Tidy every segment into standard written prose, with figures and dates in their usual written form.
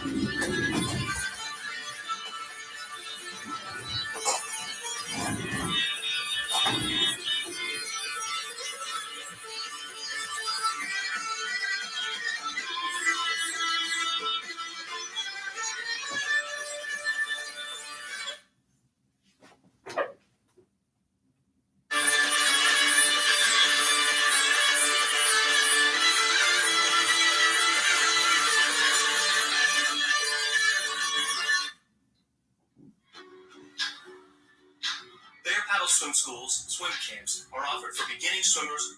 Bare paddle swim schools, swim camps, are offered for beginning swimmers.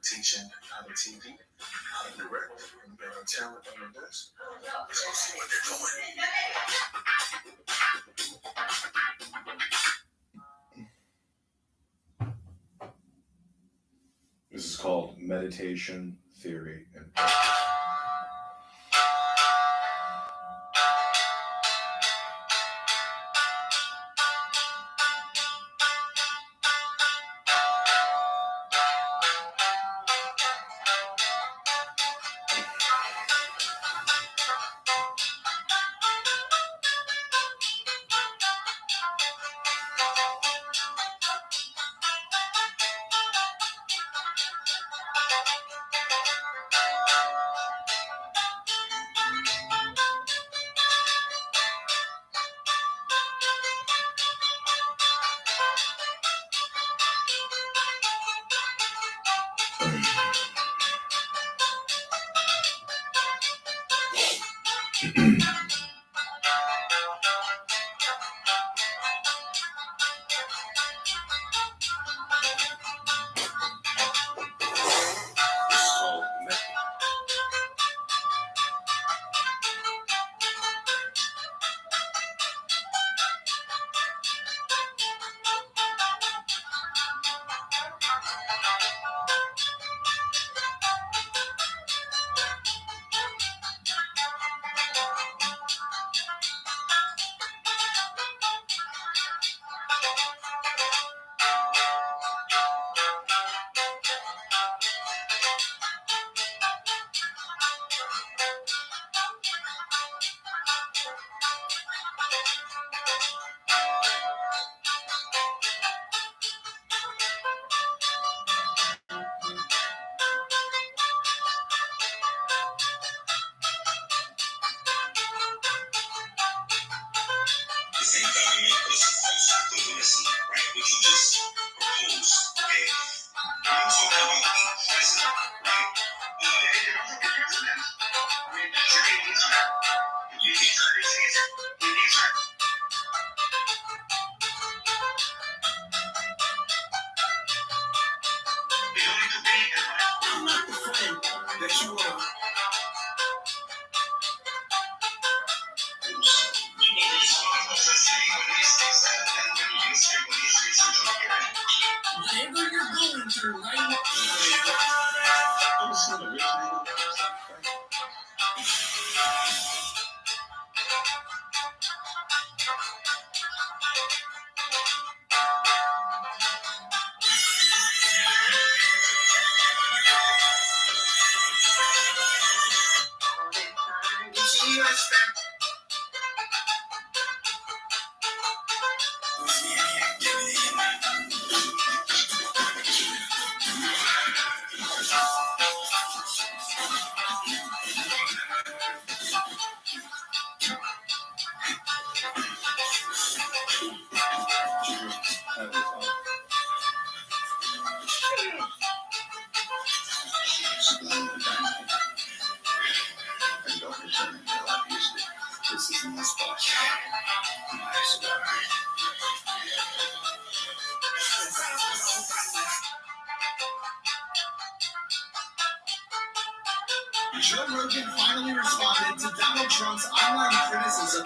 Teaching how to TV, how to direct, and get our talent on the desk. Let's go see what they're doing. This is called Meditation, Theory, and Practice. I'm not the friend that you are. Whatever you're going through right now. I'm just not a rich nigga. This is my spot. Joe Rogan finally responded to Donald Trump's online criticism.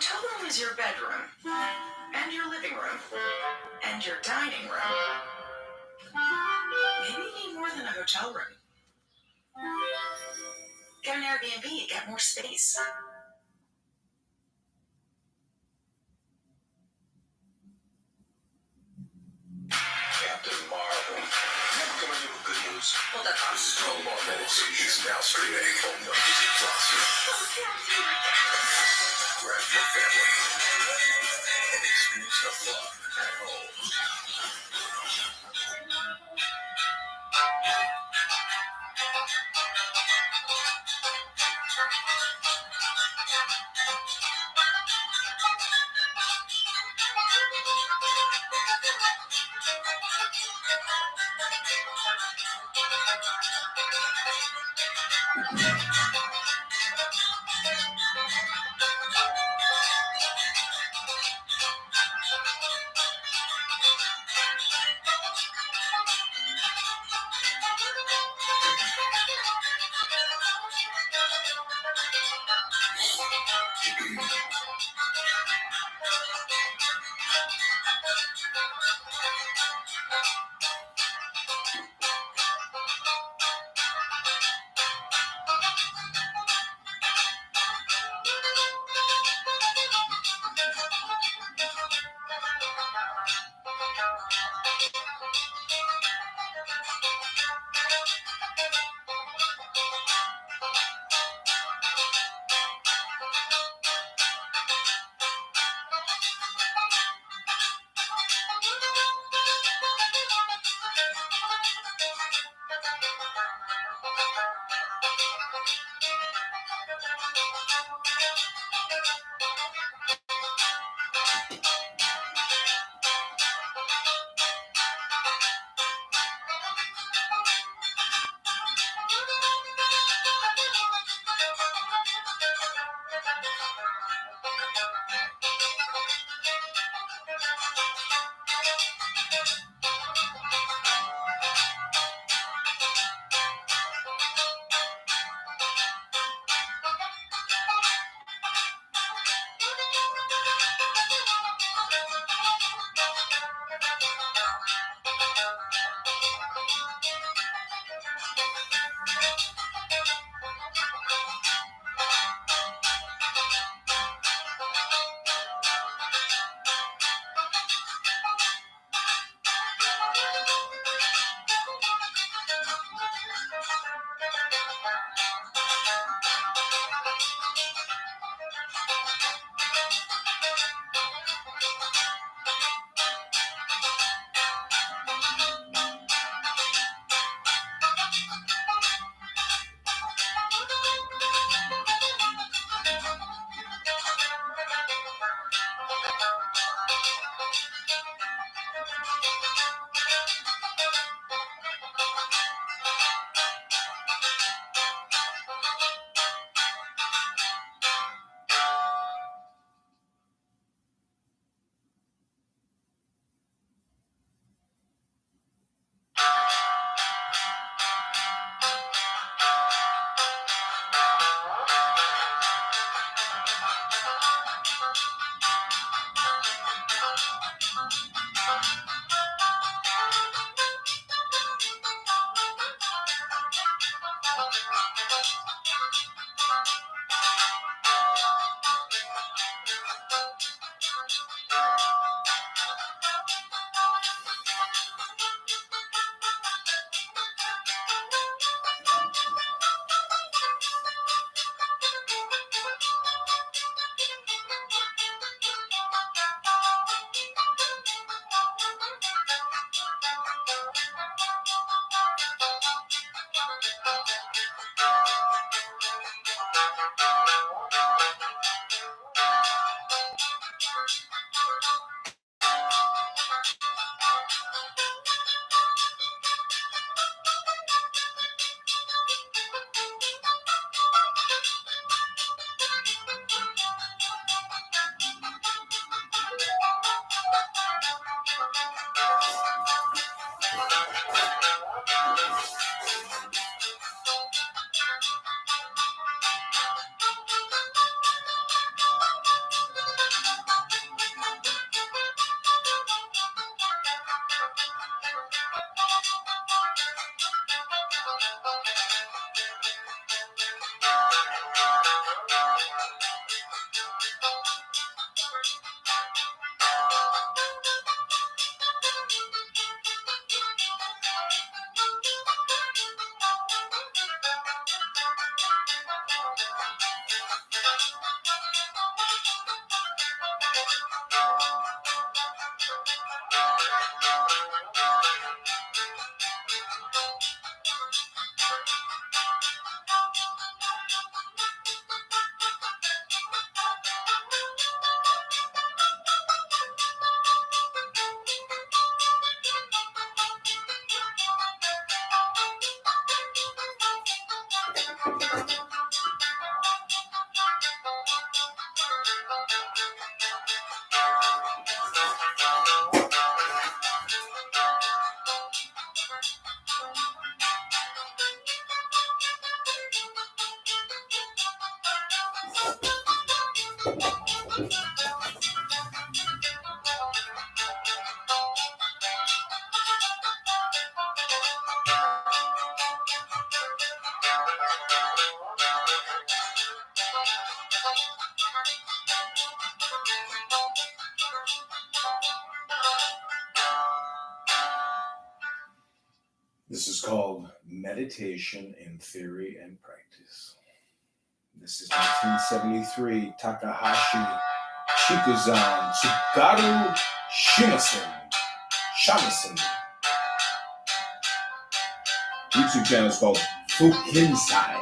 hotel room is your bedroom, and your living room, and your dining room. Maybe you need more than a hotel room. Get an Airbnb, get more space. Captain Marvel. Never coming in with good news. Hold that thought. No more meditation is now streaming on Magick Plus. Grab your family and experience the fun at home. This is called Meditation in Theory and Practice. This is 1973, Takahashi Shikuzan Tsugaru Shamisen. YouTube channel is called Fukinsai.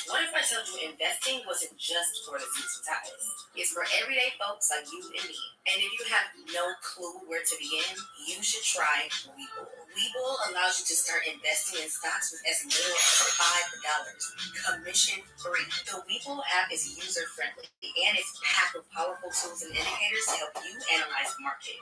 What if I told you investing wasn't just for the sensitized? It's for everyday folks like you and me. And if you have no clue where to begin, you should try Webull. Webull allows you to start investing in stocks with as little as $5, commission free. The Webull app is user friendly and it's packed with powerful tools and indicators to help you analyze the market.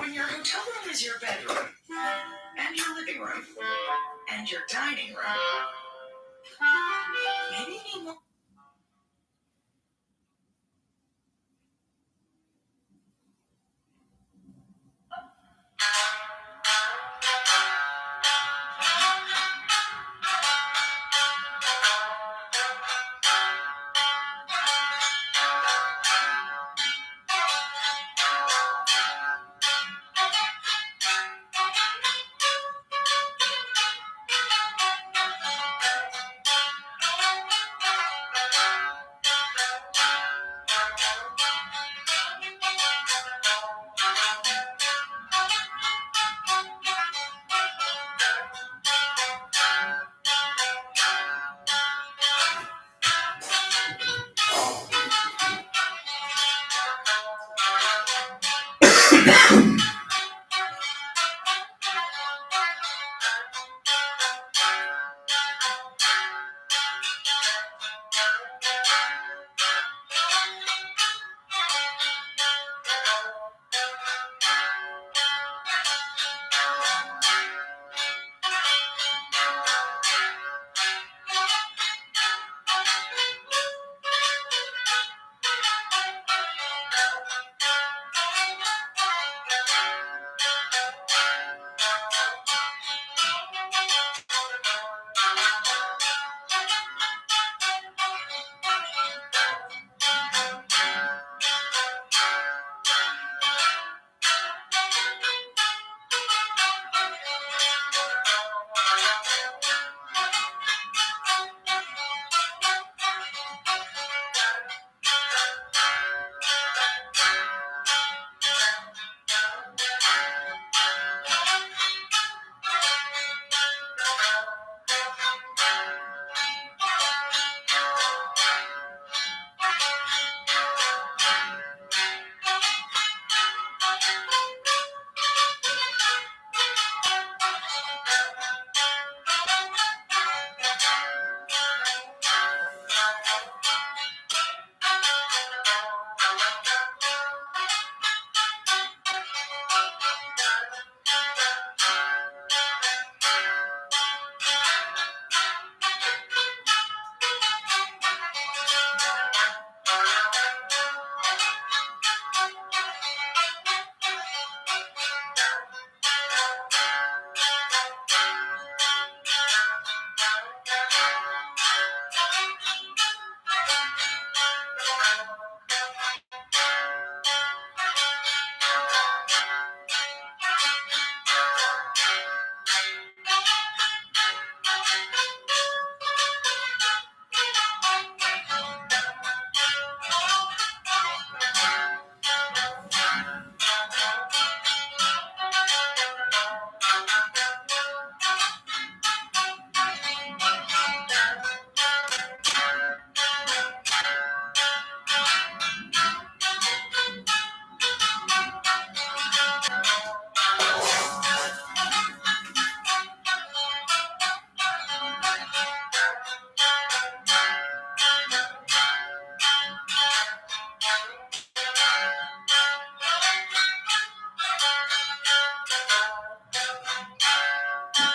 When your hotel room is your bedroom, and your living room, and your dining room, maybe you need more.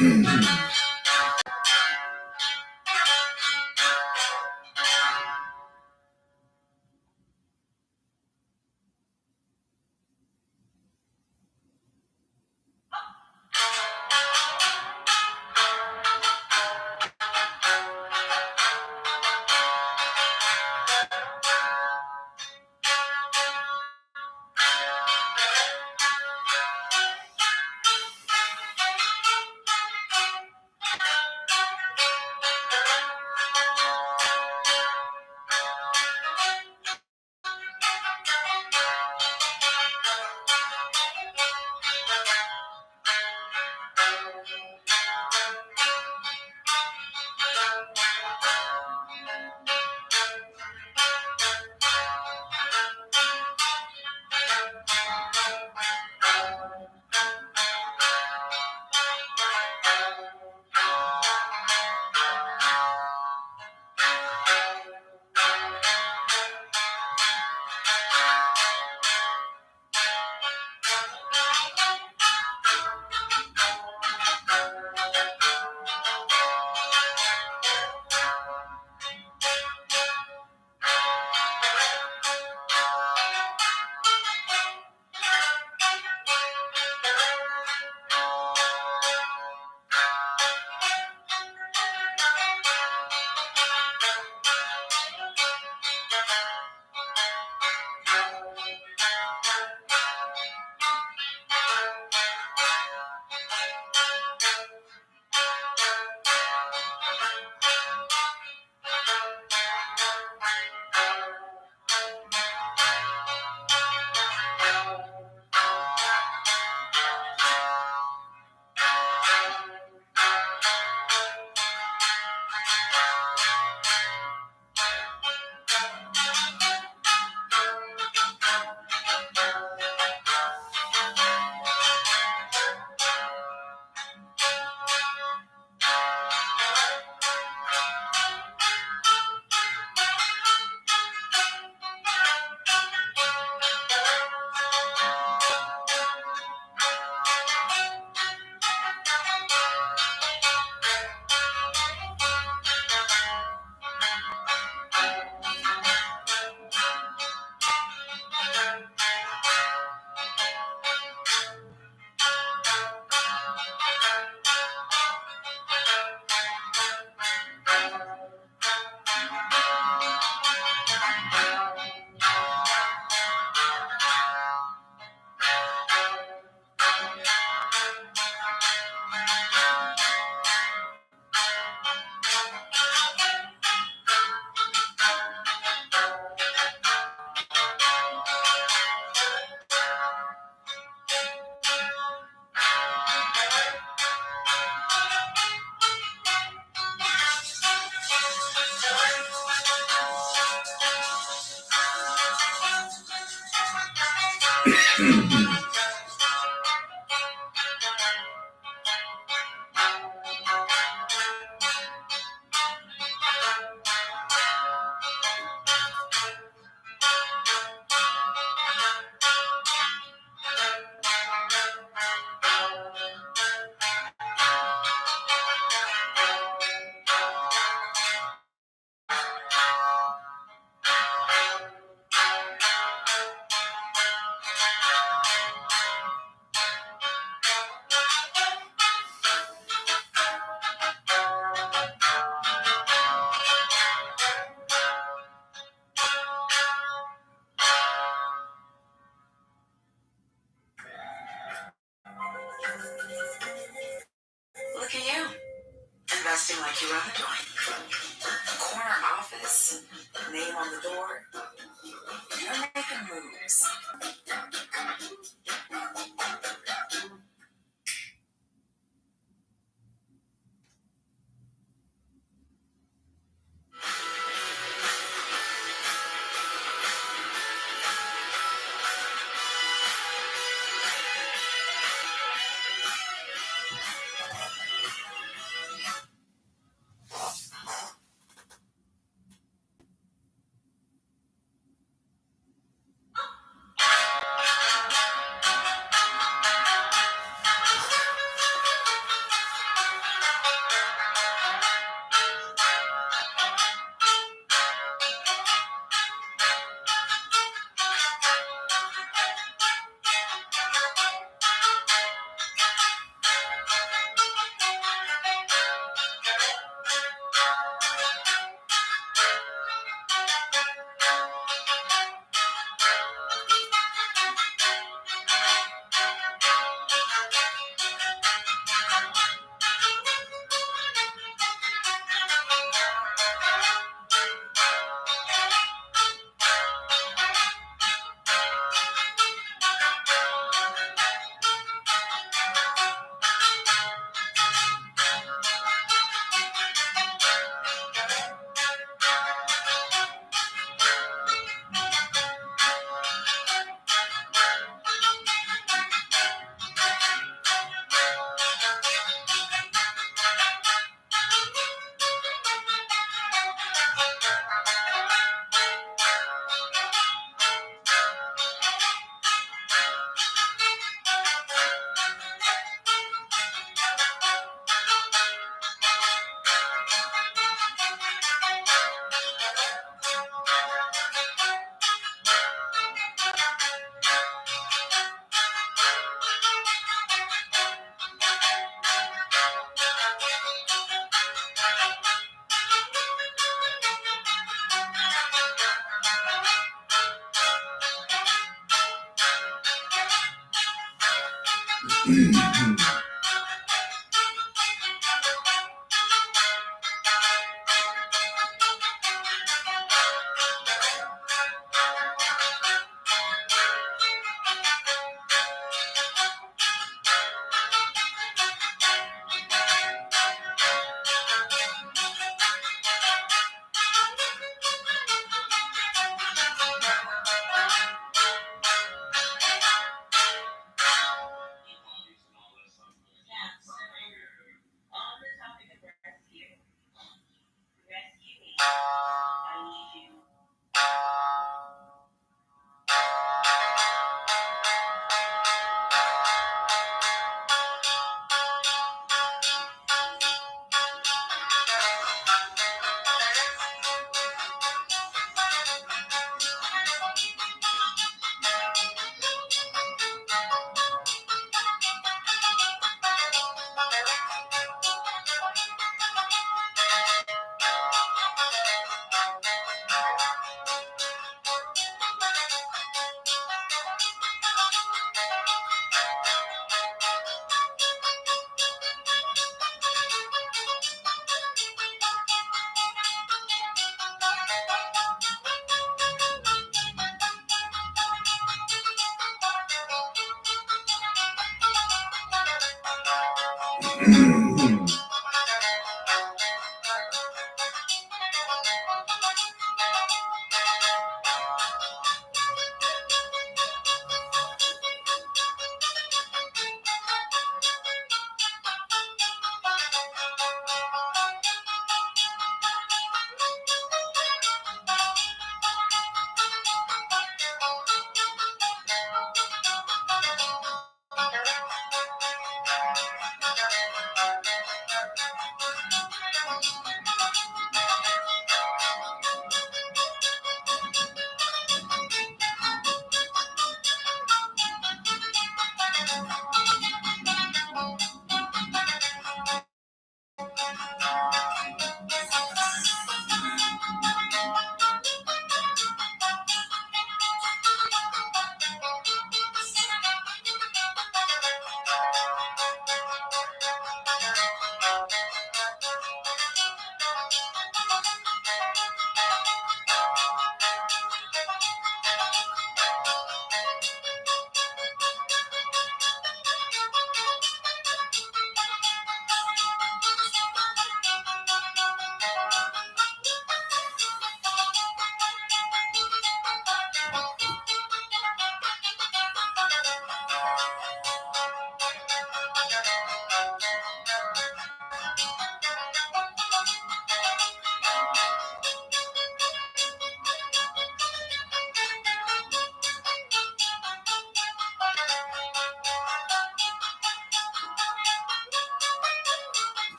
Look at you, investing like you run a joint. Corner office, name on the door. You're making moves.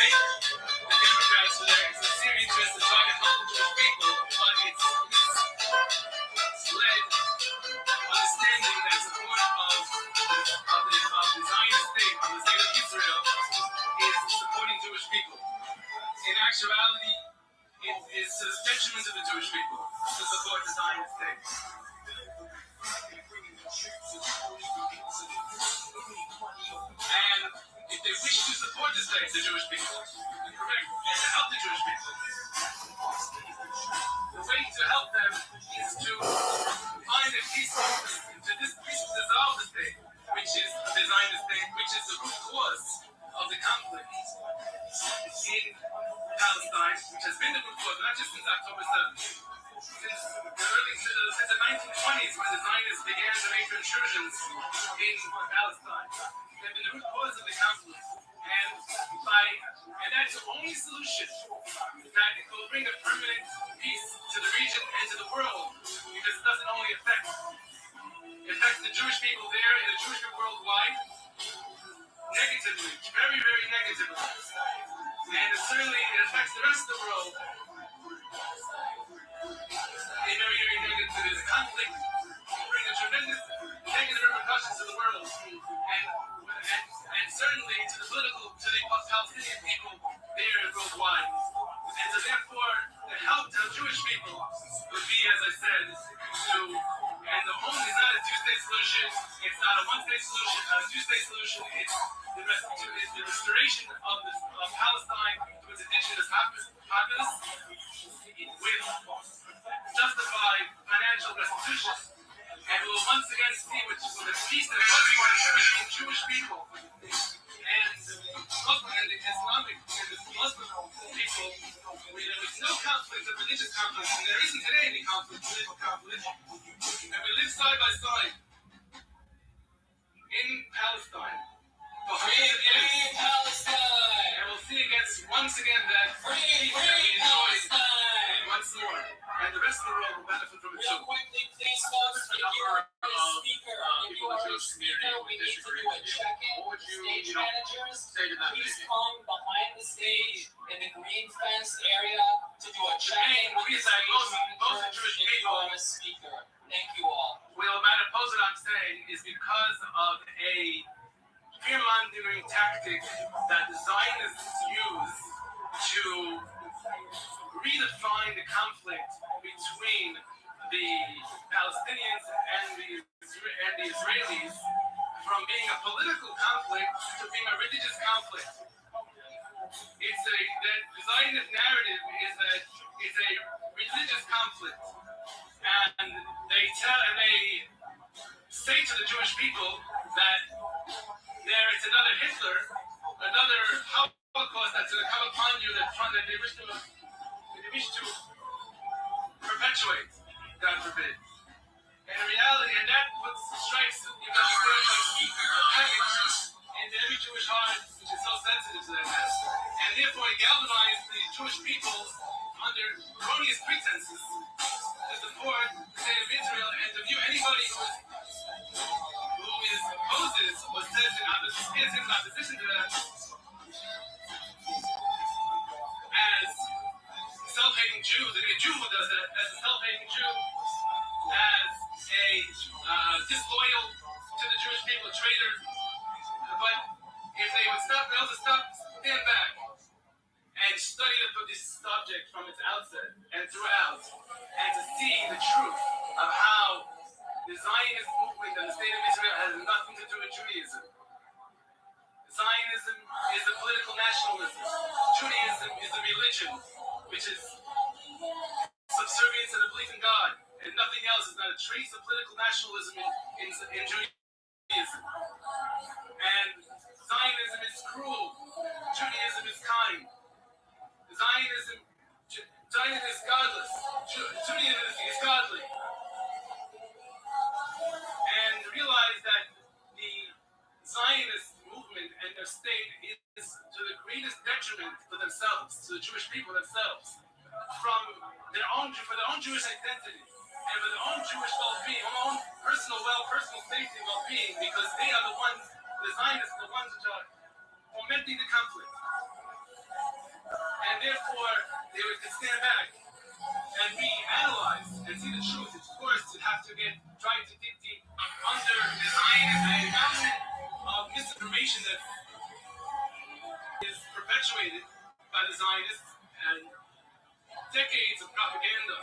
The Democrats, there is a sincere interest in trying to help the Jewish people, but it's misled understanding that support of the Zionist state, of the state of Israel, is supporting Jewish people. In actuality, it is to the detriment of the Jewish people to support the Zionist state. And if they wish to support the state, the Jewish people, correct, and to help the Jewish people, the way to help them is to find a peaceful, to dissolve the state, which is the Zionist state, which is the root cause of the conflict in Palestine, which has been the root cause, not just since October 7th, since the 1920s, when the Zionists began to make their intrusions in Palestine. They've been the root cause of the conflict. And that's the only solution that will bring a permanent peace to the region and to the world, because it doesn't only affect the Jewish people there and the Jewish people worldwide negatively, very, very negatively. And certainly it affects the rest of the world in very, very negatively. The conflict will bring a tremendous negative repercussions to the world. And certainly to the Palestinian people there worldwide. And so therefore, the help to Jewish people would be, as I said, and the home is not a two-state solution, it's not a one-state solution, not a two-state solution, it's the restoration of Palestine to its indigenous populace with justified financial restitution. And we will once again see which the peace that was once between Jewish people and Muslim and the Islamic and the Muslim people, where there was no conflict of religious conflict, and there isn't today any conflict, political conflict, and we live side by side in Palestine. Free Palestine! And we'll see once again that peace that we enjoyed once more, and the rest of the world will benefit from it too. Quickly, please, folks, if you're a speaker, if you're a speaker, we need to do a check-in. Stage managers, please come behind the stage in the green fenced area to do a check-in. Most Jewish people are a speaker. Thank you all. Well, the opposite I'm saying is because of a fear-mongering tactic that the Zionists use to redefine the conflict between the Palestinians and the Israelis from being a political conflict to being a religious conflict. That the Zionist narrative is that it's a religious conflict, and they say to the Jewish people that it's another Hitler, another Holocaust that's going to come upon you that they wish to perpetuate, God forbid. And in reality, and that strikes into every Jewish heart, which is so sensitive to that. And therefore, it galvanized the Jewish people under erroneous pretenses to support the state of Israel and to view anybody who opposes or says in opposition to that as self-hating Jews, and a Jew who does that as a self-hating Jew, as a disloyal to the Jewish people, a traitor. But if they would stand back and study this subject from its outset and throughout, and to see the truth of how the Zionist movement and the state of Israel has nothing to do with Judaism. Zionism is a political nationalism. Judaism is a religion which is subservient to the belief in God, and nothing else. Is not a trace of political nationalism in Judaism. And Zionism is cruel. Judaism is kind. Zionism is godless. Judaism is godly. And realize that the Zionist movement and their state is to the greatest detriment to themselves, to the Jewish people themselves, for their own Jewish identity, and for their own Jewish well-being, their own personal safety and well-being, because they are the ones, the Zionists, the ones which are fomenting the conflict. And therefore, they would stand back and reanalyze and see the truth. Of course, it have to get tried to dig deep under the Zionist mountain of misinformation that is perpetuated by the Zionists and decades of propaganda.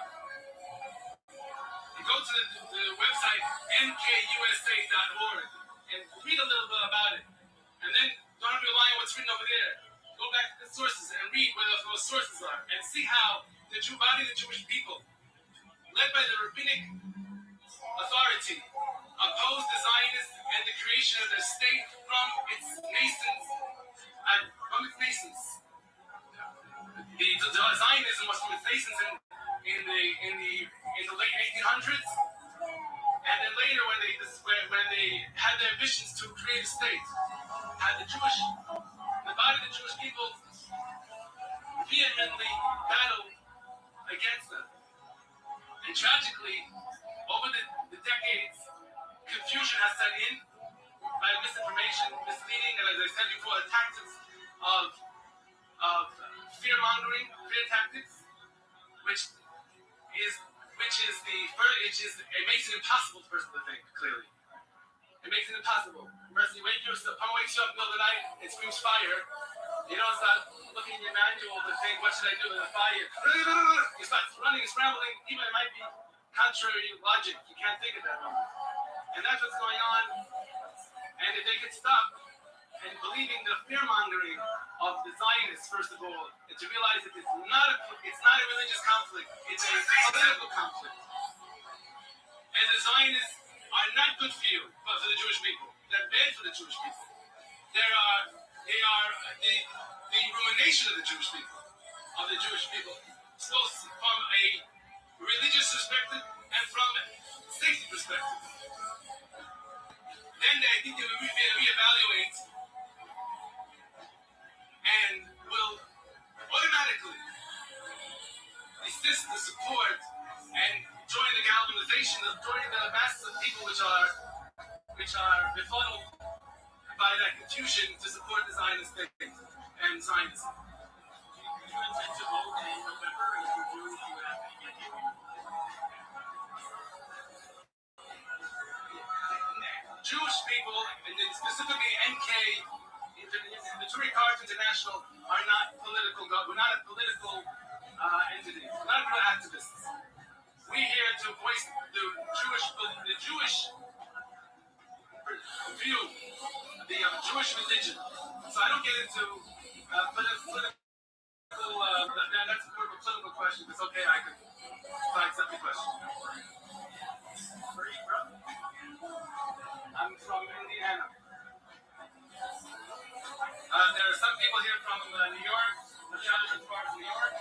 You go to the website nkusa.org and read a little bit about it. And then don't rely on what's written over there. Go back to the sources and read where those sources are and see how the Jew body, the Jewish people, led by the rabbinic authority, opposed the Zionists and the creation of their state from its nascence. The Zionism was from its nascence in the late 1800s, and then later when they had the ambitions to create a state, had the body of the Jewish people vehemently battled against them. And tragically, over the decades, confusion has set in by misinformation, misleading, and as I said before, the tactics of fear-mongering, fear tactics, which it makes it impossible for a person to think clearly. It makes it impossible. Person, you wakes you up in the middle of the night, it screams fire. You don't start looking in your manual to think, what should I do with a fire? You start running and scrambling, even it might be contrary logic. You can't think at that moment. And that's what's going on. And if they could stop and believing the fear-mongering of the Zionists, first of all, and to realize that it's not a religious conflict, it's a political conflict. And the Zionists are not good for you, but for the Jewish people. They're bad for the Jewish people. They are the ruination of the Jewish people, both from a religious perspective and from a safety perspective. Then I think they will reevaluate and will automatically desist the support and join the galvanization of joining the masses of people which are befuddled by that confusion to support the Zionist state and Zionism. Do you intend to vote in November, or if you do, you would have to get Jewish people, and specifically NK, the Tory Cards International, are not political. We're not a political entity. We're not political activists. We're here to voice the Jewish view, the Jewish religion. So I don't get into political. That's more of a political question. It's okay. I accept the question. Where are you from? I'm from Indiana. There are some people here from New York, the southern part of New York.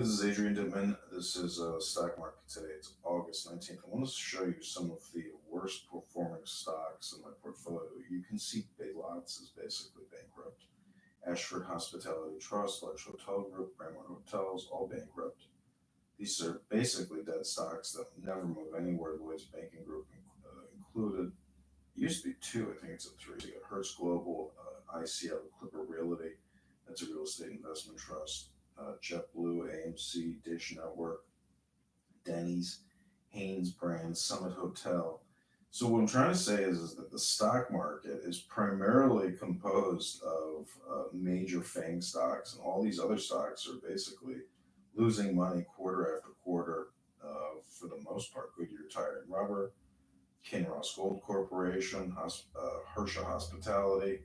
this is Adrian Dittmann. This is Stock Market Today. It's August 19th. I want to show you some of the worst performing stocks in my portfolio. You can see Big Lots is basically bankrupt. Ashford Hospitality Trust, Large Hotel Group, Brandmont Hotels, all bankrupt. These are basically dead stocks that never move anywhere. Lloyd's Banking Group included. It used to be two, I think it's a three. You got Hertz Global, ICL, Clipper Realty. That's a real estate investment trust. JetBlue, AMC, Dish Network, Denny's, Haynes Brand, Summit Hotel. So what I'm trying to say is that the stock market is primarily composed of major FANG stocks, and all these other stocks are basically losing money quarter after quarter. For the most part, Goodyear Tire and Rubber, Kinross Gold Corporation, Hersha Hospitality,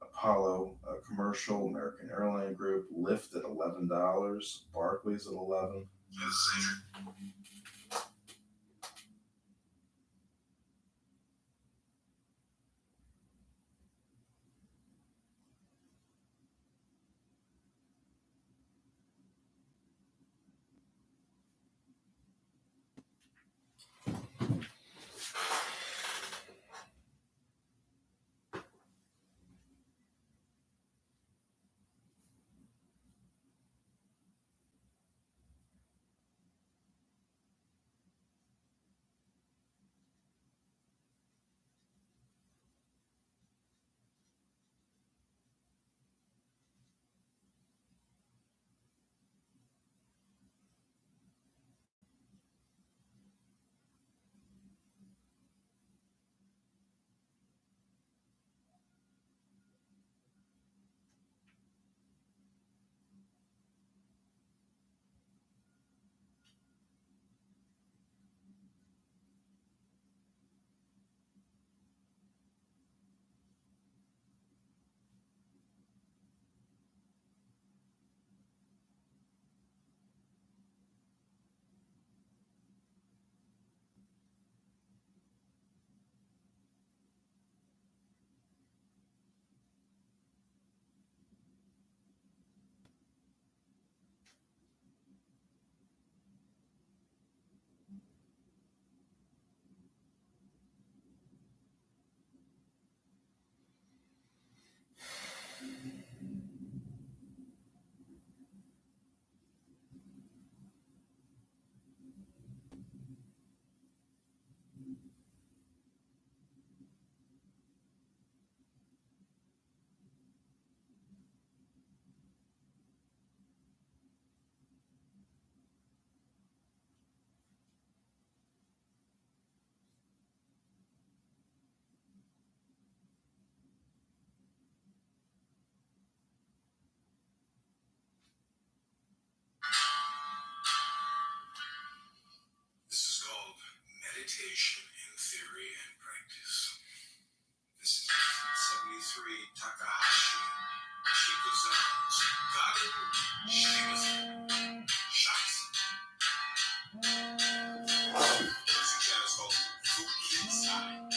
Apollo Commercial, American Airline Group, Lyft at $11, Barclays at $11. This is called meditation in theory and practice. This is 1973 Takahashi Shikoza's Garu Shimazu Shots. Music channel is called Fukinsai.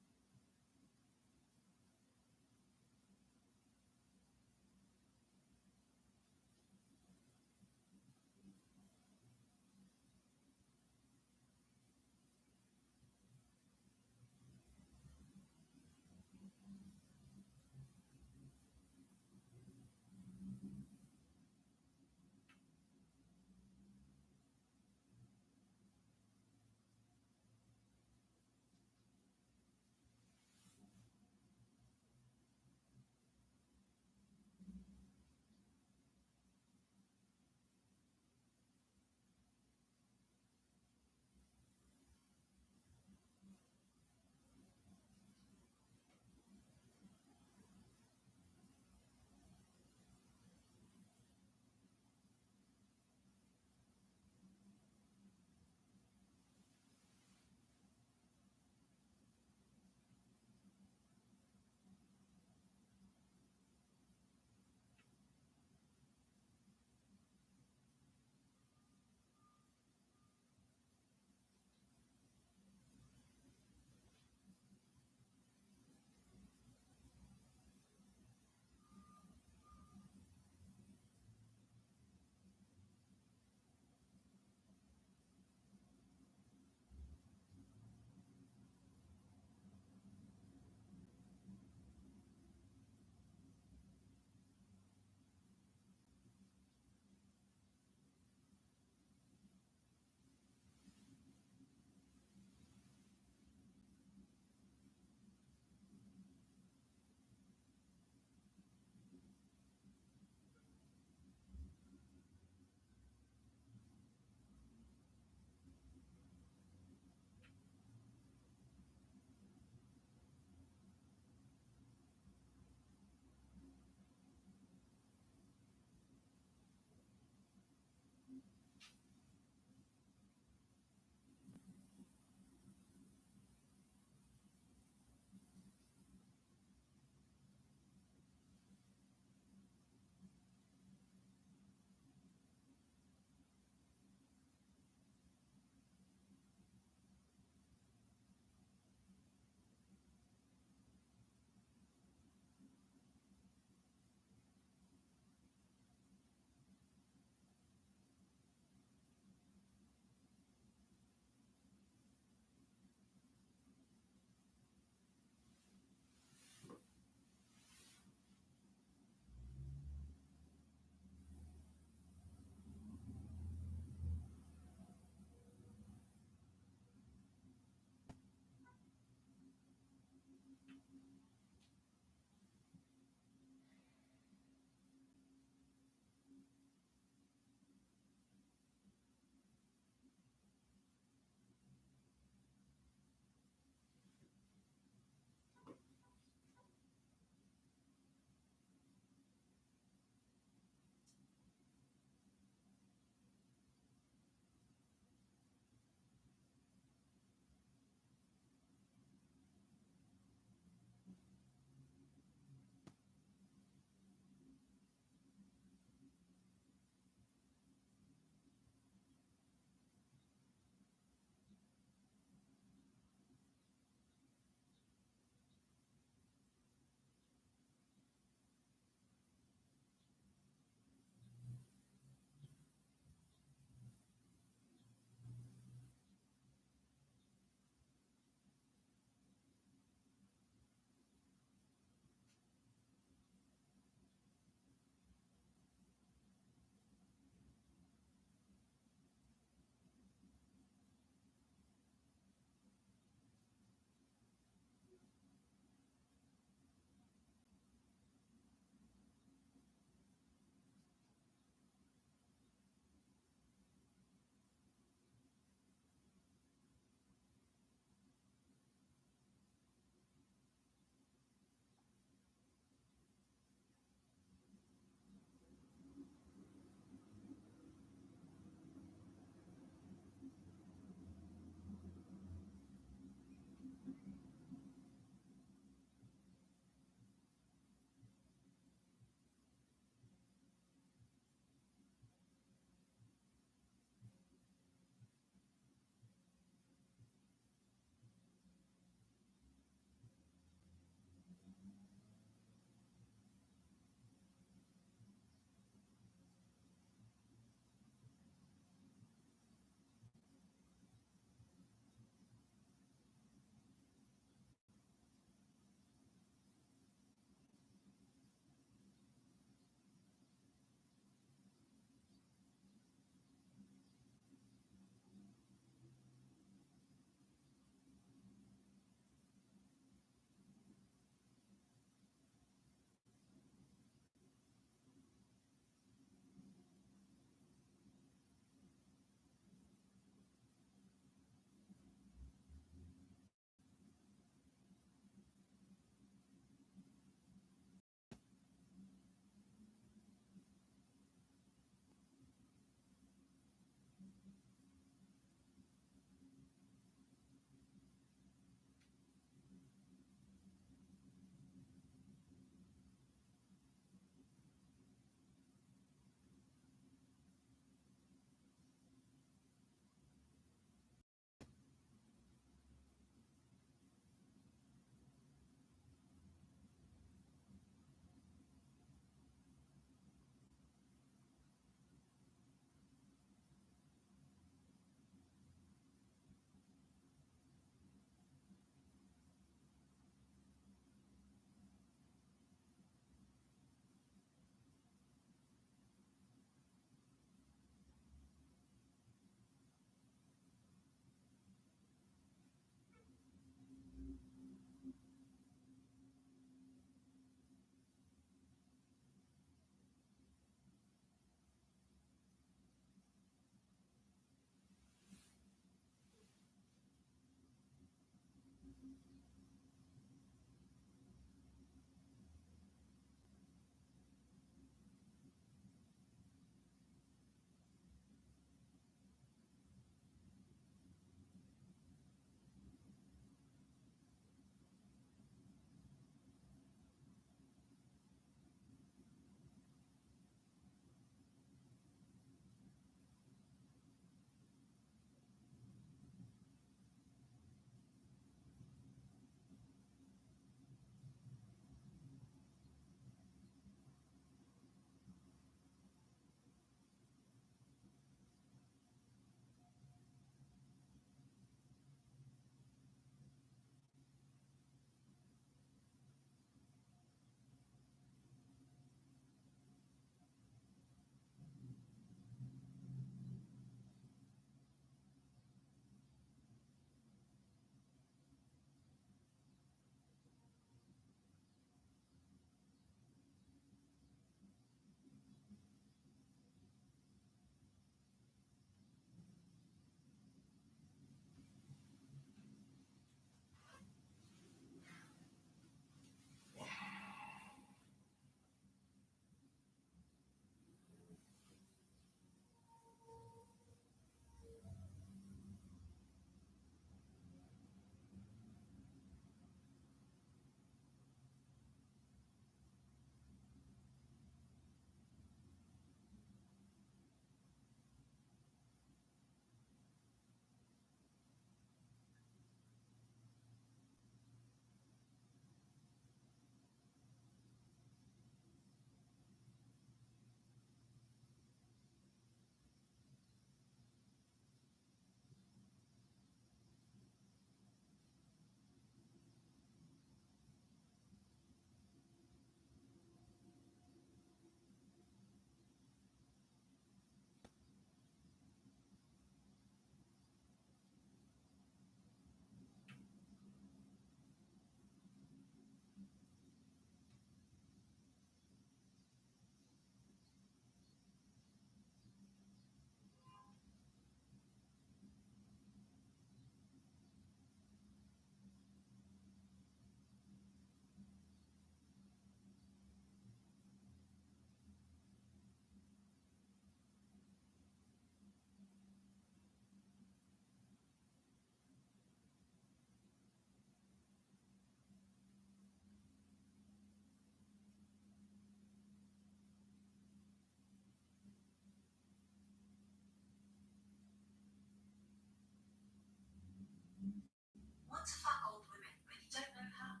to fuck old women, but you don't know how.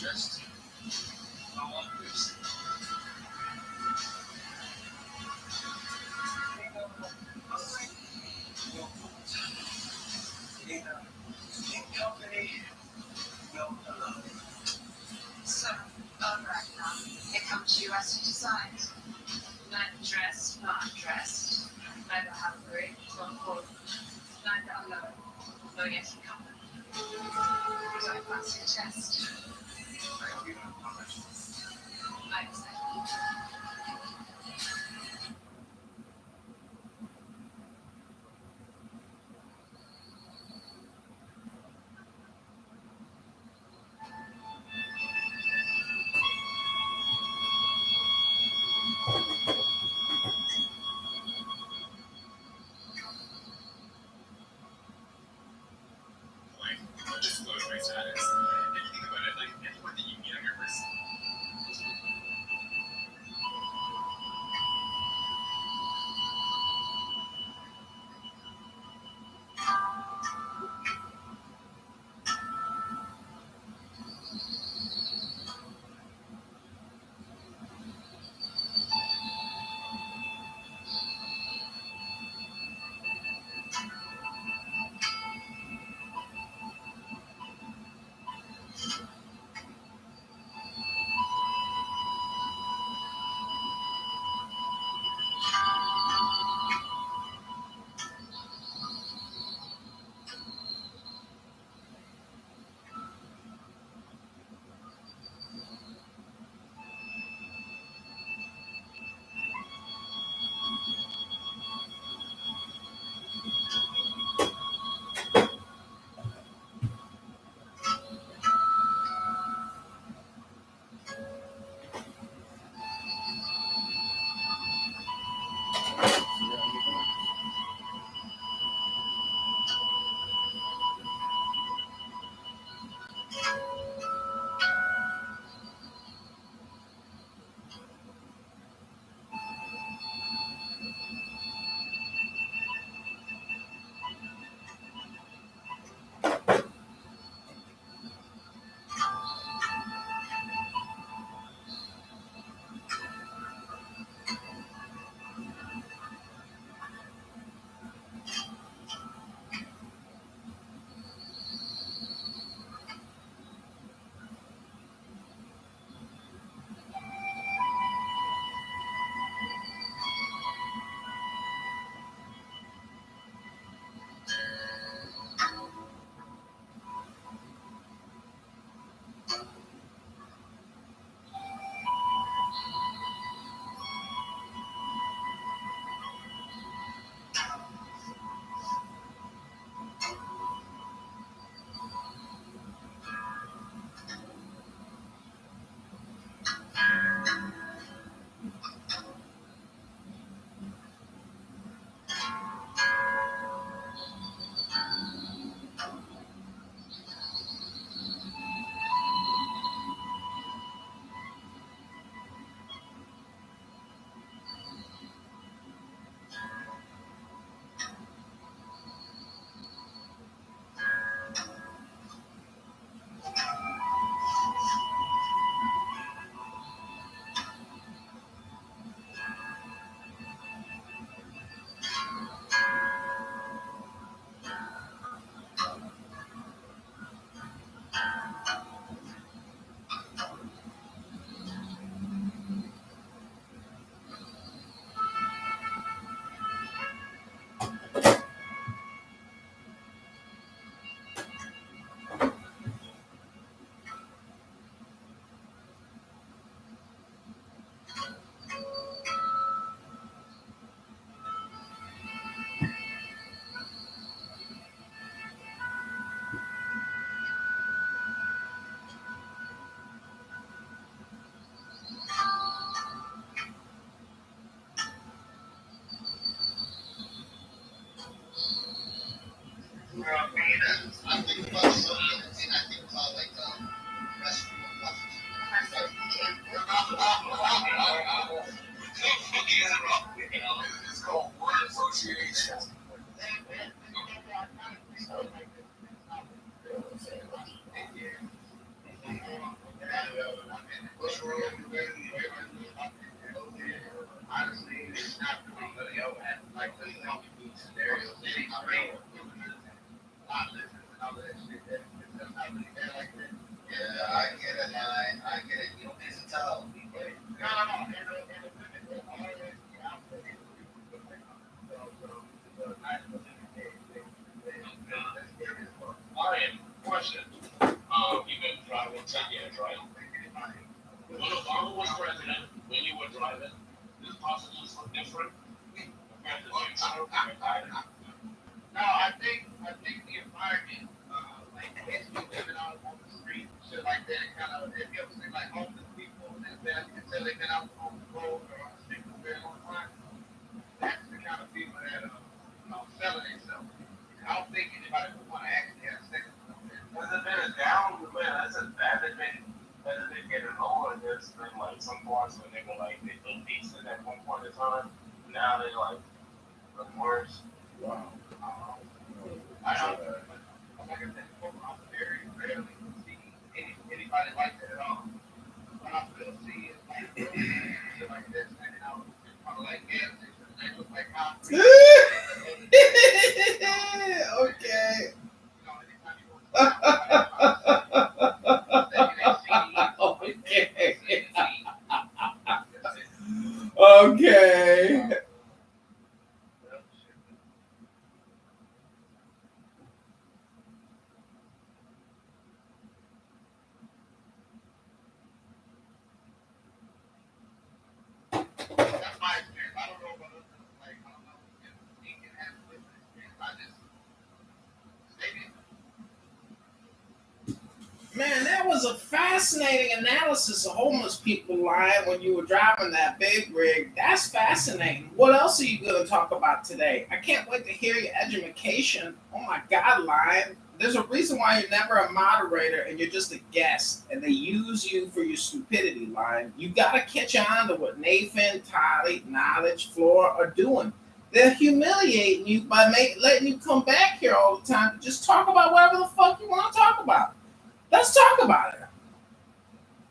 Just I want this. In company, no alone. So, alright now. It comes to us to decide. Neither dressed, not dressed. Neither hungry, nor full. Neither alone, nor yet in company. So I must suggest. I hope you don't promise. I accept. Disclose my status. If you think about it, like anyone that you meet on your first get it, I get it. You don't need to tell me. No. Marian, question. You've been driving 10 years, right? When Obama was president, when you were driving, this processes were different compared to the future. No, I think the environment, like basically living out on the street, shit like that, kind of, if you ever see like homeless people, and then you can tell they've been out on the road or on the street for a very long time, that's the kind of people that selling themselves. I don't think anybody would want to actually have sex with them. Has it been a down? Man, that's a bad thing. As they getting older, there's been like some parts when they were like they look decent at one point in time. Now they like look worse. Wow. I don't know. Like I said before, I'm very rarely see anybody like that at all. When I still see it, like shit like this, hanging out, kind of like gas stations. They look like concrete. Okay. Anytime you go Okay. That's my experience. I don't know about others. Like, I don't know if he can have a different experience. I just maybe. Man, that was a fascinating analysis of homeless people lying when you were driving that big rig. That's fascinating. What else are you going to talk about today? I can't wait to hear your education. Oh my God, Lion. There's a reason why you're never a moderator and you're just a guest, and they use you for your stupidity, Lion. You got to catch on to what Nathan, Tolly, Knowledge, Flora are doing. They're humiliating you by letting you come back here all the time to just talk about whatever the fuck you want to talk about. Let's talk about it.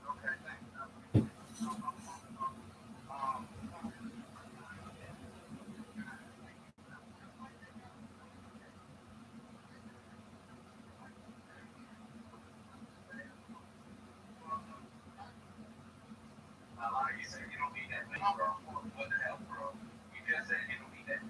Okay, thanks. You said you don't need that thing, bro. What the hell, bro? You just said you don't need that.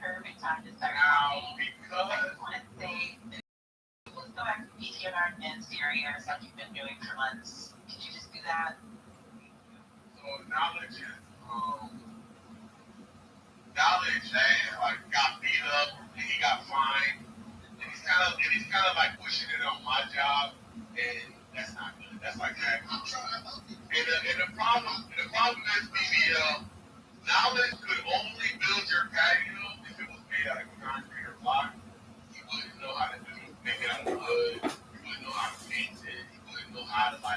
perfect time to start now because I want to say, let's go back to PTR and series like you've been doing for months. Could you just do that? So knowledge is knowledge, like got beat up and he got fined, and he's kind of like pushing it on my job, and that's not good. That's like that. And the problem is BBL. Knowledge could only build your patio if it was made out of concrete or block. You wouldn't know how to make it out of wood. You wouldn't know how to paint it. You wouldn't know how to you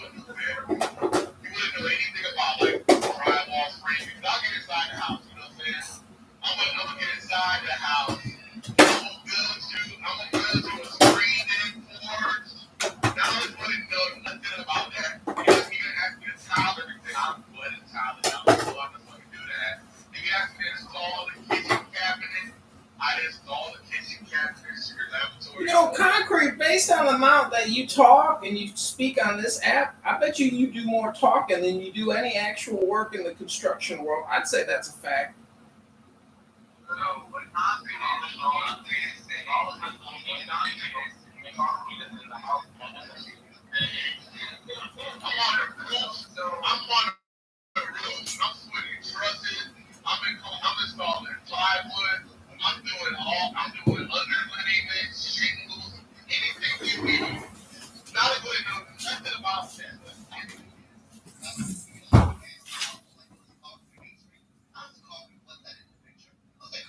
wouldn't know better. You wouldn't know anything about drywall framing. I'll get inside the house. You know what I'm saying? I'm gonna get inside the house. I'm gonna build you a screen porch. Knowledge wouldn't know nothing about that. He doesn't even ask me to tile everything. I'm good at tiling. I'm not going to do that. If you ask me to install the kitchen cabinet, I'd install the kitchen cabinet, your laboratory. You know, concrete, based on the amount that you talk and you speak on this app, I bet you do more talking than you do any actual work in the construction world. I'd say that's a fact. I'm putting trusses. I'm installing plywood. I'm doing underlayment, shingles, anything you need. Not a good know nothing about that.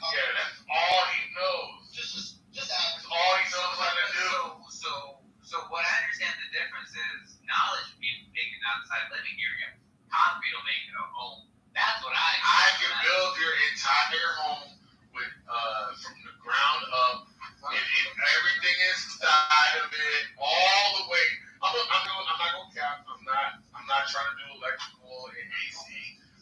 Yeah, that's all he knows. Just that's all he knows how to do. So what I understand the difference is knowledge being taken outside living area. Concrete will make it a home. That's what I can build your entire home with from the ground up. If everything inside of it, all the way. I'm not gonna cap. I'm not trying to do electrical and AC.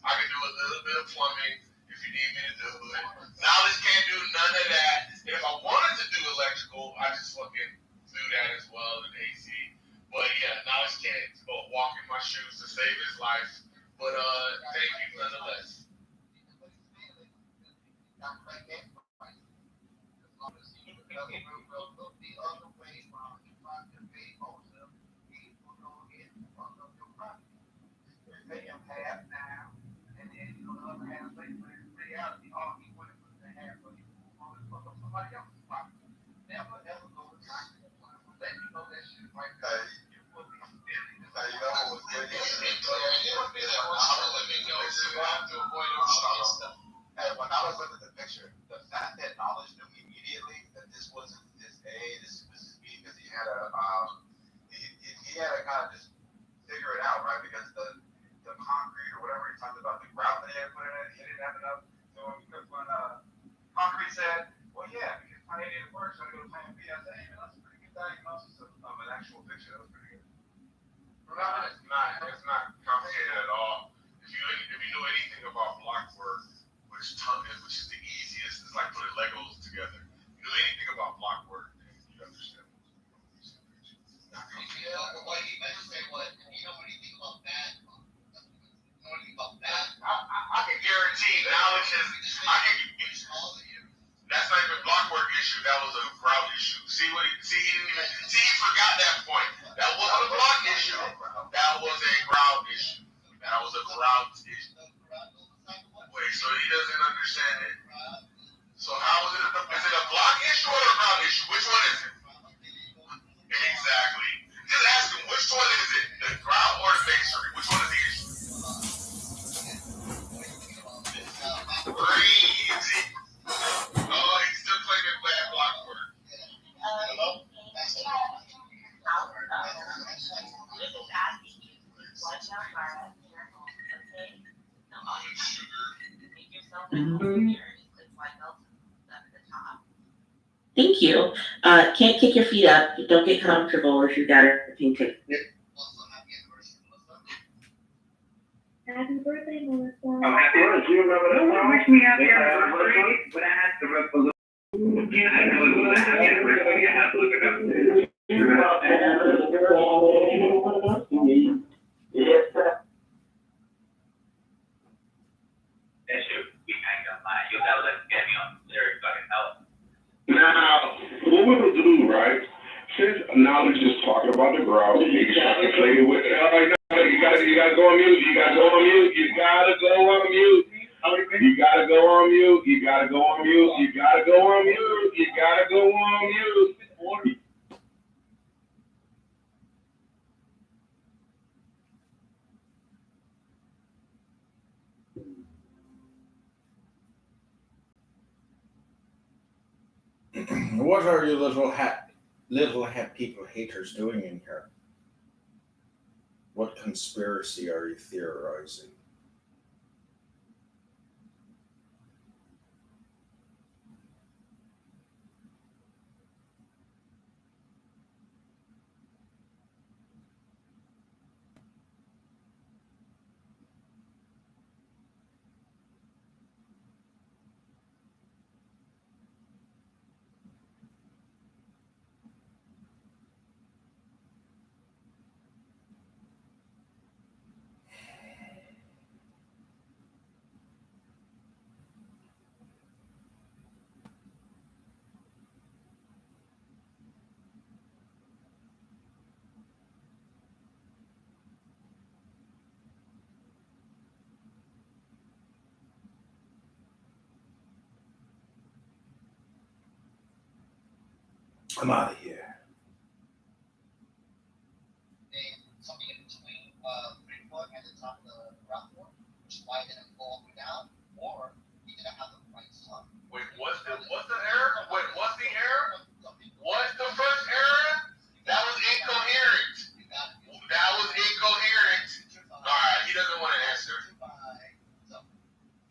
I can do a little bit of plumbing if you need me to do it. Knowledge can't do none of that. If I wanted to do electrical, I just fucking do that as well as AC. But yeah, Knowledge can't walk in my shoes to save his life. But thank you nonetheless. When I was looking at the picture, the fact that Knowledge knew immediately that this wasn't this A, this is B, because he had to kind of just figure it out, right? Because the concrete or whatever he talked about, the grout that he had put in it, he didn't have enough. So when concrete said, well, yeah, because I didn't work, so I go to plan B, I said, hey, man, that's a pretty good diagnosis of an actual picture. That was pretty good. It's not complicated at all. If you know anything about block work, which is the easiest, it's like putting Legos together. If you know anything about block work, then you understand. I can guarantee Knowledge is. That's not even block work issue. That was a grout issue. He forgot that point. That wasn't a block issue. That was a grout issue. Wait, so he doesn't understand it. So how is it? Is it a block issue or a grout issue? Which one is it? Exactly. Just ask him which one is it? The grout or the masonry? Which one is the issue? Crazy. Oh, he's still claiming bad block work. Hello? Thank you. Can't kick your feet up. Don't get comfortable if you've got a pink ticket. Happy birthday, Melissa. Oh, happy birthday. Do you remember that song? Wish me happy anniversary. When I had the resolution. Yeah, I know it was a happy anniversary. You have to look it up. Yes, sir. That's true. We ain't gonna lie. You'll never let me get me Now, what we will do, right? Since knowledge is talking about the ground, you can play with it. No, you gotta go on mute. You gotta go on mute. You gotta go on mute. You gotta go on mute. You gotta go on mute. You gotta go on mute. You gotta go on mute. What are you little hat people haters doing in here? What conspiracy are you theorizing? I'm out of here. Something in between 3 foot and the top of the ground floor, which is why it didn't fall down, or we didn't have the right slump. Wait, what's the error? Wait, what's the error? What's the first error? That was incoherent. That was incoherent. Alright, he doesn't want to answer. So,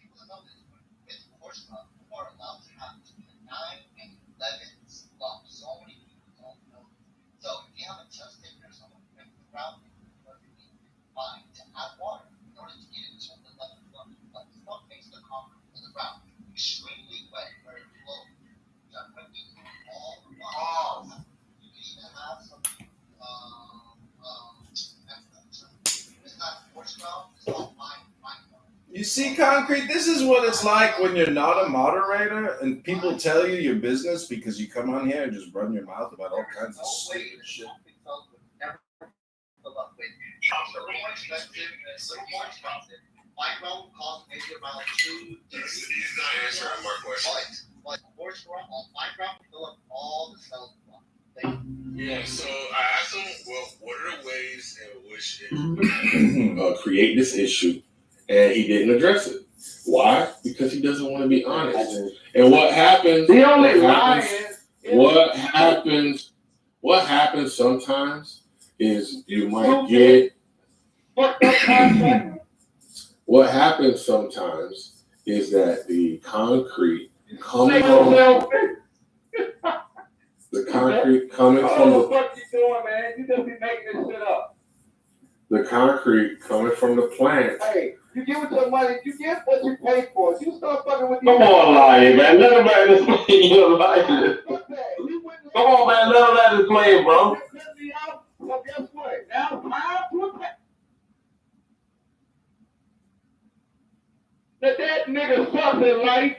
people that know this, with course club, you are allowed to have between 9 and 11 slumps. So many people don't know. So, if you have a chest taker or someone with the ground, fine to add water in order to get into the level of but the slump makes the concrete to the ground extremely wet, very low. So, when we do all the water, you can even have some it's not force ground, it's all mine ground. You see, Concrete, this is what it's like when you're not a moderator and people tell you your business because you come on here and just run your mouth about all kinds of stupid shit. My ground costs maybe around 2 He's not answering my question. But force ground on my ground fill up all the cells. Yeah, so I asked him, well, what are the ways in which it create this issue? And he didn't address it. Why? Because he doesn't want to be honest. And what happens? The only lie is what happens sometimes is you might get. What happens sometimes is that the concrete coming from what you doing, man? You just be making this shit up. the concrete coming from the plant. Hey, you get what your money, you get what you pay for. You start fucking with Come on, lying, man. Let him at this play. You're lying. Come on, man. Let him at this play, bro. So guess what? Now time to attack. That nigga sucks in life.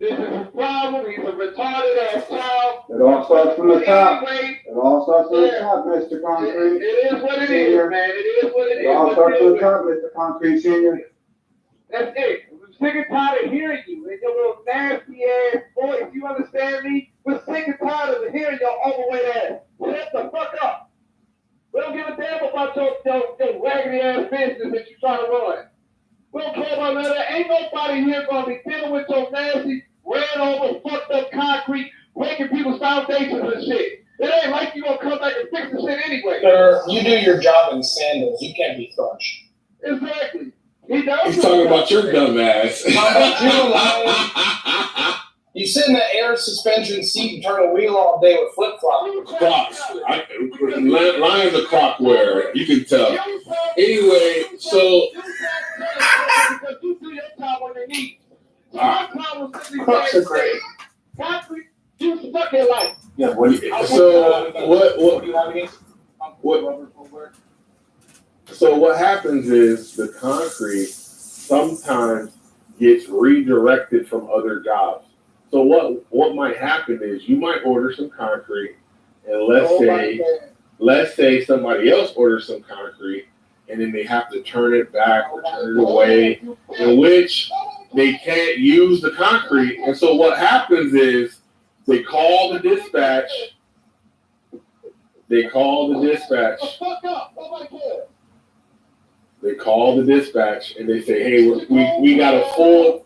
This is a problem. He's a retarded ass child. It all starts from the top. Anyway, It all starts from the top, Mr. Concrete. it is what it is, man. It is what it is. It all starts from the top, Mr. Concrete Senior. That's it. We're sick and tired of hearing you and your little nasty ass voice. You understand me? We're sick and tired of hearing your overweight ass. Shut the fuck up. We don't give a damn about your raggedy ass business that you trying to run. We don't care about none of that. Ain't nobody here gonna be dealing with your nasty, ran over, fucked up concrete, breaking people's foundations and shit. It ain't like you gonna come back and fix the shit anyway. Sir, you do your job in sandals. You can't be crushed. Exactly. He does. He's talking about your dumb ass. You sit in the air suspension seat and turn a wheel all day with flip-flops. Crocs. Lion's a croc wearer. You can tell. Anyway, so. Because you do your job when they need. Crocs are great. Concrete, you suck your life. Yeah, So what do you have against rubber footwear? So what happens is the concrete sometimes gets redirected from other jobs. So what might happen is you might order some concrete, and let's say somebody else orders some concrete, and then they have to turn it back or turn it away, in which they can't use the concrete. And so what happens is they call the dispatch. They call the dispatch. They call the dispatch and they say, "Hey, we got a full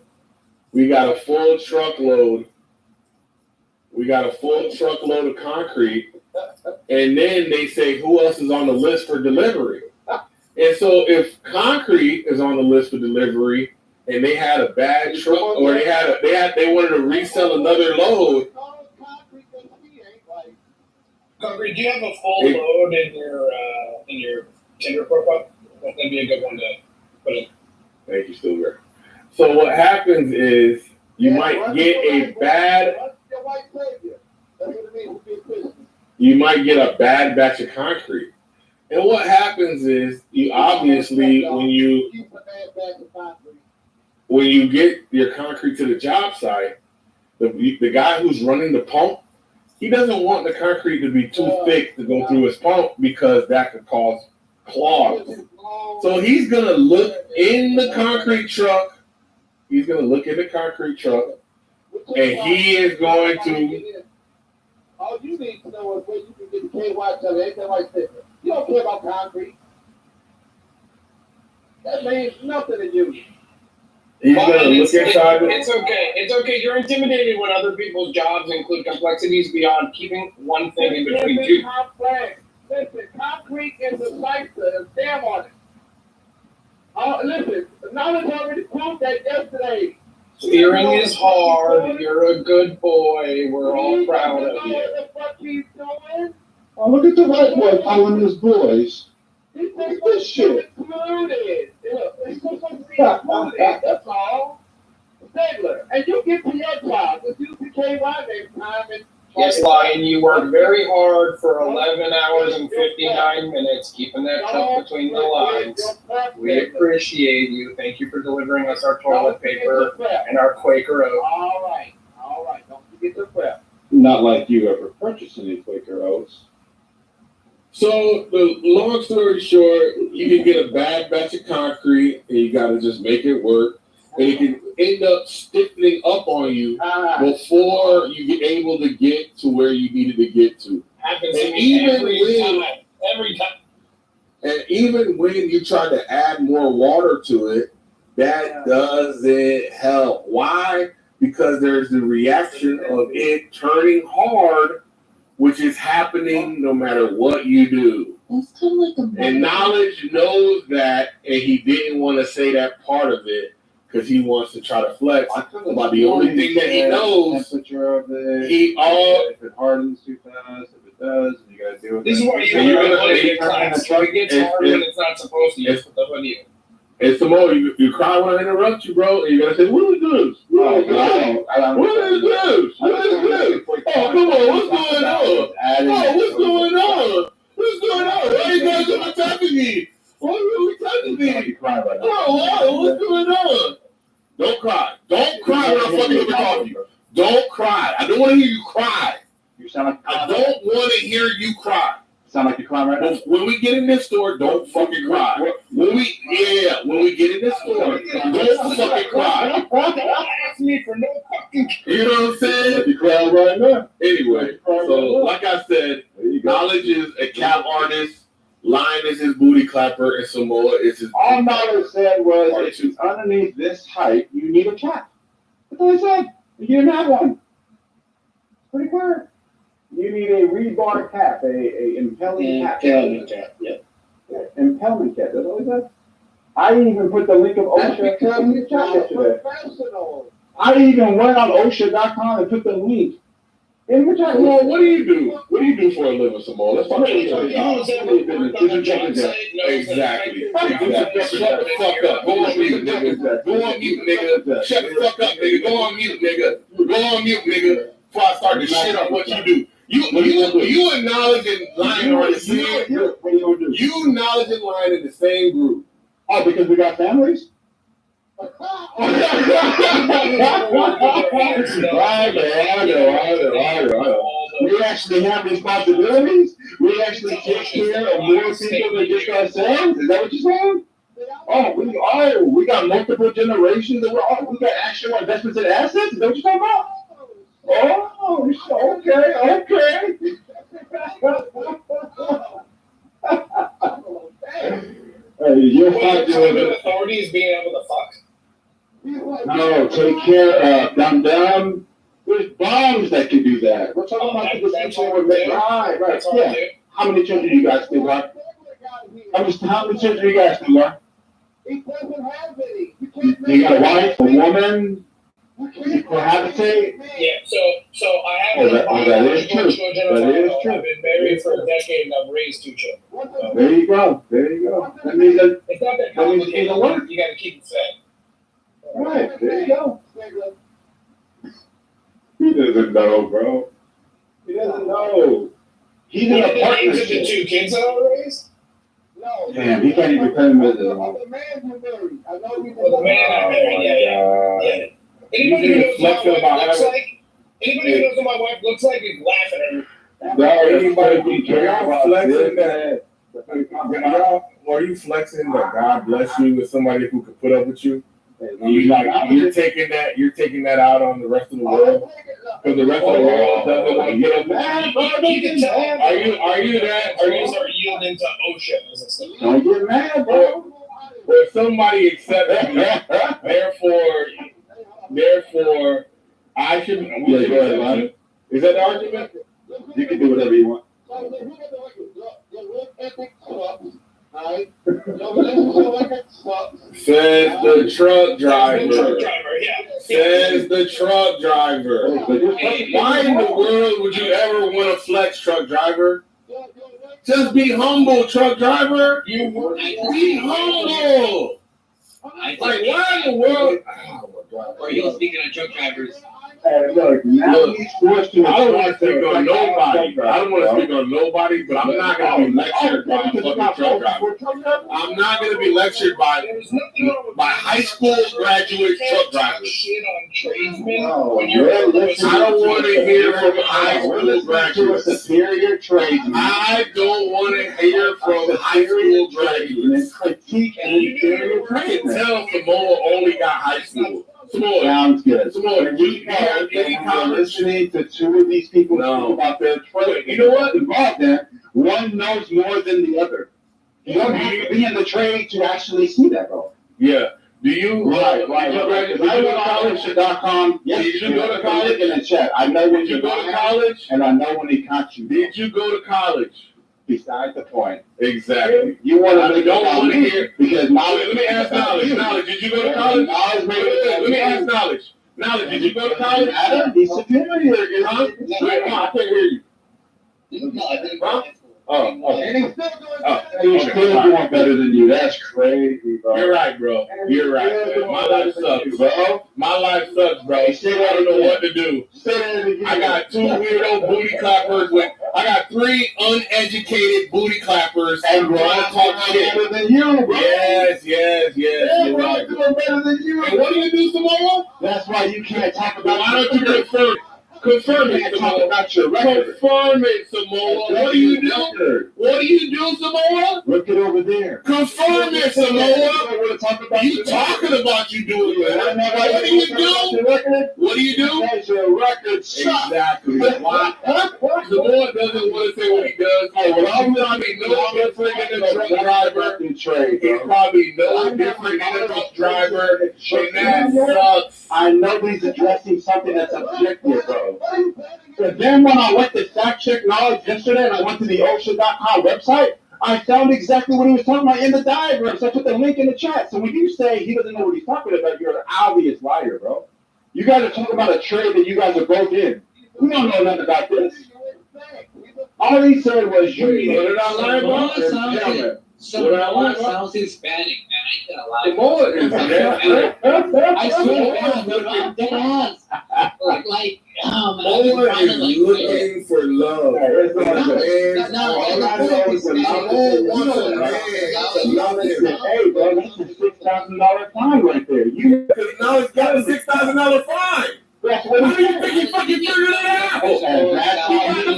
truckload. We got a full truckload of concrete." And then they say, "Who else is on the list for delivery?" And so if concrete is on the list for delivery, and they had a bad truck, or they wanted to resell another load. Concrete, do you have a full load in your Tinder profile? That's gonna be a good one to put in. Thank you, Stuart. So what happens is you might get a bad batch of concrete. And what happens is you obviously when you get your concrete to the job site, the guy who's running the pump, he doesn't want the concrete to be too thick to go through his pump because that could cause clogs. So he's gonna look in the concrete truck. And he is going to. All you need to know is where you can get the KY jelly, anything like that. You don't care about concrete. That means nothing to you. He's gonna look inside. It's okay. It's okay. You're intimidated when other people's jobs include complexities beyond keeping one thing in between two. Complex. Listen, concrete is a cipher. Damn on it. Listen, knowledge already proved that yesterday. Steering is hard. You're a good boy. We're all proud of you. What the fuck he's doing? Oh, look at the white boy calling his boys. He's this shit. Included. That's all. Stabler. And you get to your job. If you became my next time and yes, Lion, you worked very hard for 11 hours and 59 minutes, keeping that cup between the lines. We appreciate you. Thank you for delivering us our toilet paper and our Quaker Oat. All right. Don't forget the prep. Not like you ever purchased any Quaker Oats. So the long story short, you can get a bad batch of concrete and you got to just make it work. And it can end up stiffening up on you before you get able to get to where you needed to get to. Happens to me every time. And even when you try to add more water to it, that doesn't help. Why? Because there's the reaction of it turning hard, which is happening no matter what you do. That's kind of like a and knowledge knows that, and he didn't want to say that part of it because he wants to try to flex. But the only thing that he knows, temperature of it, if it hardens too fast, if it does, and you gotta deal with this is what you learn in class. It gets hard when it's not supposed to. Yes, what do you? And Samoa, you cry when I interrupt you, bro, and you gotta say, what is this? What is this? Oh, come on, what's going on? What's going on? What's going on? Why are you guys attacking me? Why are you attacking me? What's going on? Don't cry. Don't cry when I'm fucking talking to you. Don't cry. I don't want to hear you cry. You sound like I don't want to hear you cry. Sound like you're crying right now. When we get in this store, don't fucking cry. When we get in this store, don't fucking cry. Ask me for no fucking. You know what I'm saying? You crying right now. Anyway, so like I said, Knowledge is a cap artist, Lion is his booty clapper, and Samoa is his. All Knowledge said was, if it's underneath this height, you need a cap. That's all he said. You didn't have one. Pretty clear. You need a rebar cap, a impelling cap. Impelling cap, yeah. Impelling cap, that's all he said. I even put the link of OSHA. I even went on OSHA.com and put the link. Well, what do you do? What do you do for a living, Samoa? Let's talk about your job. Exactly. Shut the fuck up. Go on mute, nigga. Go on mute, nigga. Shut the fuck up, nigga. Go on mute, nigga. Go on mute, nigga. Before I start to shit on what you do. You and Knowledge and Lion are in the same group. You, Knowledge, and Lion in the same group. Oh, because we got families? I know. We actually have responsibilities. We actually take care of more people than just ourselves. Is that what you're saying? Oh, we got multiple generations. We got actual investments in assets. Is that what you're talking about? Oh, okay. Hey, you're the authorities being able to fuck. No, take care of dumb. There's bombs that can do that. We're talking about people right. Yeah. How many children do you guys think are? How many children do you guys think are? He doesn't have any. You got a wife, a woman, cohabitate? Yeah, so I have that is true. That is true. I've been married for a decade and I've raised 2 children. There you go. That means that it's not that complicated. You got to keep it fed. Right, there you go. He doesn't know, bro. He doesn't know. He's in a partnership. The 2 kids that I raised? No. Damn, he can't even come with it. The man you married. I know you. The man I married. Yeah. Anybody who knows what my wife looks like? Anybody who knows what my wife looks like is laughing at her. No, anybody be careful flexing that. Are you flexing that God bless you with somebody who could put up with you? You're taking that out on the rest of the world because the rest of the world doesn't want to put up with you. You can tell. Are you that? Are yielding to oceans and stuff? Don't get mad, bro. Or if somebody accepts me, therefore, I should. Is that the argument? You can do whatever you want. Says the truck driver. Says the truck driver. Why in the world would you ever want to flex, truck driver? Just be humble, truck driver. Be humble. Like, why in the world? Or you speaking of truck drivers. Look, I don't want to speak on nobody, but I'm not going to be lectured by a fucking truck driver. I'm not going to be lectured by high school graduate truck drivers. I don't want to hear from high school graduates. Superior tradesmen. I don't want to hear from high school graduates. Critique and inferior I can tell Samoa only got high school. Sounds good. Samoa, do you have any comments? Listening to 2 of these people talk about their trade. You know what? Involved there, one knows more than the other. You don't have to be in the trade to actually see that, bro. Yeah. Do you? Right. I went to college.com. Yes, did you go to college? In the chat. I know when did you go to college? And I know when he caught you. Did you go to college? Besides the point. Exactly. You want to don't want to hear because let me ask Knowledge. Knowledge, did you go to college? Let me ask Knowledge. Knowledge, did you go to college? He's superior. Huh? I can't hear you. No, I didn't. Huh? And he's still doing better than you. That's crazy, bro. You're right, bro. You're right, man. My life sucks, bro. My life sucks, bro. I don't know what to do. I got 2 weirdo booty clappers I got 3 uneducated booty clappers and want to talk shit. Better than you, bro. Yes. You're right. Doing better than you. And what do you do, Samoa? That's why you can't talk about. Why don't you confirm it? Confirm it, Samoa. About your record. Confirm it, Samoa. What do you do? What do you do, Samoa? Look it over there. Confirm it, Samoa. You talking about you doing that? What do you do? What do you do? That's your record. Exactly. Why? Samoa doesn't want to say what he does. He's probably no different than a truck driver. He's probably no different than a truck driver. And that sucks. I know he's addressing something that's objective, bro. But then when I went to fact check knowledge yesterday and I went to the ocean.com website, I found exactly what he was talking about in the diagram. So I put the link in the chat. So when you say he doesn't know what he's talking about, you're an obvious liar, bro. You guys are talking about a trade that you guys are both in. We don't know nothing about this. All he said was you need it. Samoa sounds Hispanic, man. I ain't gonna lie. Samoa is I swear to God, dude, I'm dead ass. Like, is looking for love. Hey, bro, that's a $6,000 fine right there. Because now it's got a $6,000 fine. That's what How do you think he fucking figured it out? He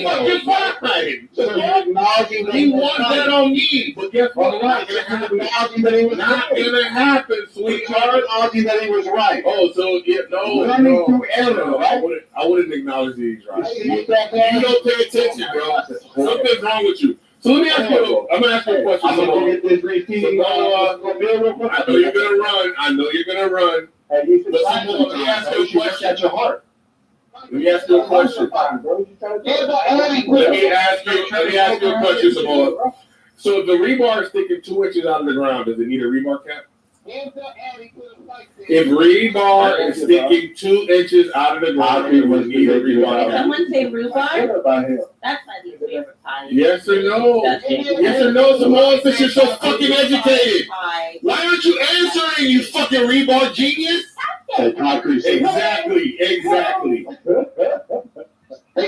got the fucking fine. He wants that on me. But guess what? Not gonna happen, sweetheart. Acknowledging that he was right. Oh, so yeah, Learning through error, right? I wouldn't acknowledge that he's right. You don't pay attention, bro. Something's wrong with you. So let me ask you. I'm gonna ask you a question. I'm gonna get this repeating. I know you're gonna run. Hey, you But let me ask you a question. At your heart. Let me ask you a question. Let me ask you a question, Samoa. So if the rebar is sticking 2 inches out of the ground, does it need a rebar cap? If rebar is sticking 2 inches out of the ground, it would need a rebar Did cap. someone say rhubarb? That's my least favorite pie. Yes or no? Yes or no, Samoa, since you're so fucking educated? Why aren't you answering, you fucking rebar genius? Hey, concrete. Exactly. Hey,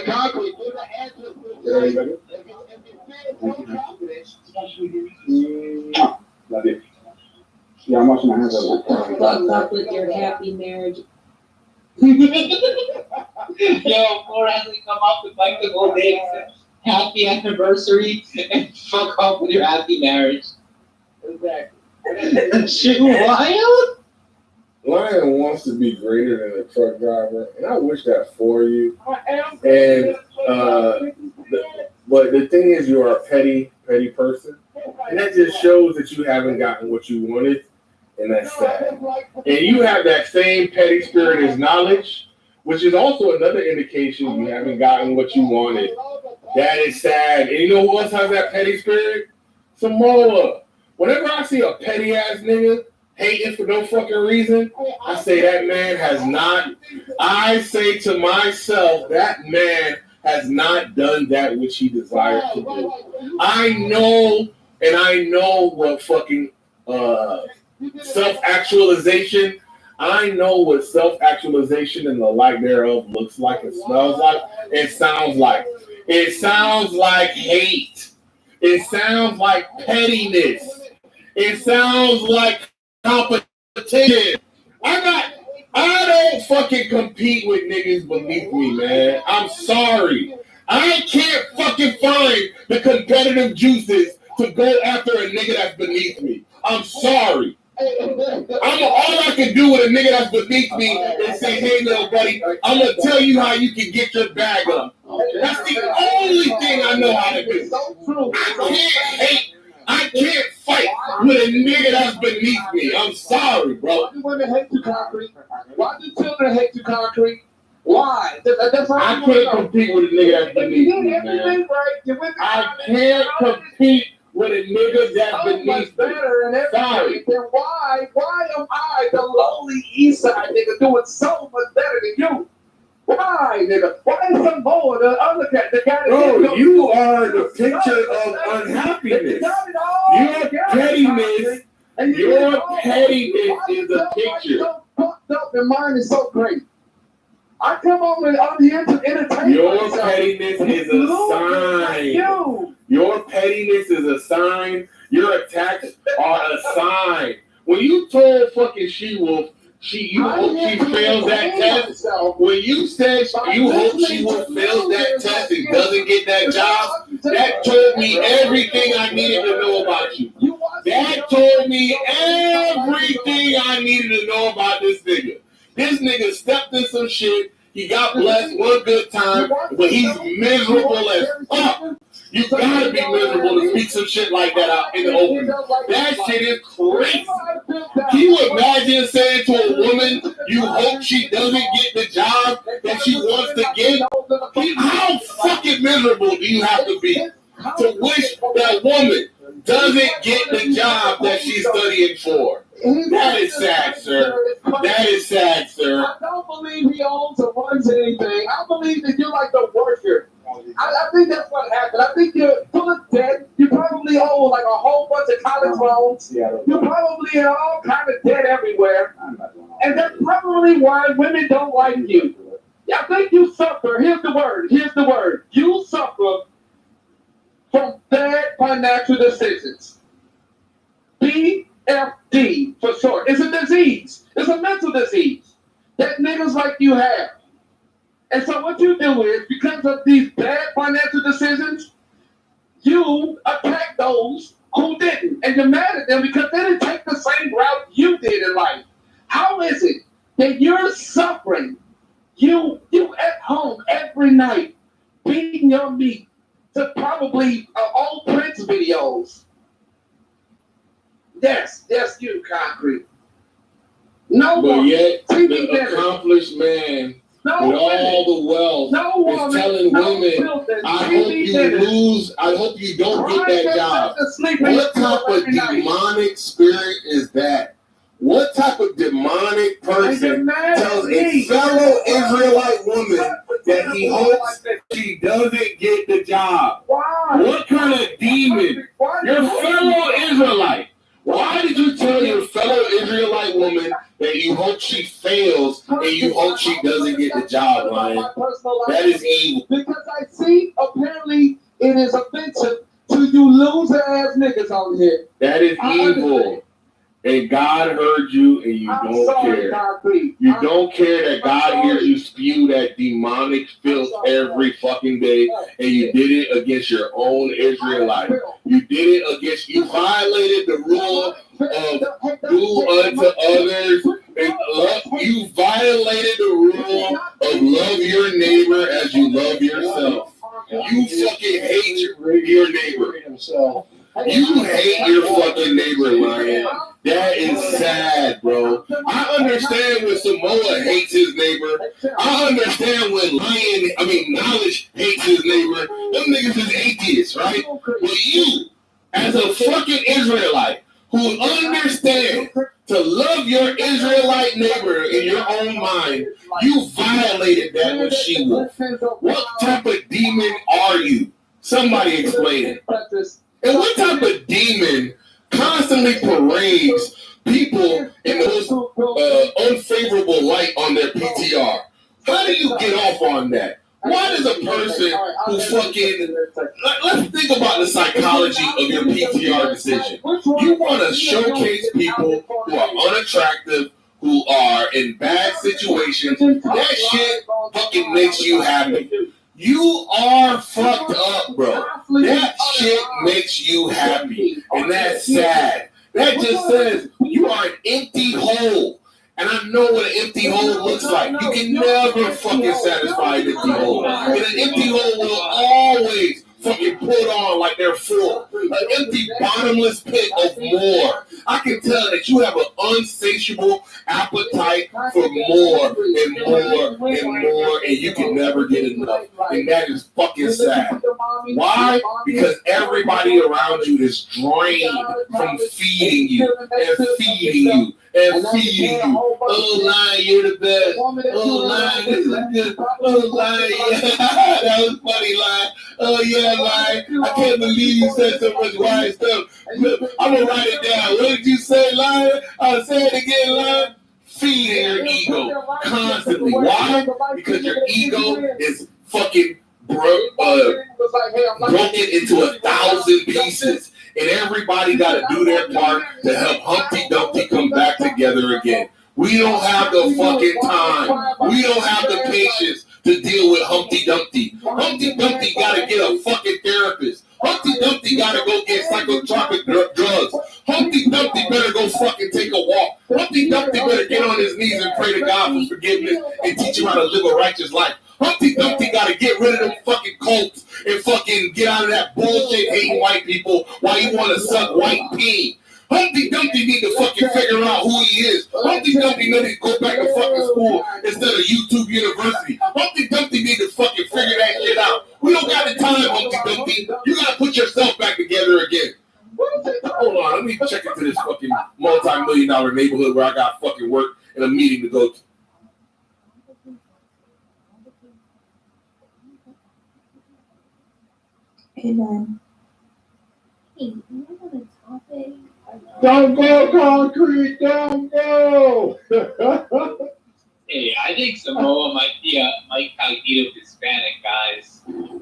concrete, give the answer. Love you. Yeah, I'm washing my hands over. Good luck with your happy marriage. Yo, more as we come up with like the whole day, happy anniversary, and fuck off with your happy marriage. Exactly. Shit wild? Lion wants to be greater than a truck driver, and I wish that for you. And but the thing is, you are a petty person, and that just shows that you haven't gotten what you wanted, and that's sad. And you have that same petty spirit as knowledge, which is also another indication you haven't gotten what you wanted. That is sad. And you know who else has that petty spirit? Samoa. Whenever I see a petty ass nigga hating for no fucking reason, I say that man has not. I say to myself, that man has not done that which he desired to do. I know what fucking self-actualization. I know what self-actualization and the like thereof looks like, it smells like, it sounds like. It sounds like hate. It sounds like pettiness. It sounds like competition. I don't fucking compete with niggas beneath me, man. I'm sorry. I can't fucking find the competitive juices to go after a nigga that's beneath me. I'm sorry. All I can do with a nigga that's beneath me is say, hey, little buddy, I'm going to tell you how you can get your bag up. That's the only thing I know how to do. I can't fight with a nigga that's beneath me. I'm sorry, bro. Why do women hate you, concrete? Why do children hate you, concrete? Why? That's all I can't compete with a nigga that's beneath me, man. I can't compete with a nigga that's beneath me. Sorry. Then why am I, the lowly east side nigga, doing so much better than you? Why, nigga? Why is some more the other cat? The guy Bro, you are the picture of unhappiness. Your pettiness is a picture. So fucked up and mine is so great. I come on here to entertain Your myself. pettiness is a sign. Your pettiness is a sign. Your attacks are a sign. When you told fucking She-Wolf, you hope she fails that test. When you said you hope she will fail that test and doesn't get that job, that told me everything I needed to know about you. That told me everything I needed to know about this nigga. This nigga stepped in some shit. He got blessed one good time, but he's miserable as fuck. You gotta be miserable to speak some shit like that out in the open. That shit is crazy. Can you imagine saying to a woman, you hope she doesn't get the job that she wants to get? How fucking miserable do you have to be to wish that woman doesn't get the job that she's studying for? That is sad, sir. That is sad, sir. I don't believe he owns or runs anything. I believe that you're like the worker. I think that's what happened. I think you're full of debt. You probably owe like a whole bunch of college loans. You probably are all kind of debt everywhere. And that's probably why women don't like you. I think you suffer. Here's the word. You suffer from bad financial decisions. BFD for short. It's a disease. It's a mental disease that niggas like you have. And so what you do is, because of these bad financial decisions, you attack those who didn't. And you're mad at them because they didn't take the same route you did in life. How is it that you're suffering? You at home every night, beating your meat to probably old Prince videos. Yes, you, Concrete. No But one. yet, TV the dinners. accomplished man No with women. all the wealth No woman. is telling No women, children. I TV hope you dinners. lose, I hope you don't get Crying that job. themselves to sleep in What the type floor of every night. demonic spirit is that? What type of demonic person tells a fellow Israelite woman that he hopes she doesn't get the job? Why? What kind of demon? Your fellow Israelite. Why did you tell your fellow Israelite woman that you hope she fails and you hope she doesn't get the job, Lion? That is evil. Because I see, apparently, it is offensive to you loser ass niggas on here. That is evil. And God heard you and you don't care. You don't care that God hears you spew that demonic filth every fucking day, and you did it against your own Israelite. You did it against, you violated the rule of do unto others. And love, you violated the rule of love your neighbor as you love yourself. You fucking hate your neighbor. You hate your fucking neighbor, Lion. That is sad, bro. I understand when Samoa hates his neighbor. I understand when Knowledge hates his neighbor. Them niggas is atheists, right? But you, as a fucking Israelite, who understands to love your Israelite neighbor in your own mind, you violated that with She-Wolf. What type of demon are you? Somebody explain it. And what type of demon constantly parades people in the most unfavorable light on their PTR? How do you get off on that? Why does a person who fucking... Let's think about the psychology of your PTR decision. You want to showcase people who are unattractive, who are in bad situations. That shit fucking makes you happy. You are fucked up, bro. That shit makes you happy. And that's sad. That just says you are an empty hole. And I know what an empty hole looks like. You can never fucking satisfy an empty hole. And an empty hole will always fucking put on like they're full. An empty, bottomless pit of more. I can tell that you have an unsatiable appetite for more and more and more, and you can never get enough. And that is fucking sad. Why? Because everybody around you is drained from feeding you and feeding you and feeding you. Oh, Lion, you're the best. Oh, Lion, this is good. Oh, Lion, yeah. That was funny, Lion. Oh, yeah, Lion. I can't believe you said so much wise stuff. I'm going to write it down. What did you say, Lion? I'll say it again, Lion. Feeding your ego constantly. Why? Because your ego is fucking broken into 1,000 pieces. And everybody got to do their part to help Humpty Dumpty come back together again. We don't have the fucking time. We don't have the patience to deal with Humpty Dumpty. Humpty Dumpty got to get a fucking therapist. Humpty Dumpty got to go get psychotropic drugs. Humpty Dumpty better go fucking take a walk. Humpty Dumpty better get on his knees and pray to God for forgiveness and teach him how to live a righteous life. Humpty Dumpty got to get rid of them fucking cults and fucking get out of that bullshit hating white people while you want to suck white pee. Humpty Dumpty need to fucking figure out who he is. Humpty Dumpty need to go back to fucking school instead of YouTube University. Humpty Dumpty need to fucking figure that shit out. We don't got the time, Humpty Dumpty. You gotta put yourself back together again. Hold on, let me check into this fucking multi-million-dollar neighborhood where I got fucking work and a meeting to go to. Amen. Hey, you know what a topic? Don't go, Concrete, don't go. Hey, I think Samoa might be a Mike Cognito Hispanic, guys.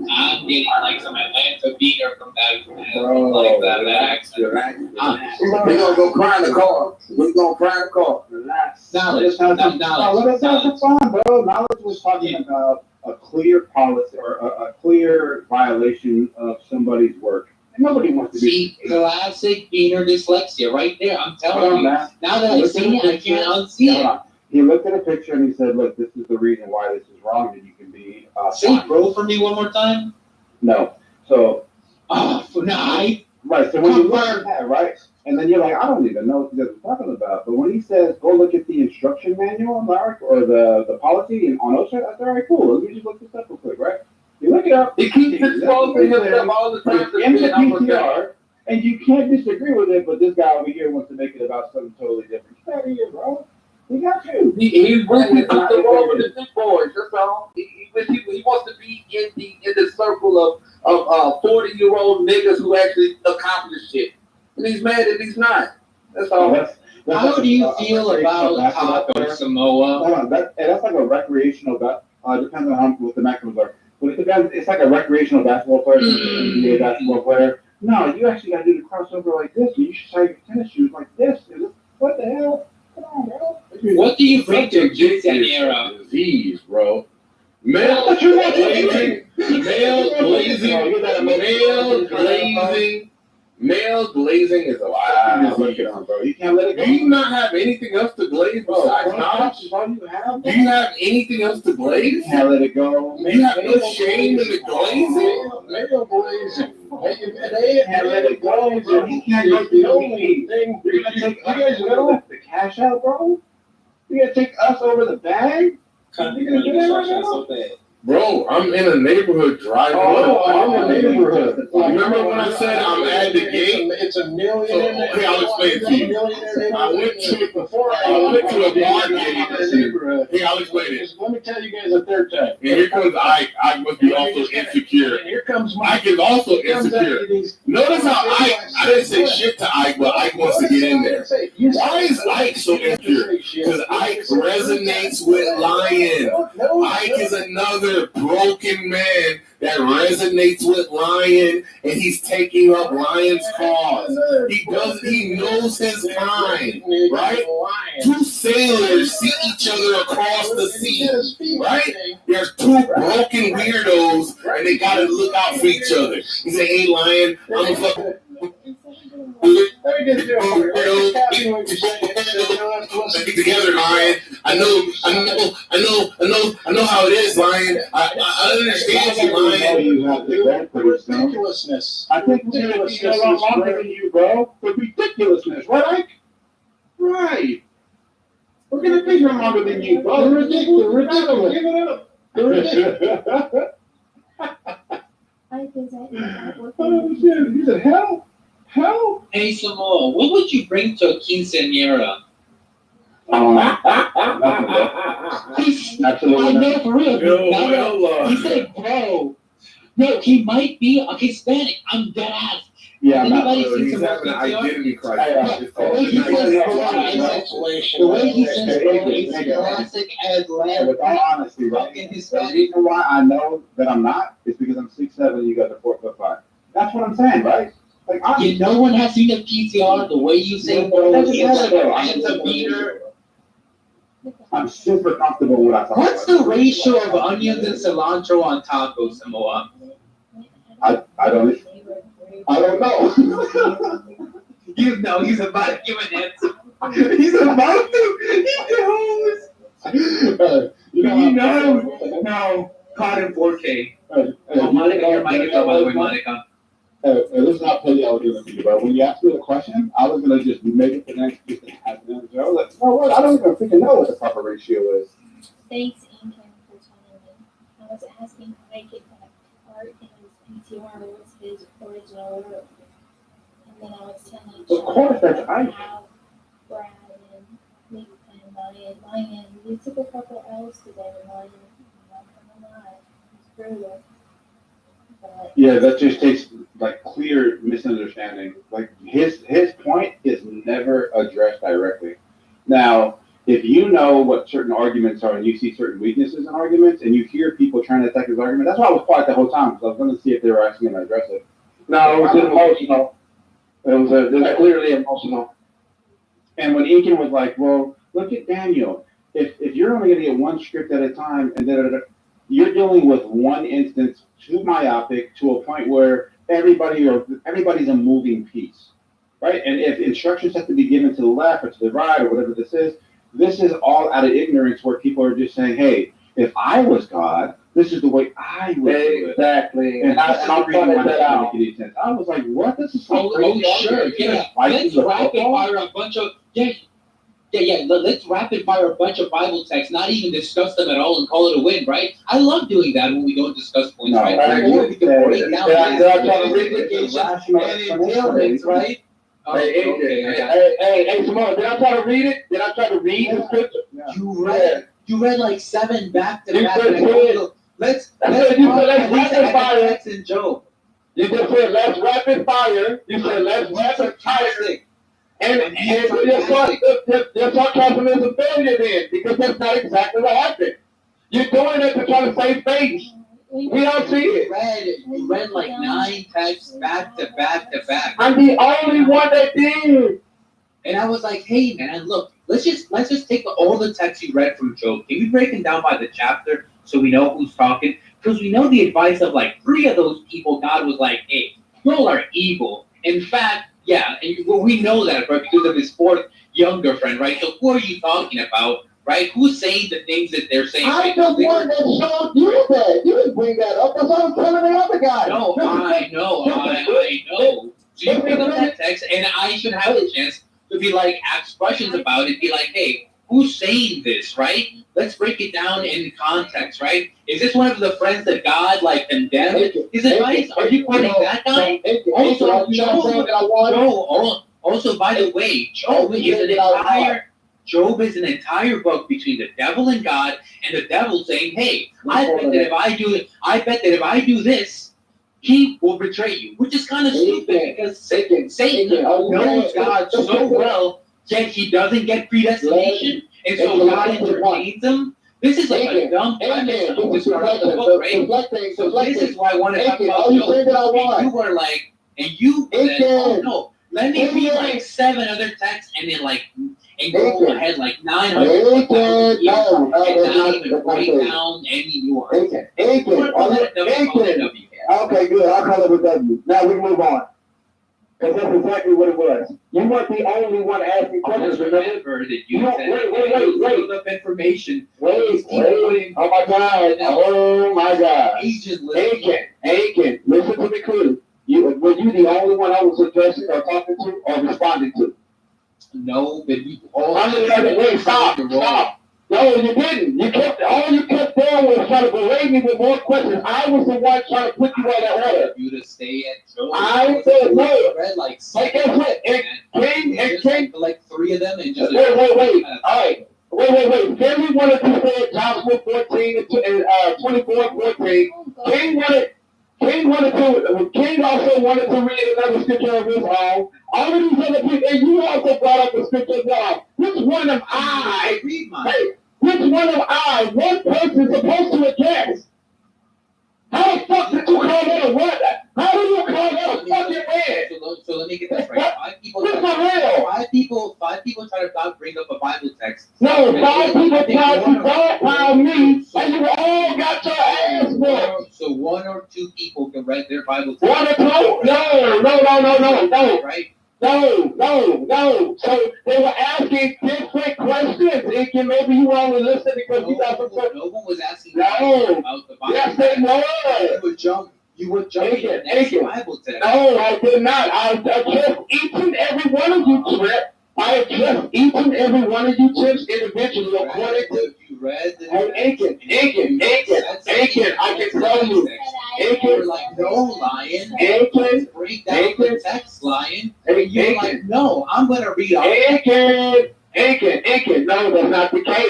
I'm getting like some Atlanta beater from that. Like that accent. We're gonna go cry in the car. We're gonna cry in the car. Relax. Knowledge. That's fine, bro. Knowledge was talking about a clear policy or a clear violation of somebody's work. And nobody wants to be. See, classic beaner dyslexia right there. I'm telling you. Man. Now that I've seen it, I can't unsee it. He looked at a picture and he said, "Look, this is the reason why this is wrong, and you can be." Say bro for me one more time. No. So. Right. So when you look at that, right, and then you're like, I don't even know what you guys are talking about. But when he says, "Go look at the instruction manual, Mark, or the policy on OSHA," that's all right, cool. Let me just look this up real quick, right? You look it up. He keeps exposing himself all the time. PCR, and you can't disagree with it. But this guy over here wants to make it about something totally different. Get out of here, bro. He got you. He's wishing the role with the big boys. That's all. He wants to be in the circle of 40-year-old niggas who actually accomplish shit, and he's mad that he's not. That's all. How do you feel about Taco Samoa? Hold on, that's like a recreational. Depends on what the maximums are. But it's like a recreational basketball player, NBA basketball player. No, you actually got to do the crossover like this. You should tie your tennis shoes like this. What the hell? Come on, bro. What do you think of Quinceañera? Disease, bro. Male glazing. Male glazing is a wow. Bro. You can't let it go. Do you not have anything else to glaze besides knowledge? Do you have anything else to glaze? You can't let it go. Do you have no shame in the glazing? Male glazing. You can't let it go. You can't go the only thing. You're gonna take the cash out, bro? You gonna take us over the bag? You gonna do that right now? Bro, I'm in a neighborhood driving. I'm in a neighborhood. Remember when I said I'm at the gate? It's a million. Okay, I'll explain it to you. I went to a bar gate. Hey, I'll explain it. Let me tell you guys a third time. And here comes Ike. Ike must be also insecure. And here comes Ike is also insecure. Notice how Ike, I didn't say shit to Ike, but Ike wants to get in there. Why is Ike so insecure? Because Ike resonates with Lion. Ike is another broken man that resonates with Lion, and he's taking up Lion's cause. He knows his kind, right? Two sailors see each other across the sea, right? There's two broken weirdos, and they gotta look out for each other. He said, "Hey, Lion, I'm a fucking." Together, Lion. I know how it is, Lion. I understand you, Lion. You have the ridiculousness. I think ridiculousness is longer than you, bro. The ridiculousness, right, Ike? Right. We're gonna think we're longer than you, bro. The ridiculous. Give it up. The ridiculous. Oh shit! You said hell. Hell? Hey Samoa, what would you bring to a quinceañera? Absolutely. No, for real. He said, bro. No, he might be a Hispanic. I'm dead ass. Yeah, he's having an identity crisis. The way he says, bro, is classic Atlanta. With all honesty, right? The reason why I know that I'm not is because I'm 6'7" and you guys are 4'5". That's what I'm saying, right? Like, no one has seen the PCR the way you say, bro. It's a beater. I'm super comfortable with what I talk What's about. the ratio of onions and cilantro on tacos, Samoa? I don't know. You know he's about to give an answer. He's about to. He knows. You know. No. Caught in 4K. Monica, your mic is up, by the way, Monica. This is not petty. I was going to do, but when you asked me the question, I was going to just make it the next just to have an answer. I was like, no, what? I don't even freaking know what the proper ratio is. Thanks, Incan, for telling me. I was asking Mike if that part in his PTR was his original work. And then I was telling Of course, that's Ike. how Brad and Nick and Lion, you took a couple L's today, Lion. I'm not gonna lie. It's brutal. But Yeah, that just takes like clear misunderstanding. Like his point is never addressed directly. Now, if you know what certain arguments are and you see certain weaknesses in arguments and you hear people trying to attack his argument, that's why I was quiet the whole time, because I was going to see if they were actually going to address it. No, it was emotional. It was clearly emotional. And when Aiken was like, well, look at Daniel. If you're only going to get one script at a time, and then you're dealing with one instance too myopic to a point where everybody's a moving piece, right? And if instructions have to be given to the left or to the right or whatever this is all out of ignorance where people are just saying, hey, if I was God, this is the way I would do it. Exactly. And I'm pointed that out. I was like, what? This is so Oh, crazy. sure. Yeah. Let's rapid fire a bunch of let's rapid fire a bunch of Bible texts, not even discuss them at all, and call it a win, right? I love doing that when we don't discuss points, right? Or we can break down entailments, right? Hey, Simone, did I try to read it? Did I try to read the scripture? You read like 7 back to back. Let's rapid fire in Job. You just said let's rapid fire. You said let's rapid fire. And your sarcasm is a failure then, because that's not exactly what happened. You're doing it to try to save face. We don't see it. You read like 9 texts back to back to back. I'm the only one that did. And I was like, hey man, look, let's just take all the texts you read from Job. Can we break them down by the chapter so we know who's talking? Because we know the advice of like 3 of those people. God was like, hey, y'all are evil. In fact, yeah, and we know that, right, because of his 4th younger friend, right? So who are you talking about, right? Who's saying the things that they're saying? I'm the one that showed you that. You didn't bring that up. That's what I'm telling the other guy. No, I know. So you pick up that text, and I should have a chance to be like, ask questions about it, be like, hey, who's saying this, right? Let's break it down in context, right? Is this one of the friends that God like condemned? His advice? Are you quoting that guy? Also, by the way, Job is an entire book between the devil and God, and the devil saying, "Hey, I bet that if I do this, he will betray you," which is kind of stupid because Satan knows God so well, yet he doesn't get predestination. And so God entertains them. This is like a dumb premise of this part of the book, right? So this is why I want to talk about Job. And you were like, and you said, oh no, let me read like 7 other texts and then like, and go ahead like 900 and not even break down any nuance. Okay, good. I'll call it a W. Now we move on. Because that's exactly what it was. You weren't the only one asking questions, remember that you wait. Up information. Wait. Oh my God. Aiken, listen to me clearly. Were you the only one I was addressing or talking to or responding to? No, but we all. Stop. No, you didn't. You kept doing was trying to berate me with more questions. I was the one trying to put you out of order. You to stay at Joe. I said no. Read like guess what? King, like 3 of them and just wait. All right. Wait. Henry wanted to say Joshua 14 and 24:14. King also wanted to read another scripture of his own. All of these other people, and you also brought up the scripture as well. Which one am I? Which one am I? One person supposed to address? How the fuck did you call that a what? How do you call that a fucking win? So let me get this right. 5 people try to bring up a Bible text. No, 5 people tried to dogpile me, and you all got your ass whooped. So 1 or 2 people can read their Bible text. 1 or 2? No. Right? No. So they were asking different questions. And maybe you were only listening because you got some questions. No one was asking about the Bible. Yes, they were. You would jump in the next Bible text. No, I did not. I addressed each and every one of you, Trip. I addressed each and every one of you tips individually according to you read the Aiken, I can tell you. Aiken, like, no, Lion. Aiken, break down the text, Lion. And you're like, no, I'm going to read all Aiken, no, that's not the case.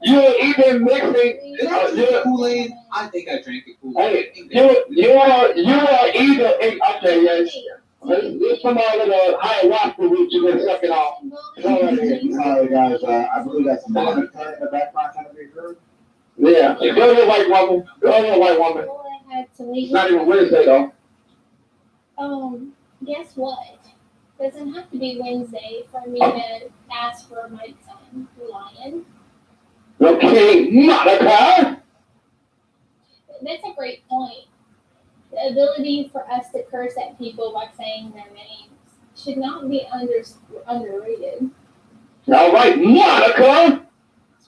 You're either mixing. You're either mixing. Kool-Aid. I think I drank the Kool-Aid. You are either. Okay, yes. There's some more little ayahuasca root you can suck it off. Sorry, guys. I believe that's Monica in the background kind of be heard. Yeah. Hey, go to the white woman. Go to the white woman. I had to leave. It's not even Wednesday, though. Guess what? Doesn't have to be Wednesday for me to ask for my son, Lion. Okay, Monica. That's a great point. The ability for us to curse at people by saying their names should not be underrated. All right, Monica.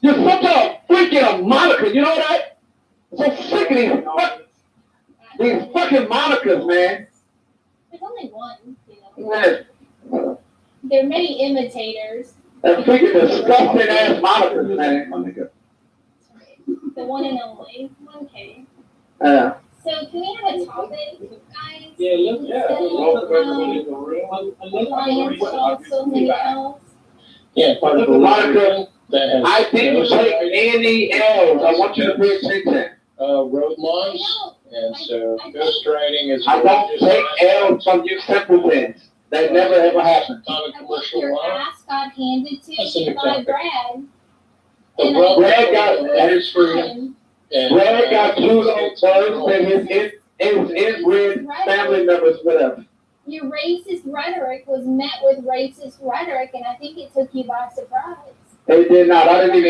You're such a freaking Monica. You know that? I'm so sick of these fucking Monicas, man. There's only one, Man, There are many imitators. that freaking disgusting ass Monicas, man. The one and only. Okay. Yeah. So can we have a topic, guys? Yeah, Lions, also something else. Yeah, part of the Monica, that I didn't take any L's. I want you to pay attention. road launch, and so ghost writing is. I don't take L's from you simpletons. That never ever happened. Not a I want commercial your law. ass got handed to That's an you by example. Brad. The rubber Brad got- that is free. And Brad got chewed on first and his inbred family members, whatever. Your racist rhetoric was met with racist rhetoric, and I think it took you by surprise. They did not. I didn't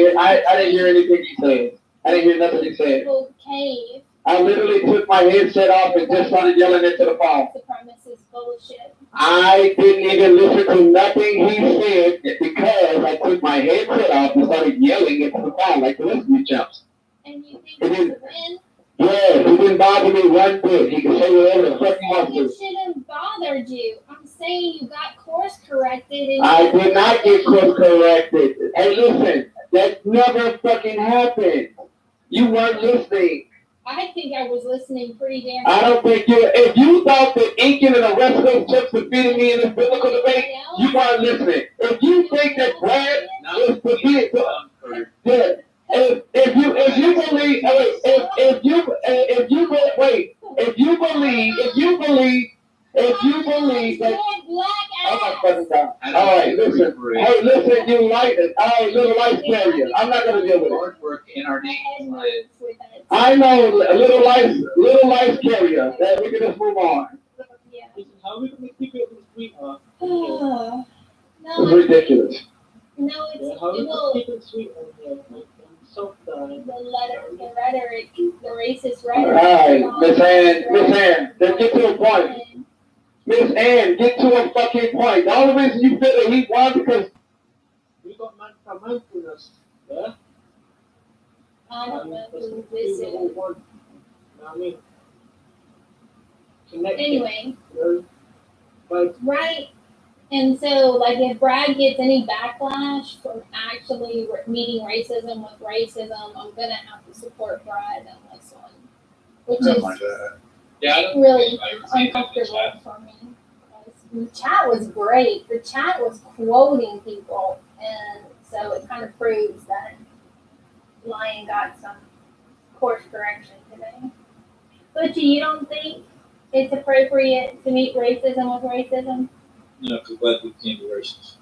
hear anything he said. I didn't hear nothing he said. People cave. I literally took my headset off and just started yelling into the phone. Supremacist bullshit. I didn't even listen to nothing he said because I took my headset off and started yelling into the phone like the rest of you chumps. And you think that's a win? Yeah, he didn't bother me one bit. He could say whatever the fuck he wants It to. shouldn't bothered you. I'm saying you got course corrected. And I did not get course corrected. Hey, listen, that never fucking happened. You weren't listening. I think I was listening pretty damn. I don't think if you thought that Incan and the rest of those chips defeated me in this biblical debate, you weren't listening. If you think that Brad is defeated, yeah. If you believe, that. I'm not fucking down. All right, listen. Hey, listen, you light it. All right, little light carrier. I'm not gonna deal with it. Work in our name. I know a little light carrier. That we can just move on. How we gonna keep it sweet, huh? No, It's ridiculous. No, it's How we well, gonna keep it sweet the rhetoric, the racist All rhetoric. right, Miss Ann, let's get to the point. Miss Ann, get to a fucking point. The only reason you feel that he won because we got mindfulness, yeah? I don't know who this is. Anyway, right? And so, like, if Brad gets any backlash from actually meeting racism with racism, I'm gonna have to support Brad on this one, which is really uncomfortable for me. The chat was great. The chat was quoting people, and so it kind of proves that Lion got some course correction today. Butchie, you don't think it's appropriate to meet racism with racism? You know, because black people can't be racist.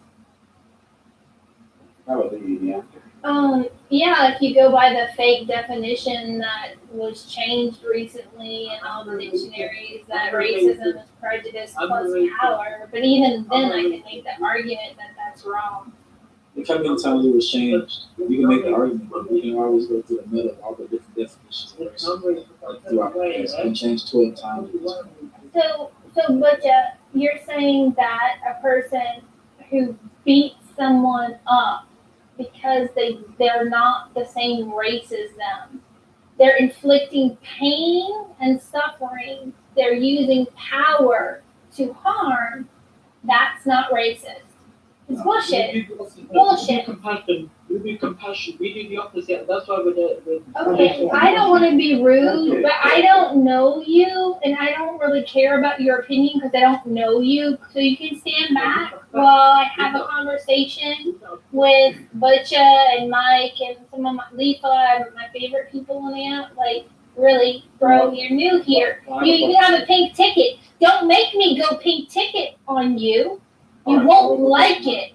That was the answer. Yeah, if you go by the fake definition that was changed recently in all the dictionaries, that racism is prejudice plus power. But even then, I can make the argument that that's wrong. Look how many times it was changed. We can make the argument, but we can always go through the middle of all the different definitions of racism. Like throughout the past, it's been changed 12 times. So, Butcha, you're saying that a person who beats someone up because they're not the same race as them, they're inflicting pain and suffering, they're using power to harm, that's not racist. It's bullshit. Bullshit. You be compassionate. We do the opposite. That's why we're Okay, I don't want to be rude, but I don't know you, and I don't really care about your opinion because I don't know you. So you can stand back while I have a conversation with Butcha and Mike and some of my Lefa and my favorite people on the app. Like, Really, bro, you're new here. You have a pink ticket. Don't make me go pink ticket on you. You won't like it.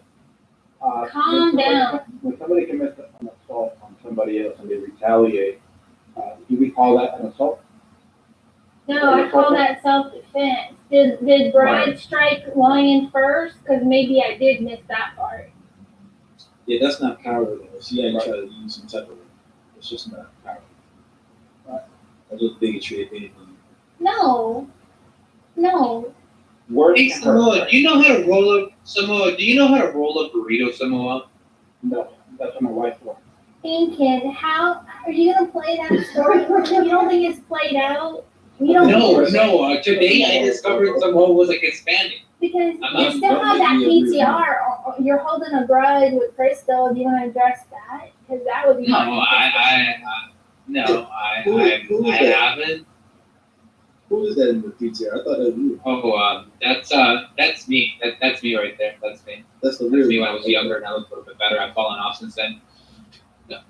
Calm down. When somebody commits an assault on somebody else and they retaliate, do we call that an assault? No, I call that self-defense. Did Brad strike Lion first? Because maybe I did miss that part. Yeah, that's not cowardice. She ain't trying to use some type of. It's just not cowardice. I just bigotry if anything. No. Hey Samoa, do you know how to roll up Samoa? Do you know how to roll up burrito, Samoa? No, that's what my wife wants. Thinking, how are you gonna play that story? You don't think it's played out? You don't No. Today I discovered Samoa was like Hispanic. Because you still have that PTR. Or you're holding a grudge with Crystal. Do you want to address that? Because that would be. No, I haven't. Who is that in the PTR? I thought that was you. Oh, that's me. That's me right there. That's me. That's the real me when I was younger, and I look a little bit better. I've fallen off since then. No.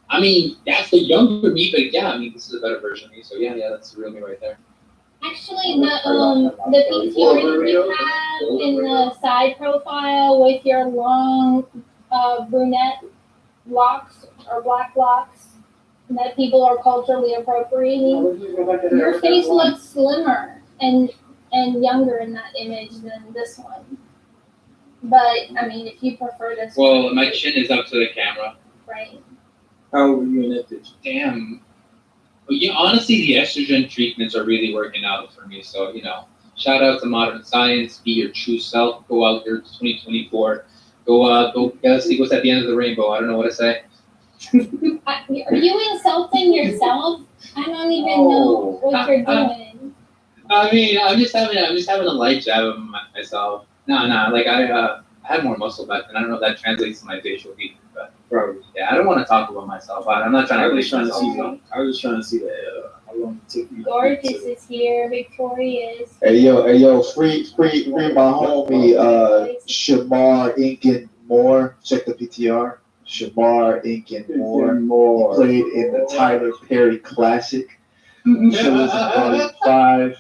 I mean, that's the younger me, but yeah, I mean, this is a better version of me. So yeah, that's the real me right there. Actually, the PTR you have in the side profile with your long brunette locks or black locks that people are culturally appropriating, your face looks slimmer and younger in that image than this one. But I mean, if you prefer this well, my chin is up to the camera. Right. How were you in that picture? Damn. Well, honestly, the estrogen treatments are really working out for me. So, shout out to modern science. Be your true self. Go out there, 2024. Go see what's at the end of the rainbow. I don't know what to say. Are you insulting yourself? I don't even know what you're doing. I mean, I'm just having a light jab of myself. No, like I had more muscle back then. I don't know if that translates to my facial features, but probably. Yeah, I don't want to talk about myself. I'm not trying to really trying to see. I was just trying to see that how long it took you. Gorgeous is here. Victorious. Hey yo, free my homie Shamar Incan Moore. Check the PTR. Shamar Incan Moore. He played in the Tyler Perry Classic. Shows Volume 5.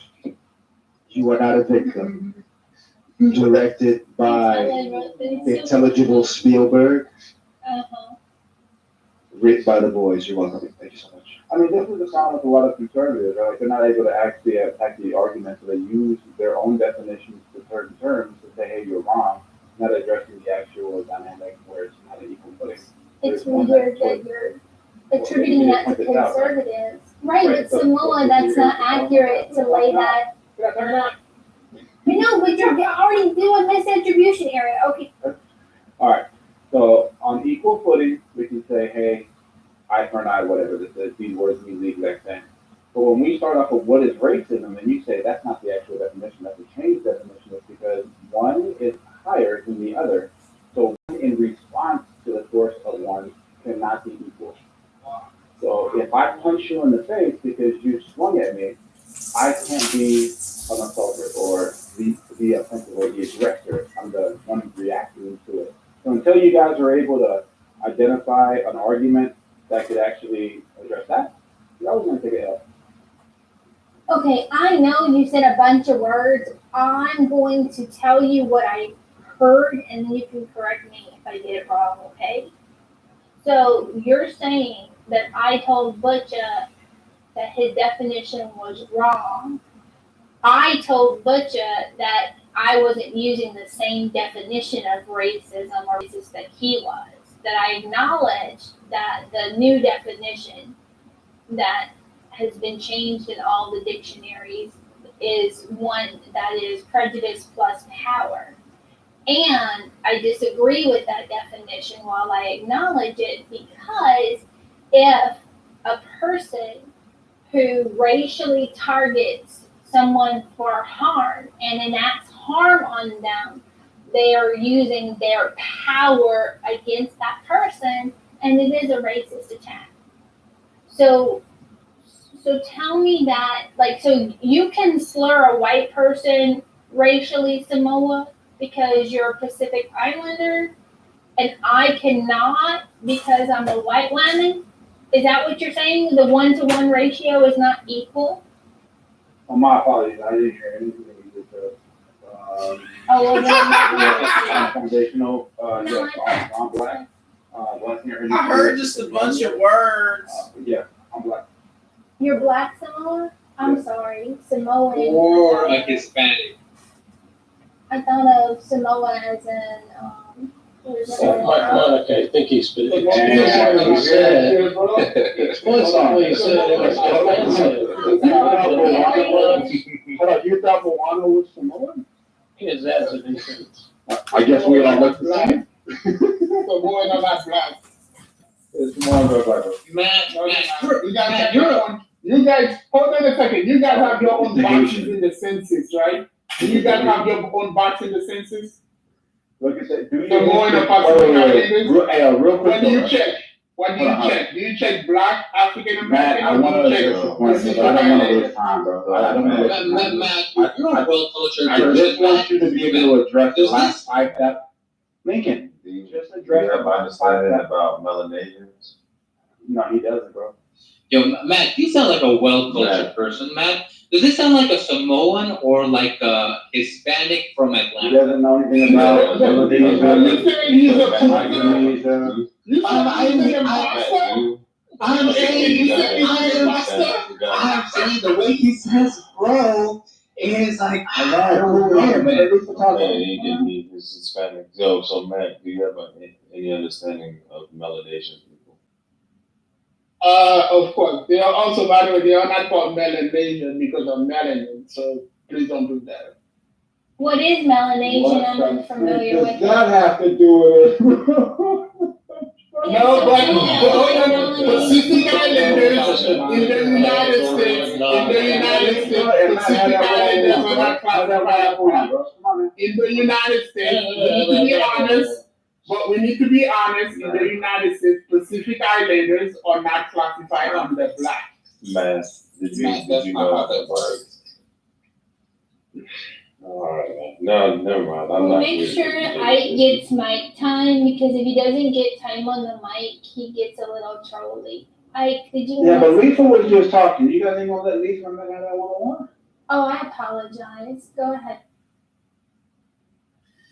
You Are Not a Victim. Directed by Intelligible Spielberg. Written by the boys. You're welcome. Thank you so much. I mean, this is the problem with a lot of conservatives. Right? They're not able to actually attack the argument, so they use their own definitions for certain terms to say, hey, you're wrong, not addressing the actual dynamic where it's not an equal footing. It's weird that you're attributing that to conservatives. Right, but Samoa, that's not accurate to lay that. But you're already doing misattribution area. Okay. All right. So on equal footing, we can say, hey, eye for an eye, whatever. These words mean the exact same. But when we start off with what is racism, and you say that's not the actual definition, that's a changed definition, is because one is higher than the other. So one in response to the force of one cannot be equal. So if I punch you in the face because you swung at me, I can't be an assaulter or the offensive or the aggressor. I'm the one reacting to it. So until you guys are able to identify an argument that could actually address that, you're always going to take it out. Okay, I know you said a bunch of words. I'm going to tell you what I heard, and you can correct me if I get it wrong, okay? So you're saying that I told Butcha that his definition was wrong. I told Butcha that I wasn't using the same definition of racism or racist that he was. That I acknowledged that the new definition that has been changed in all the dictionaries is one that is prejudice plus power. And I disagree with that definition while I acknowledge it, because if a person who racially targets someone for harm and enacts harm on them, they are using their power against that person, and it is a racist attack. So tell me that, so you can slur a white person racially, Samoa, because you're a Pacific Islander, and I cannot because I'm a white woman? Is that what you're saying? The 1-to-1 ratio is not equal? Oh, my apologies. I didn't hear anything you just said. Well, then Foundational, No, yes, I'm black. I heard just a bunch of words. Yeah, I'm black. you're black Samoa? I'm sorry, Samoan. Or a Hispanic. I thought of Samoa as in, what is it? Monica, I think he's been. Explicitly said it was offensive. Hold on, you thought Moana was Samoan? His as a defense. I guess we all look the same. Samoan are not black. Samoan are black. You guys, hold on a second. You guys have your own boxes in the census, right? Do you guys have your own box in the census? Look at that. Do you Samoan or Pacific Islanders? Real quick. What do you check? What do you check? Do you check black, African American, I or want do to you check address the point, but I don't want to waste time, bro. I don't want to waste time. Matt, you're a well-cultured I just want you to be able to address the last 5 steps. Lincoln, just address the last 5 steps. About Melanesians? No, he doesn't, bro. Yo, Matt, you sound like a well-cultured person, Matt. Does this sound like a Samoan or like a Hispanic from Atlanta? He doesn't know anything about I'm saying the way he says bro is like, I don't know, but at least He's Hispanic. So Matt, do you have any understanding of Melanesian people? Of course. They are also, by the way, they are not called Melanesian because of melanin, so please don't do that. What is Melanesian? I'm unfamiliar with it. Does that have to do with it? No, but Pacific Islanders in the United States, Pacific Islanders are not classified. In the United States, we need to be honest, but we need to be honest, in the United States, Pacific Islanders are not classified under black. Man, did you know how that works? Alright, man. No, never mind. I'm not Make sure Ike gets mic time, because if he doesn't get time on the mic, he gets a little trolly. Ike, did you? Yeah, but Lisa was just talking. You guys ain't gonna let Lisa have that 101? Oh, I apologize. Go ahead.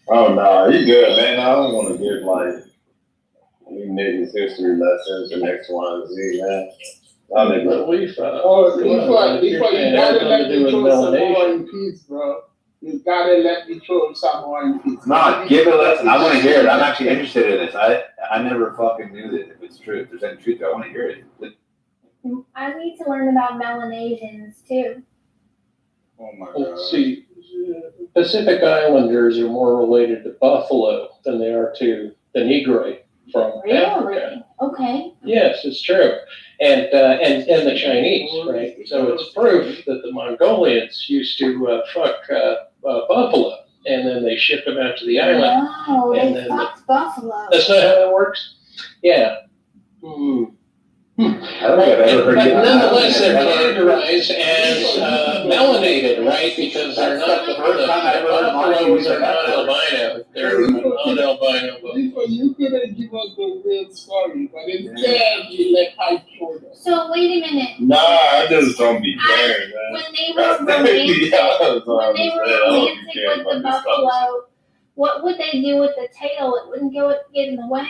Oh no, you good, man. I don't want to give like you niggas history lessons and X, Y, and Z, man. Before you gotta let me throw some more in peace, bro. You gotta let me throw some more in peace. No, give it a lesson. I want to hear it. I'm actually interested in this. I never fucking knew that if it's true. If there's any truth to it, I want to hear it. I need to learn about Melanesians too. Oh my God. See, Pacific Islanders are more related to Buffalo than they are to the Negro from Africa. Okay. Yes, it's true. And the Chinese, right? So it's proof that the Mongolians used to fuck buffalo, and then they shipped them out to the island. Oh, and they fucked buffalo. That's not how that works? Yeah. I don't think I've ever heard But of nonetheless, they're categorized as melanated, right? Because they're not the first time I've ever heard buffaloes are not albino. They're non-albino. You couldn't give us the real story, but instead you let Hype show us. So wait a minute. Nah, I just don't be caring, man. When they were romantic, with the buffalo, what would they do with the tail? It wouldn't get in the way.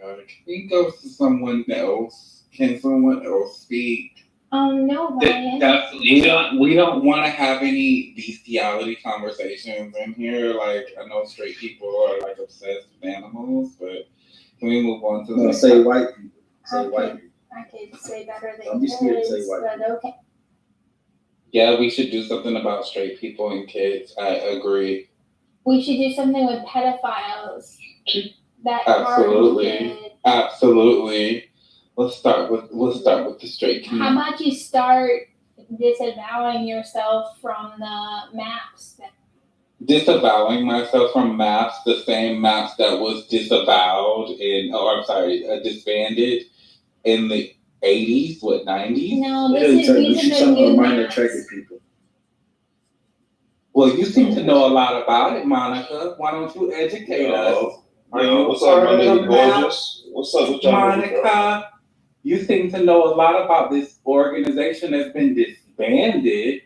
Can we go to someone else? Can someone else speak? No, Ryan. We don't want to have any bestiality conversations in here. Like, I know straight people are like obsessed with animals, but can we move on to the next say white people. Say white people. I could say better than Don't be scared to say kids, white but okay. Yeah, we should do something about straight people and kids. I agree. We should do something with pedophiles. Absolutely. Let's start with the straight community. How about you start disavowing yourself from the maps? Disavowing myself from maps, the same maps that was disavowed disbanded in the 80s, 90s? No, these are the new maps. people. Well, you seem to know a lot about it, Monica. Why don't you educate us? What's up, my nigga gorgeous? What's up with y'all? Monica, you seem to know a lot about this organization that's been disbanded.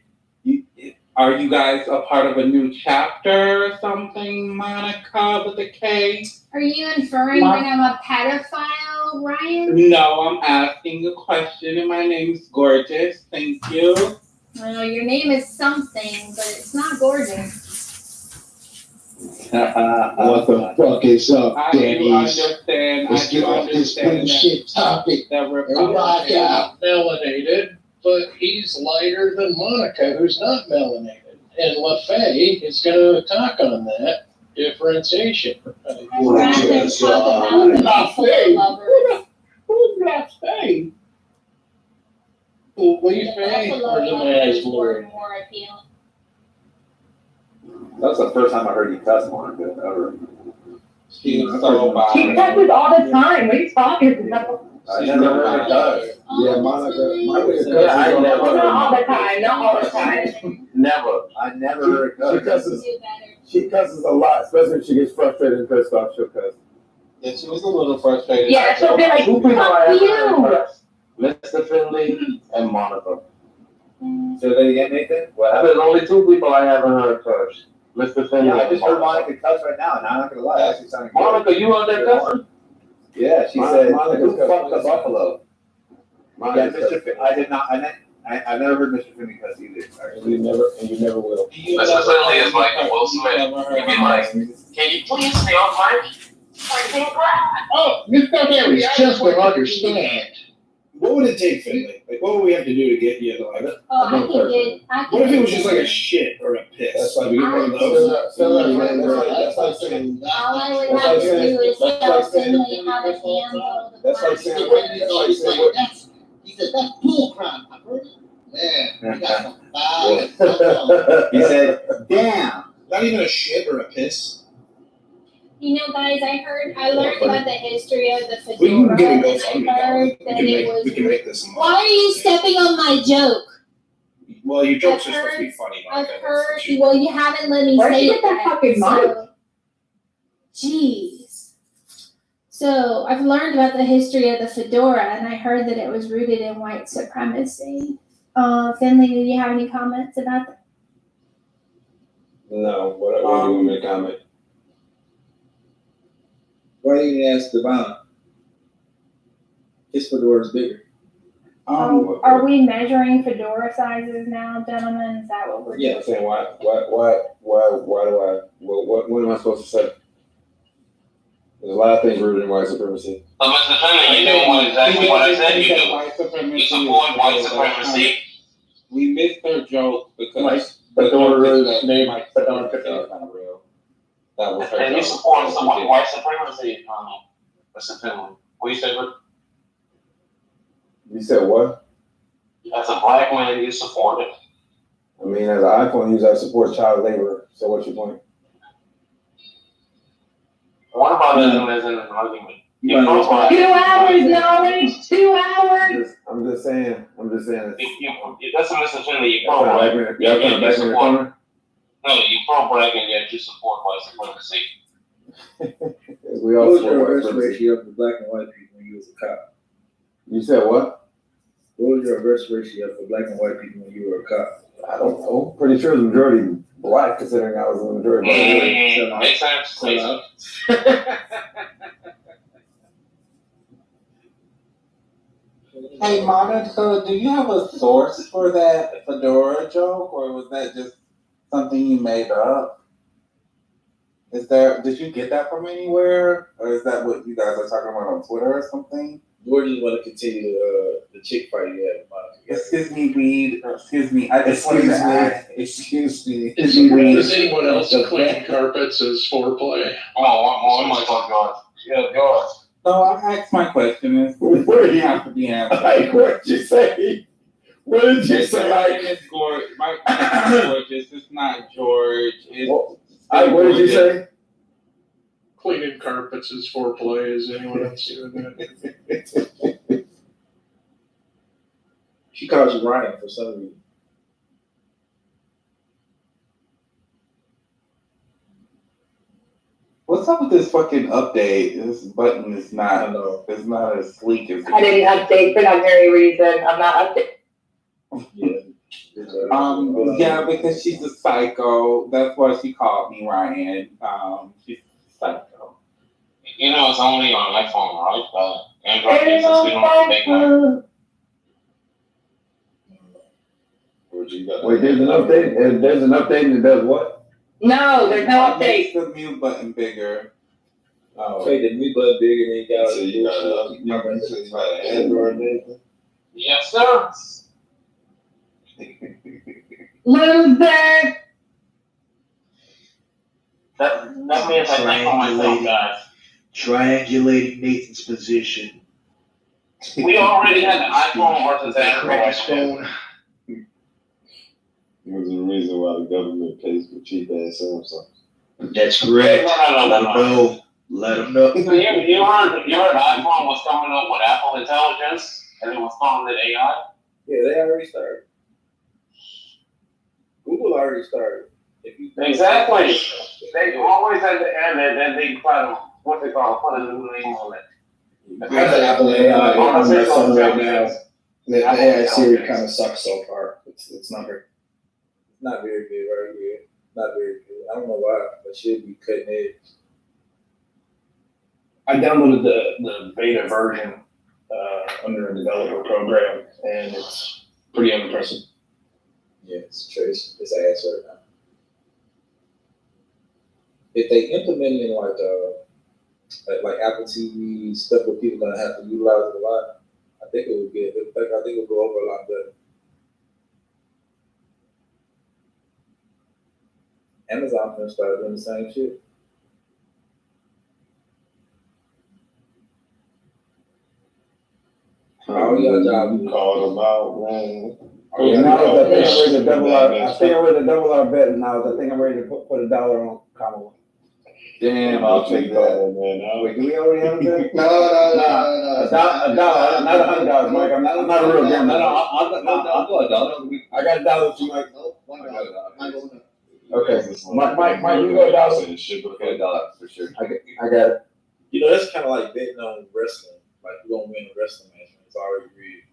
Are you guys a part of a new chapter or something, Monica, with a K? Are you inferring that I'm a pedophile, Ryan? No, I'm asking a question, and my name's Gorgeous. Thank you. Well, your name is something, but it's not gorgeous. What the fuck is up, Denny's? Let's get off this bullshit topic. Everybody got melanated, but he's lighter than Monica, who's not melanated. And LaFay is going to talk on that differentiation. LaFay? Who's LaFay? LaFay or the Maslow? More appealing. That's the first time I heard you cuss, Monica, ever. She's so bad. She cusses all the time. What are you talking about? I never heard her cuss. Yeah, Monica. Not all the time. Not all the time. Never. I never heard her cuss. She cusses a lot, especially if she gets frustrated and pissed off. She'll cuss. Yeah, she was a little frustrated. Yeah, she'll be like, fuck you. Mr. Finley and Monica. Say that again, Nathan? What There's only two people I haven't heard curse. Mr. Finley. Yeah, I just heard Monica cuss right now, and I'm not gonna lie, that actually sounded good. Monica, you on that cussing? Yeah, she said, Monica's who fucked the cussing. buffalo? Monica's Yeah, Mr. I did not, I never heard Mr. Finley cuss either. You never will. Mr. Finley is like Will Smith. He'd be like, can you please stay on mic? Oh, Mr. Harry, Just to understand. What would it take, Finley? Like, what would we have to do to get you to like it? Oh, I What if it was just like a shit or a piss? That's like we get one of those. That's like saying. All I would have to do is tell Finley how to handle the That's like saying. He said, that's bull crap. I heard it. Man, you got some He said, damn. Not even a shit or a piss. You know, guys, I learned about the history of the We can fedora, get a and I GoFundMe heard going. that it was. We can make this. Why are you stepping on my joke? Well, your jokes I've are supposed to be heard- funny. I've Monica. heard. Well, you haven't let me Where'd say you it get that yet, fucking mic? Jeez. So I've learned about the history of the fedora, and I heard that it was rooted in white supremacy. Finley, do you have any comments about that? No, what do you want me to comment? Why didn't you ask Devon? His fedora is bigger. Are we measuring fedora sizes now, gentlemen? Is that what we're doing? I'm saying why do I, what am I supposed to say? There's a lot of things rooted in white supremacy. So, Mr. Finley, you doing exactly what I said you do. You support white supremacy. We missed her joke because Fedora name like Fedora is not real. That was her And you joke. support someone white supremacy, Mr. Finley. What you say, bro? You said what? As a black man, you support it. I mean, as an iPhone user, I support child labor. So what's your point? What about as an argument? You 2 hours knowledge, 2 hours. I'm just saying. That's what Mr. Finley, you Y'all pro trying to back me in the corner? No, you pro black and yet you support white supremacy. We all What was support your white arrest supremacy. ratio for black and white people when you was a cop? You said what? What was your arrest ratio for black and white people when you were a cop? I don't know. Pretty sure the majority black, considering I was the majority black. Makes sense. Hey, Monica, do you have a source for that fedora joke, or was that just something you made up? Did you get that from anywhere, or is that what you guys are talking about on Twitter or something? Or do you want to continue the chick fight you had, Monica? Excuse me, Reed. Excuse me. I just wanted to ask. Excuse me. Does anyone else clean carpets as foreplay? Oh my God. Yeah, God. So I asked my question. Where do you have to be answered? Like, what did you say? What did you say? My name is Gorgeous. My name is Gorgeous. It's not George. What did you say? Cleaning carpets is foreplay. Is anyone else doing that? She calls you Ryan for some reason. What's up with this fucking update? This button is not. It's not as sleek as. I didn't update for that very reason. I'm not updating. Yeah, because she's a psycho. That's why she called me, Ryan. She's a psycho. You know, it's only on iPhone, right? Android cases, we don't have to make one. Wait, there's an update? There's an update that does what? No, there's no update. Makes the mute button bigger. Oh. Make the mute button bigger than you got. So you got an Android, Nathan? Yes, sir. Loser. That means I think on my phone, guys. Triangulating Nathan's position. We already had an iPhone versus Android phone. There's a reason why the government pays for cheap ass Samsung. That's correct. Let them know. So you heard iPhone was coming up with Apple Intelligence, and it was calling it AI? Yeah, they already started. Google already started. Exactly. They always at the end, and then they try to, what they call, put a new name on it. I have an Apple AI on my phone right now. The AI Siri kind of sucks so far. It's not very. Not very good, right here. Not very good. I don't know why, but should be cutting edge. I downloaded the beta version under a developer program, and it's pretty unimpressive. Yeah, it's trash. It's ass right now. If they implemented like Apple TV stuff where people gonna have to utilize it a lot, I think it would get. I think it would go over a lot better. Amazon gonna start doing the same shit. All y'all jobs called them out, man. Now I think I'm ready to double our bet, and now I think I'm ready to put $1 on Kamala. Damn, I'll take that, man. Wait, do we already have that? No. $1, not $100, Mike. I'm not a real gambler. No, I'll go $1. I got $1 to Mike. Nope, $1. Okay, Mike, you go $1. It should be $1 for sure. I got it. You know, that's kind of like betting on wrestling. Like you gonna win a wrestling match when it's already rigged.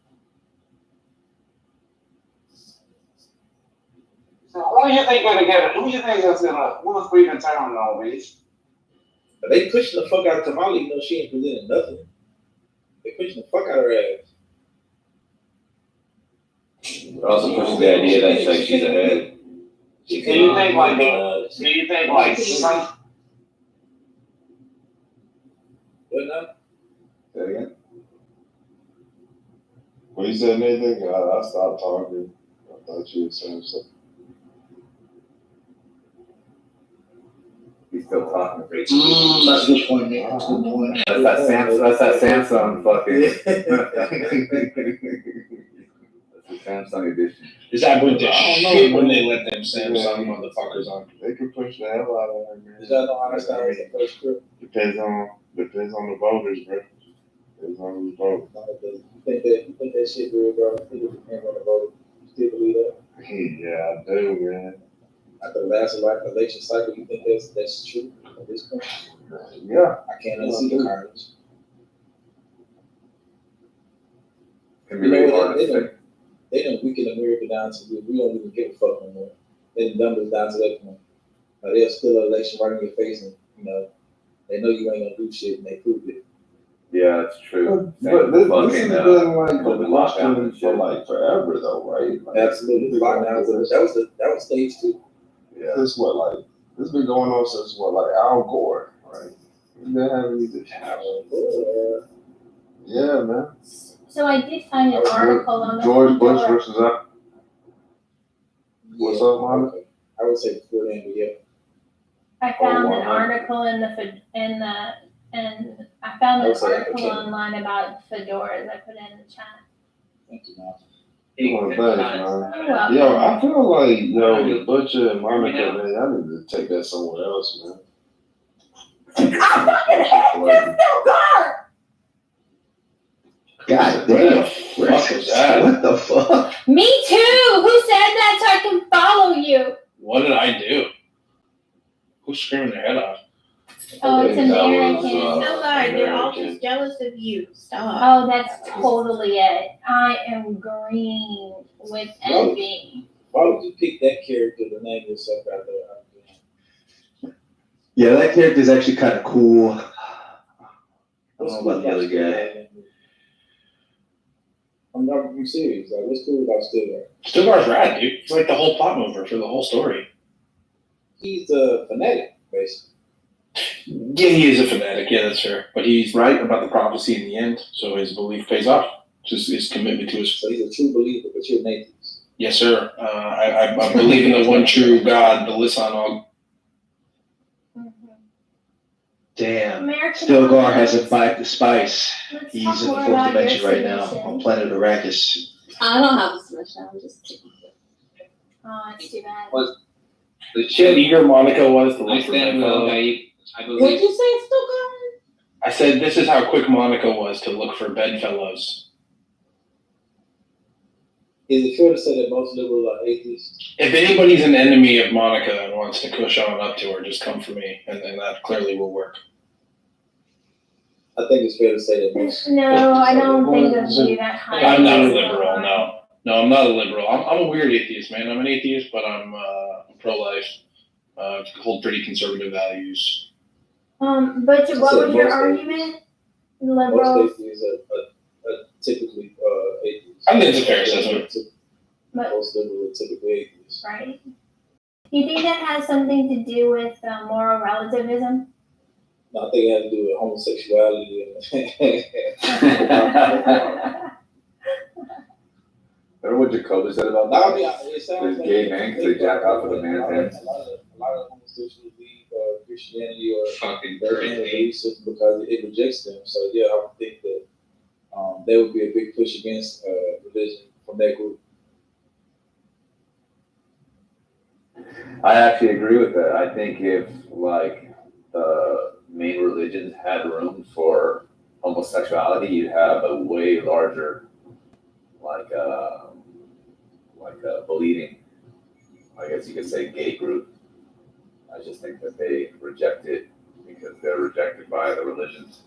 So who do you think gonna get it? Who do you think that's gonna who's be determined on these? But they pushing the fuck out of Kamala, you know she ain't presenting nothing. They pushing the fuck out of her ass. Also pushes the idea that she's ahead. Do you think some? What now? Say it again. What you said, Nathan? I stopped talking. I thought you were saying something. He's still talking. That's a good point, Nick. That's a good point. That's that Samsung fucking. Samsung edition. Is that going to shit when they let them Samsung motherfuckers on? They can push the hell out of it, man. Does that know how to start with the first group? Depends on the voters, bro. Depends on who's voting. You think that shit real, bro? I think it depends on the voter. You still believe that? Yeah, I do, man. After the last election cycle, you think that's true at this point? Yeah. I can't unsee the carnage. Can be really hard to say. They done weaken America down to we don't even give a fuck no more. They dumbed us down to that point. They'll steal an election right in your face, and they know you ain't gonna do shit, and they proved it. Yeah, that's true. But this has been like the question for like forever, though, right? Like, absolutely. That was stage 2. Yeah, this been going on since Al Gore, right? We've been having these issues. Yeah, man. So I did find an article on the George Bush versus what's up, Monica? I would say before then, but yeah. I found an article and I found an article online about fedoras. I put it in the chat. Thank you, Well, thanks, man. Yo, I feel like Butcher and Monica, man, I need to take that somewhere else, man. I fucking hate this still dark. God damn. What the fuck? Me too. Who said that so I can follow you? What did I do? Who's screaming their head off? Oh, it's American. No lie, they're all just jealous of you. Stop. Oh, that's totally it. I am green with envy. Why would you pick that character to name yourself after? Yeah, that character is actually kind of cool. I don't know about the other guy. I'm serious. Like, what's cool about Stilgar? Stilgar's rad, dude. He's like the whole plot mover for the whole story. He's a fanatic, basically. Yeah, he is a fanatic. Yeah, that's fair. But he's right about the prophecy in the end, so his belief pays off. Just his commitment to his. So he's a true believer, but you're an atheist. Yes, sir. I believe in the one true God, the Lisan. Damn. Stilgar has imbibed the spice. He's in the fourth dimension right now on planet Arrakis. I don't have this much now. I'm just kidding. Oh, it's too bad. See how eager Monica was to look for bedfellows? What did you say, Stilgar? I said this is how quick Monica was to look for bedfellows. Is it fair to say that most liberals are atheists? If anybody's an enemy of Monica and wants to push on up to her, just come for me, and then that clearly will work. I think it's fair to say that most. No, I don't think of you that high. I'm not a liberal. No, I'm not a liberal. I'm a weird atheist, man. I'm an atheist, but I'm pro-life. Hold pretty conservative values. But what was your argument? Liberals. Most atheists are typically atheists. I think it's a fair assessment. Most liberals are typically atheists. Right. Do you think that has something to do with moral relativism? No, I think it has to do with homosexuality. Remember what Jacoby said about that? I mean, it sounds like gay man because they jack off with a man's hands. A lot of homosexuals leave Christianity or their belief system because it rejects them. So yeah, I would think that there would be a big push against religion from that group. I actually agree with that. I think if like the main religions had room for homosexuality, you'd have a way larger believing, I guess you could say, gay group. I just think that they reject it because they're rejected by the religions.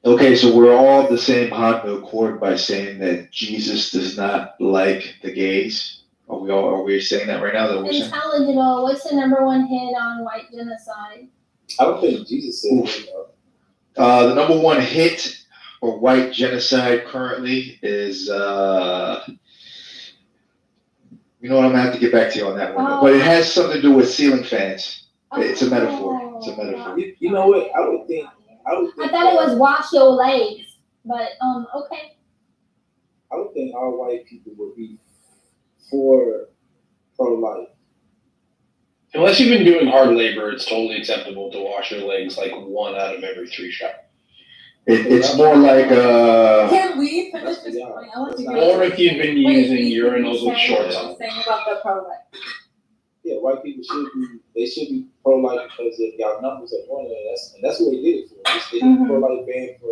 Okay, so we're all of the same hot accord by saying that Jesus does not like the gays. Are we saying that right now? That we're saying? Intelligible. What's the number one hit on white genocide? I don't think Jesus said that. The number one hit for white genocide currently is you know what, I'm gonna have to get back to you on that one. But it has something to do with ceiling fans. It's a metaphor. It's a metaphor. You know what? I would think I thought it was wash your legs, but okay. I would think all white people would be for pro-life. Unless you've been doing hard labor, it's totally acceptable to wash your legs like 1 out of every 3 shots. It's more like Can we finish this point? I want to go. Or if you've been using urinals with shorts on. Saying about the pro-life. Yeah, white people should be pro-life because if y'all numbers are growing, and that's what they did it for. They did pro-life ban for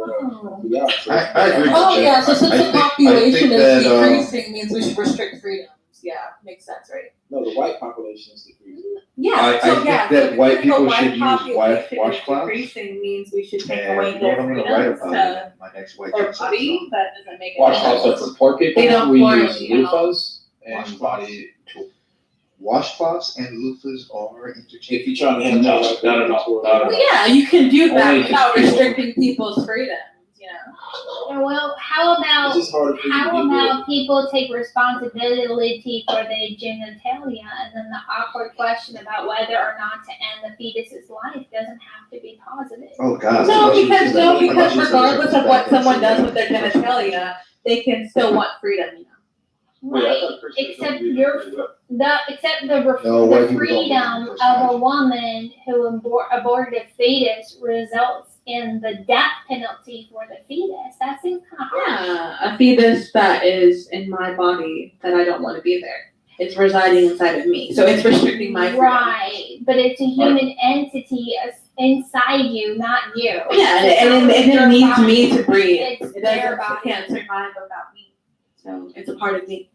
y'all. So I agree. Oh yeah, so since the population that, is decreasing, means we should restrict freedoms. Yeah, makes sense, right? No, the white population is decreasing. Yeah, I think that white people should use washcloths. Decreasing means we should take And away you know what their I'm going to write freedoms about in my next white or genocide body. song. That doesn't make it. Washcloths are for poor people. They don't We pour use it, you know. loofahs and body tools. Washcloths and loofahs are interchangeable. If you're trying to have No, not at all. Not at all. Well, yeah, you can do that Only without to people. restricting people's freedoms. You know. Well, how about It's just hard for you to get rid of. people take responsibility for their genitalia, and then the awkward question about whether or not to end the fetus's life doesn't have to be positive. Oh God. No, because regardless of what someone does with their genitalia, they can still want freedom. You know. Right, except the No, white people don't freedom want of a woman who aborted a fetus results in the death penalty for the fetus. That seems kind of harsh. Yeah, a fetus that is in my body that I don't want to be there. It's residing inside of me, so it's restricting my freedom. Right, but it's a human entity inside you, not you. Yeah, and it needs body. me to breathe. It's It their doesn't, body. it can't survive without me. So it's a part of me.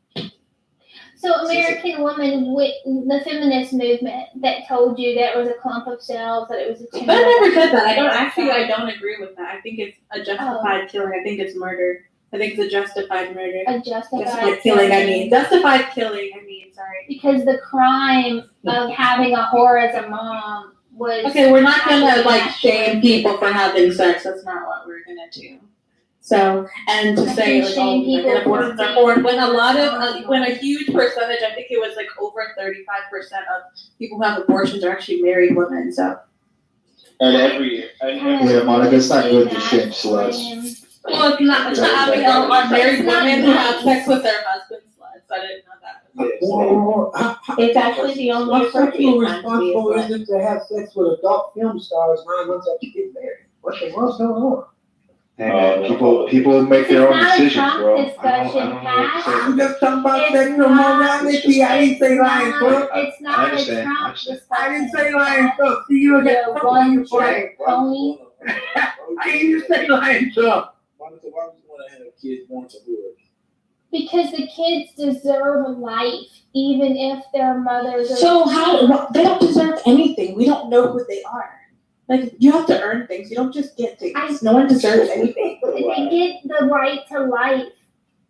So American Woman, with the feminist movement that told you that it was a clump of cells, that it was a tumor. But I never said that. I don't agree with that. I think it's a justified killing. I think it's murder. I think it's a justified murder. A justified killing. Justified killing. Sorry. Because the crime of having a whore as a mom was. Okay, we're not gonna shame people for having sex. That's not what we're gonna do. So, and to say abortions are horrid, when a huge percentage, I think it was over 35% of people who have abortions are actually married women. So. And every year. Yeah, Monica, it's not good to shame sluts. Well, it's not unmarried women who have sex with their husbands. I didn't know that. It's actually the only sexual responsible isn't to have sex with adult film stars 9 months after getting married. What's going on? Hey man, people make their own decisions, bro. I'm just talking about sexual morality. I didn't say lying book. It's not a Trump discussion. I didn't say lying book. See, you again. One trick pony. I didn't say lying book. Monica, why would you want to have kids born to who? Because the kids deserve life, even if their mothers are. So they don't deserve anything. We don't know who they are. You have to earn things. You don't just get things. No one deserves anything. They get the right to life,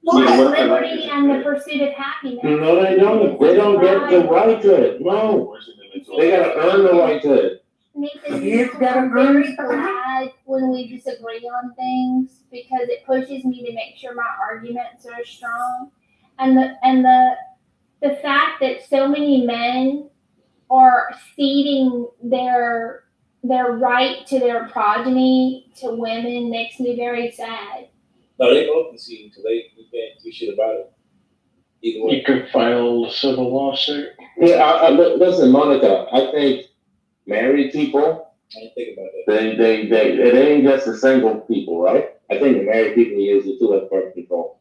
liberty, and the pursuit of happiness. No, they don't. They don't get the right to it. No. They gotta earn the right to it. I'm very glad when we disagree on things because it pushes me to make sure my arguments are strong. And the fact that so many men are ceding their right to their progeny to women makes me very sad. No, they both conceding because you can't do shit about it. Either way. You could file a civil lawsuit. Yeah, listen, Monica, I think married people, I didn't think about that. it ain't just the single people, right? I think the married people use it too as birth control.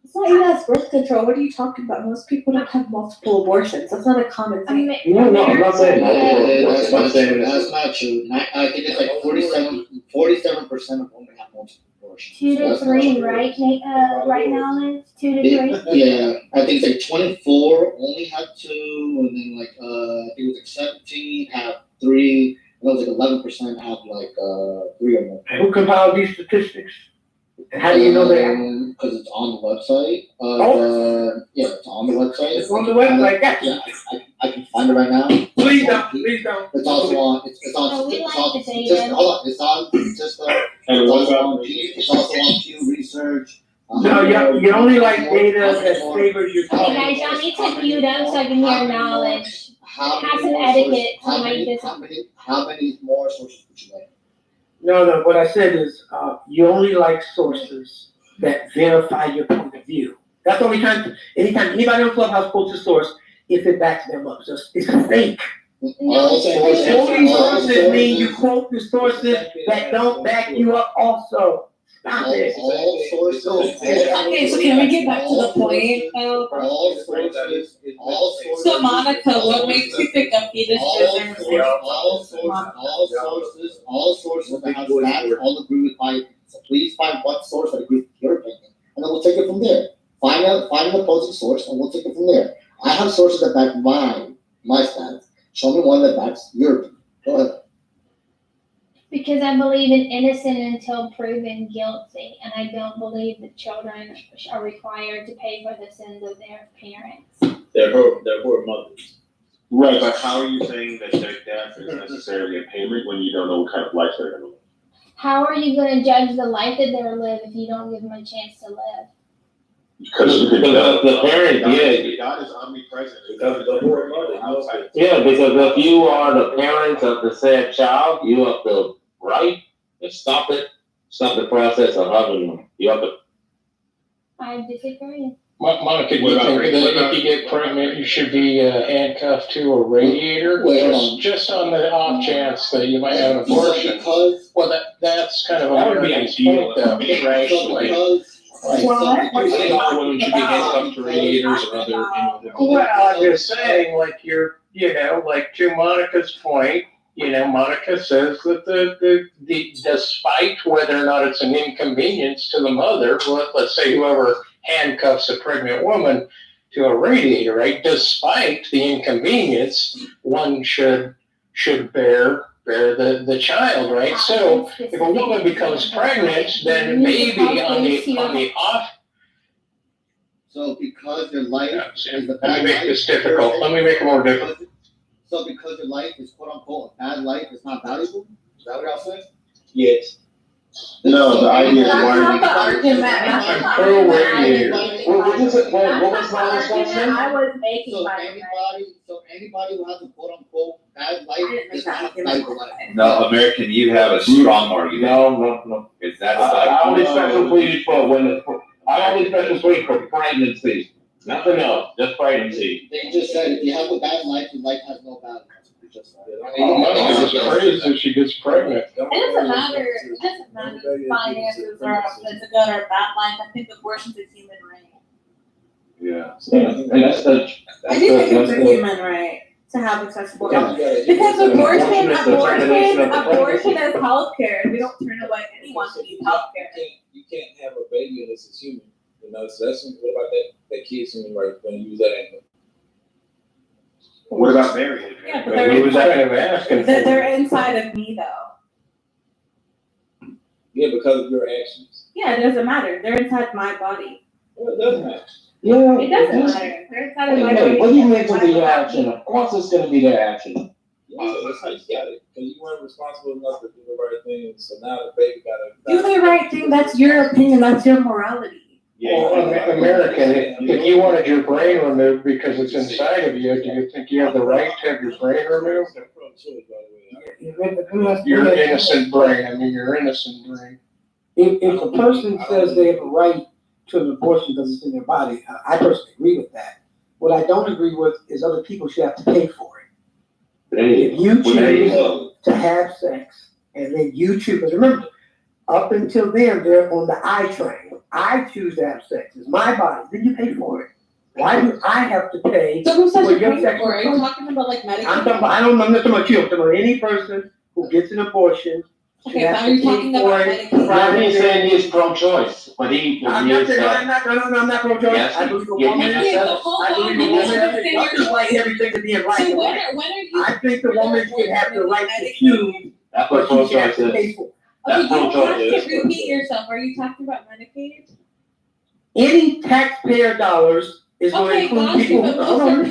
It's not even as birth control. What are you talking about? Most people don't have multiple abortions. That's not a common thing. No, I'm not saying multiple. I'm saying that's not true. I think it's like 47% of women have multiple abortions. 2 to 3, right? Right now, Liz? 2 to 3. Yeah, I think it's like 24 only have 2, and then I think it was like 17 have 3, and it was like 11% have 3 or more. Who compiled these statistics? And how do you know that? Because it's on the website. Yeah, it's on the website. It's on the website. Yeah, I can find it right now. Please don't. It's also on. It's also on Pew Research. No, you only like data that favors your Hey guys, y'all need to mute up so I can hear knowledge. Have some etiquette to make this. How many more sources would you like? No, what I said is you only like sources that verify your point of view. That's the only time, anytime anybody on Clubhouse quotes a source, if it backs them up. So it's fake. Quoting sources mean you quote the sources that don't back you up also. Stop it. Okay, so can we get back to the point? So Monica, what makes you think a fetus deserves all sources that have facts all agree with my opinion. So please find one source that agrees with your opinion, and then we'll take it from there. Find an opposing source, and we'll take it from there. I have sources that back my stance. Show me one that backs your opinion. Go ahead. Because I believe in innocent until proven guilty, and I don't believe that children are required to pay for the sins of their parents. They're her mothers. Right, but how are you saying that their death is necessarily a payment when you don't know what kind of life they're going to live? How are you going to judge the life that they're live if you don't give them a chance to live? Because the parent, God is omnipresent. Because the whore mother. Yeah, because if you are the parents of the said child, you have the right to stop the process of having them. You have to. I disagree. Monica, do you think that if you get pregnant, you should be handcuffed to a radiator? Just on the off chance that you might have an abortion. Well, that's kind of That would be ideal, though, right? I think all women should be handcuffed to radiators or other. Well, I'm just saying, to Monica's point, Monica says that the despite whether or not it's an inconvenience to the mother, let's say whoever handcuffs a pregnant woman to a radiator, right? Despite the inconvenience, one should bear the child, right? So if a woman becomes pregnant, then maybe on the off. So because your life is a bad Let me make life, this difficult. Let me make it more difficult. So because your life is quote unquote a bad life, it's not valuable? Is that what y'all saying? Yes. No, the idea is That's why. not the argument. That's not the argument. What was it? What was That's my not the response? argument I was making. So by the way. anybody who has a quote unquote bad life is not valuable life. No, American, you have a strong argument. No. Because that's I only special plead for I only special plead for pregnancy. Nothing else, just pregnancy. They just said if you have a bad life, your life has no value. It's crazy if she gets pregnant. It doesn't matter if finances or if it's a good or bad life. I think abortion's a human right. Yeah. And that's I do think it's a human right to have accessible health. Because abortion is healthcare. We don't turn away anyone who needs healthcare. You can't have a baby unless it's human. So that's what about that kid's human right when you use that angle. What about marriage? Yeah, but they're inside of me though. Yeah, because of your actions. Yeah, it doesn't matter. They're inside my body. Well, it doesn't matter. Yeah, it doesn't matter. They're inside of my body. What do you mean to be your action? Of course it's going to be their action. Yeah, that's how you got it. Because you weren't responsible enough to do the right thing, so now the baby got to... Do the right thing, that's your opinion, that's your morality. Well, American, if you wanted your brain removed because it's inside of you, do you think you have the right to have your brain removed? Your innocent brain. I mean, your innocent brain. If a person says they have a right to an abortion because it's in their body, I personally agree with that. What I don't agree with is other people should have to pay for it. If you choose to have sex and then you choose, because remember, up until then, they're on the I train. I choose to have sex. It's my body. Then you pay for it. Why do I have to pay? So who says for you're your paying sexual for it? Are you choice? talking about like Medicaid? I'm not talking about you. I'm talking about any person who gets an abortion. Okay, so are you talking about Medicaid? Well, he's saying he's pro-choice, but I'm not pro-choice. Yes, I believe a woman. I believe a woman. Y'all just like everything to be in right. So when are you? I think the woman should have the right to choose. That's what pro-choice is. Okay, you don't have to repeat yourself. Are you talking about Medicaid? Any taxpayer dollars is going to include people who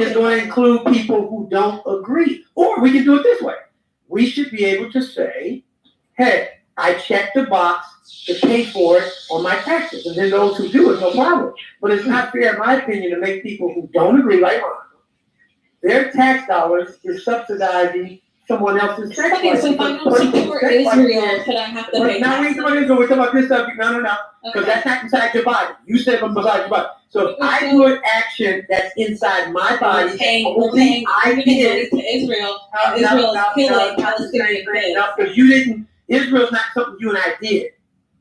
is going to include people who don't agree. Or we can do it this way. We should be able to say, hey, I checked the box to pay for it on my taxes. And then those who do it, no problem. But it's not fair, in my opinion, to make people who don't agree, like mine, their tax dollars is subsidizing someone else's sex life. Okay, so if I don't support Israel, should I have to pay now we're talking about this subject. No. Because that's not inside your body. You said it was inside your body. So if I do an action that's inside my body, only I did to Israel. Israel is killing Palestinian kids. Because you didn't. Israel's not something you and I did.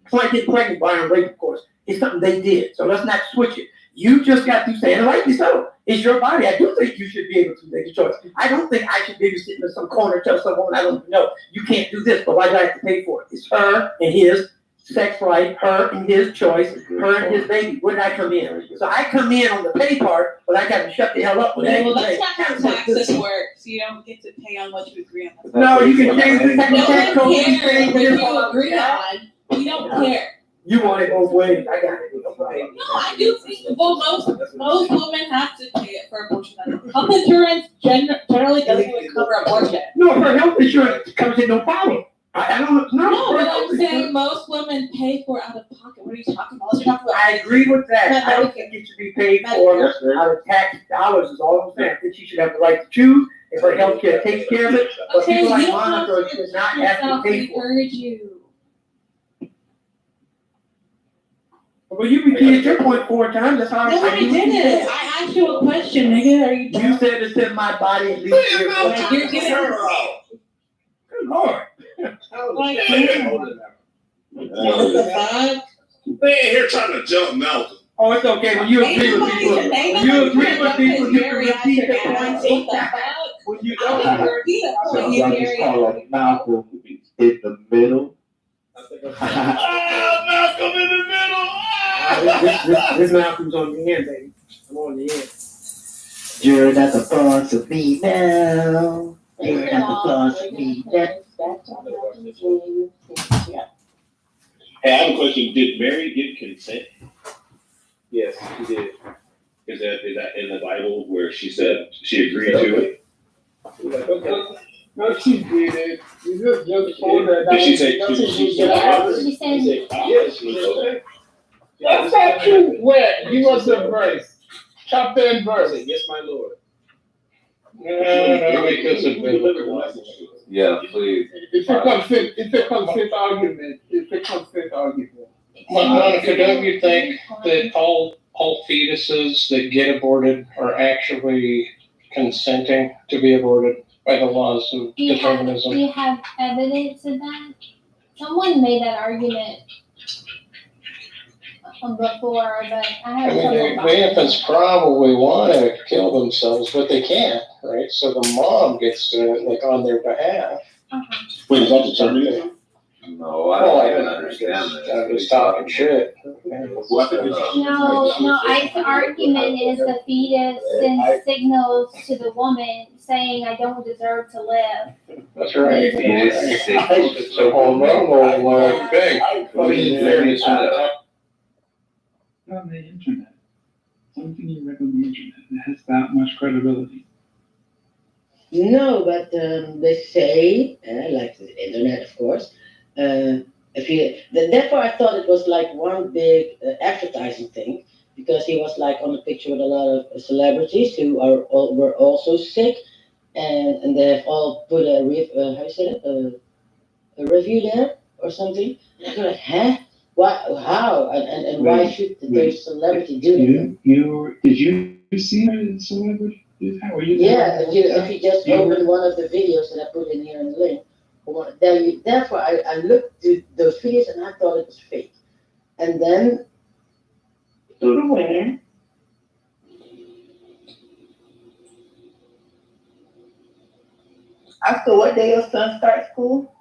It's like getting pregnant by a rape, of course. It's something they did. So let's not switch it. You just got to say, and rightly so. It's your body. I do think you should be able to make a choice. I don't think I should be able to sit in some corner and tell someone I don't even know, you can't do this, but why do I have to pay for it? It's her and his sex right, her and his choice, her and his baby. Where did I come in? So I come in on the pay part, but I got to shut the hell up with that. Well, that's not how taxes work. So you don't get to pay on what you agree on. No, you can change the tax code. No one cares what you agree on. We don't care. You want it both ways. I got it. No, I do think most women have to pay it for abortion. Health insurance generally doesn't even cover abortion. No, her health insurance comes in no problem. I don't know. No, but I'm saying most women pay for out of pocket. What are you talking about? You're talking about. I agree with that. I don't think it should be paid for out of tax dollars. Is all I'm saying. I think she should have the right to choose if her health care takes care of it. But people like Monica should not have to pay for it. Well, you repeated your point 4 times. That's how no, I didn't. I asked you a question, nigga. Are you? You said it's in my body at least. You're getting her out. Good Lord. What the fuck? They ain't here trying to jump mountain. Oh, it's okay. When you agree with people, you can repeat the point. When you don't hear So y'all just call up Malcolm in the middle. Malcolm in the middle. This Malcolm's on the end, baby. I'm on the end. You're not the boss of me now. You're not the boss of me now. Hey, I have a question. Did Mary give consent? Yes, she did. Is that in the Bible where she said she agreed to it? No, she didn't. You just told her. Did she say she said Yes, she said. That's not true. Where? Give us a verse. Chapter and verse. Yes, my Lord. Because of biblical. Yeah, please. It's a consent argument. Monica, don't you think that all fetuses that get aborted are actually consenting to be aborted by the laws of determinism? Do you have evidence of that? Someone made that argument before, but I have The infants probably want to kill themselves, but they can't, right? So the mom gets to, like, on their behalf. Wait, is that determinism? No, I don't even understand this. I'm just talking shit. No, Ike's argument is the fetus sends signals to the woman saying, I don't deserve to live. That's right. It's a hormonal thing. On the internet, something you read on the internet that has that much credibility. No, but they say, like the internet, of course. Therefore, I thought it was like one big advertising thing, because he was like on the picture with a lot of celebrities who were also sick, and they have all put a review there or something. And I'm like, huh? Why? How? And why should those celebrities do that? Did you see a celebrity? Yeah, if you just open one of the videos that I put in here in the link, therefore I looked to those videos and I thought it was fake. And then to the winner. After what day your son start school?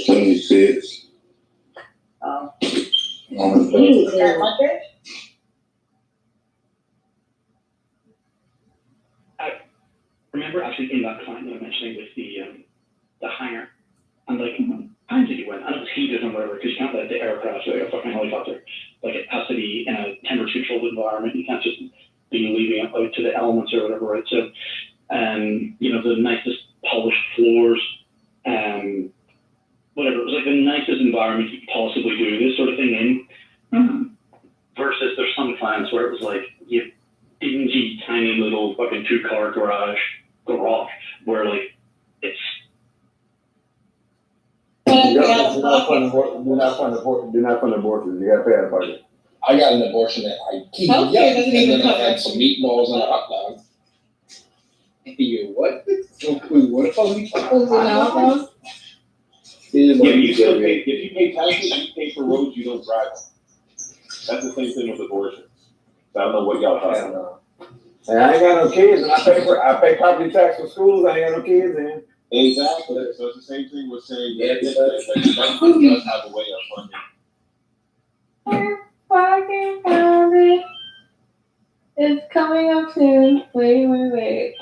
26. Oh. Monday? Remember actually in that client that I was mentioning with the hangar, and like times that you went, and it was heated and whatever, because you can't let the aircraft or a fucking helicopter, like it has to be in a temperature controlled environment. You can't just be leaving it out to the elements or whatever, right? So, the nicest polished floors, whatever. It was like the nicest environment you could possibly do this sort of thing in. Versus there's some clients where it was like you dingy, tiny little fucking 2-car garage, where like it's. Do not fund abortion. Do not fund abortion. You gotta pay out of pocket. I got an abortion at IKEA, and then I had some meatballs and a hot dog. You what? No clue. What if I'm Yeah, you still pay. If you pay taxes, you pay for roads you don't drive on. That's the same thing with abortion. So I don't know what y'all talking about. And I ain't got no kids, and I pay property tax for schools. I ain't got no kids in. Exactly. So it's the same thing with saying that the government does have a way of funding. Fucking found it. It's coming up soon. Wait.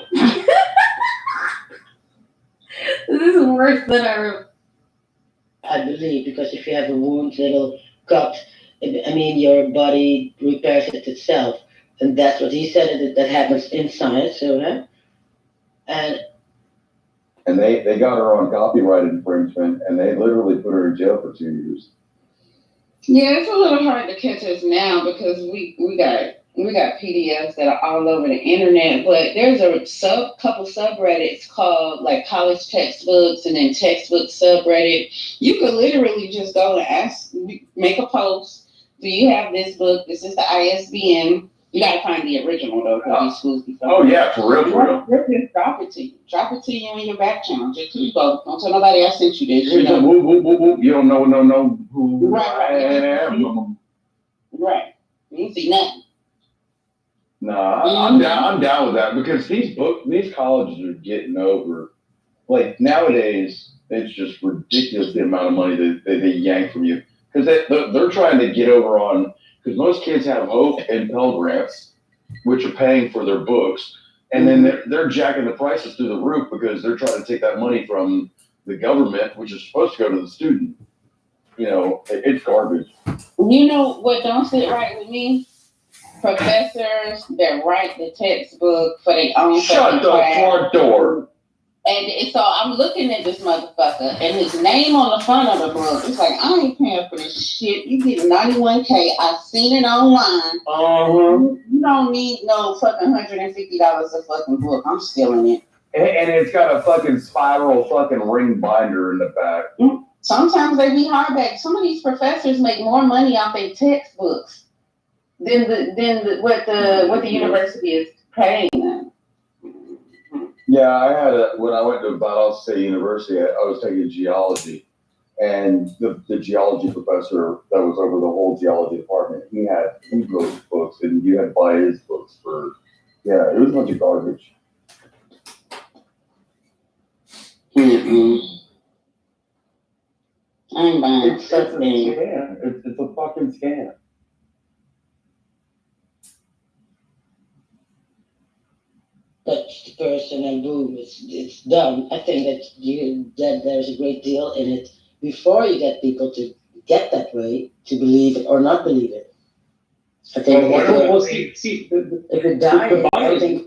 This is worse than I believe, because if you have a wound, it'll cut. Your body repairs it itself, and that's what he said. That happens inside. So, and they got her on copyright infringement, and they literally put her in jail for 2 years. Yeah, it's a little hard to catch us now because we got PDFs that are all over the internet, but there's a couple subreddits called like college textbooks and then textbook subreddit. You could literally just go and make a post. Do you have this book? This is the ISBN. You gotta find the original though, because these schools be Oh yeah, for real. Just drop it to you. Drop it to you on your back channel. Just keep go. Don't tell nobody I sent you this. You don't know who I am. Right. You didn't see nothing. No, I'm down. I'm down with that because these colleges are getting over. Like nowadays, it's just ridiculous the amount of money that they yank from you because they're trying to get over on because most kids have Hope and Pell Grants, which are paying for their books, and then they're jacking the prices through the roof because they're trying to take that money from the government, which is supposed to go to the student. It's garbage. You know what don't sit right with me? Professors that write the textbook for their own Shut the front door. And so I'm looking at this motherfucker and his name on the front of the book. It's like, I ain't paying for this shit. You get $91K. I've seen it online. You don't need no fucking $150 a fucking book. I'm stealing it. And it's got a fucking spiral fucking ring binder in the back. Sometimes they be hardback. Some of these professors make more money off their textbooks than what the university is paying them. Yeah, I had when I went to Valdosta State University, I was taking geology, and the geology professor that was over the whole geology department, he wrote books, and you had to buy his books it was a bunch of garbage. I ain't buying It's a scam. It's a fucking scam. Touch the person and boom, it's done. I think that there's a great deal in it before you get people to get that way, to believe it or not believe it. I think if it dies, I think.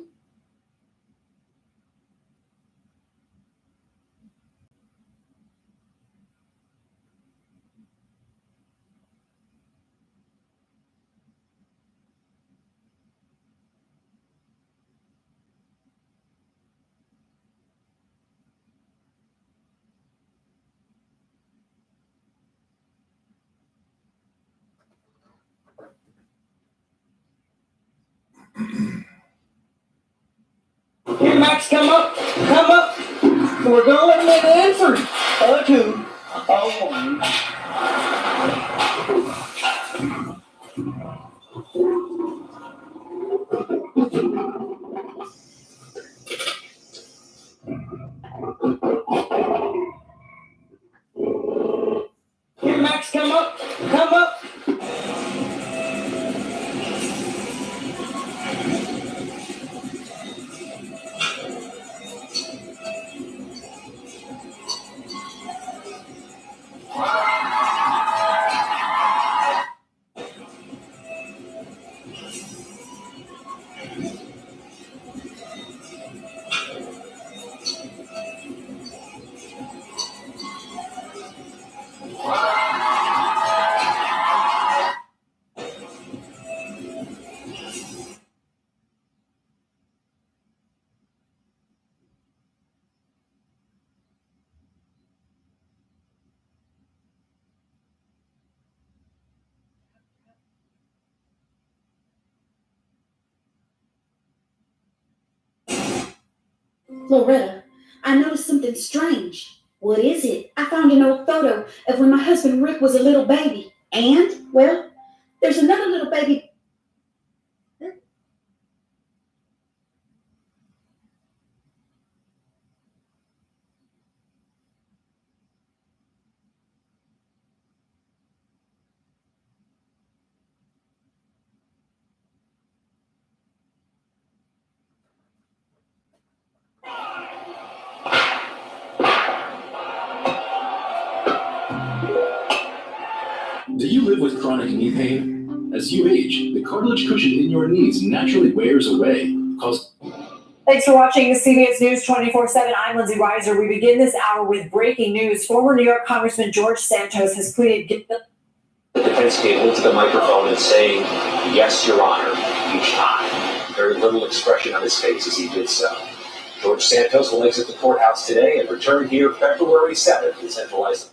Here, Max, come up. We're going in 3, 2, 1. Here, Max, come up. Loretta, I noticed something strange. What is it? I found an old photo of when my husband Rick was a little baby. And, well, there's another little baby. Do you live with chronic knee pain? As you age, the cartilage cushion in your knees naturally wears away. Thanks for watching CBS News 24/7. I'm Lindsay Reiser. We begin this hour with breaking news. Former New York Congressman George Santos has pleaded. The defense came to the microphone and saying, "Yes, Your Honor," each time. Very little expression on his face as he did so. George Santos will exit the courthouse today and return here February 7th in centralized.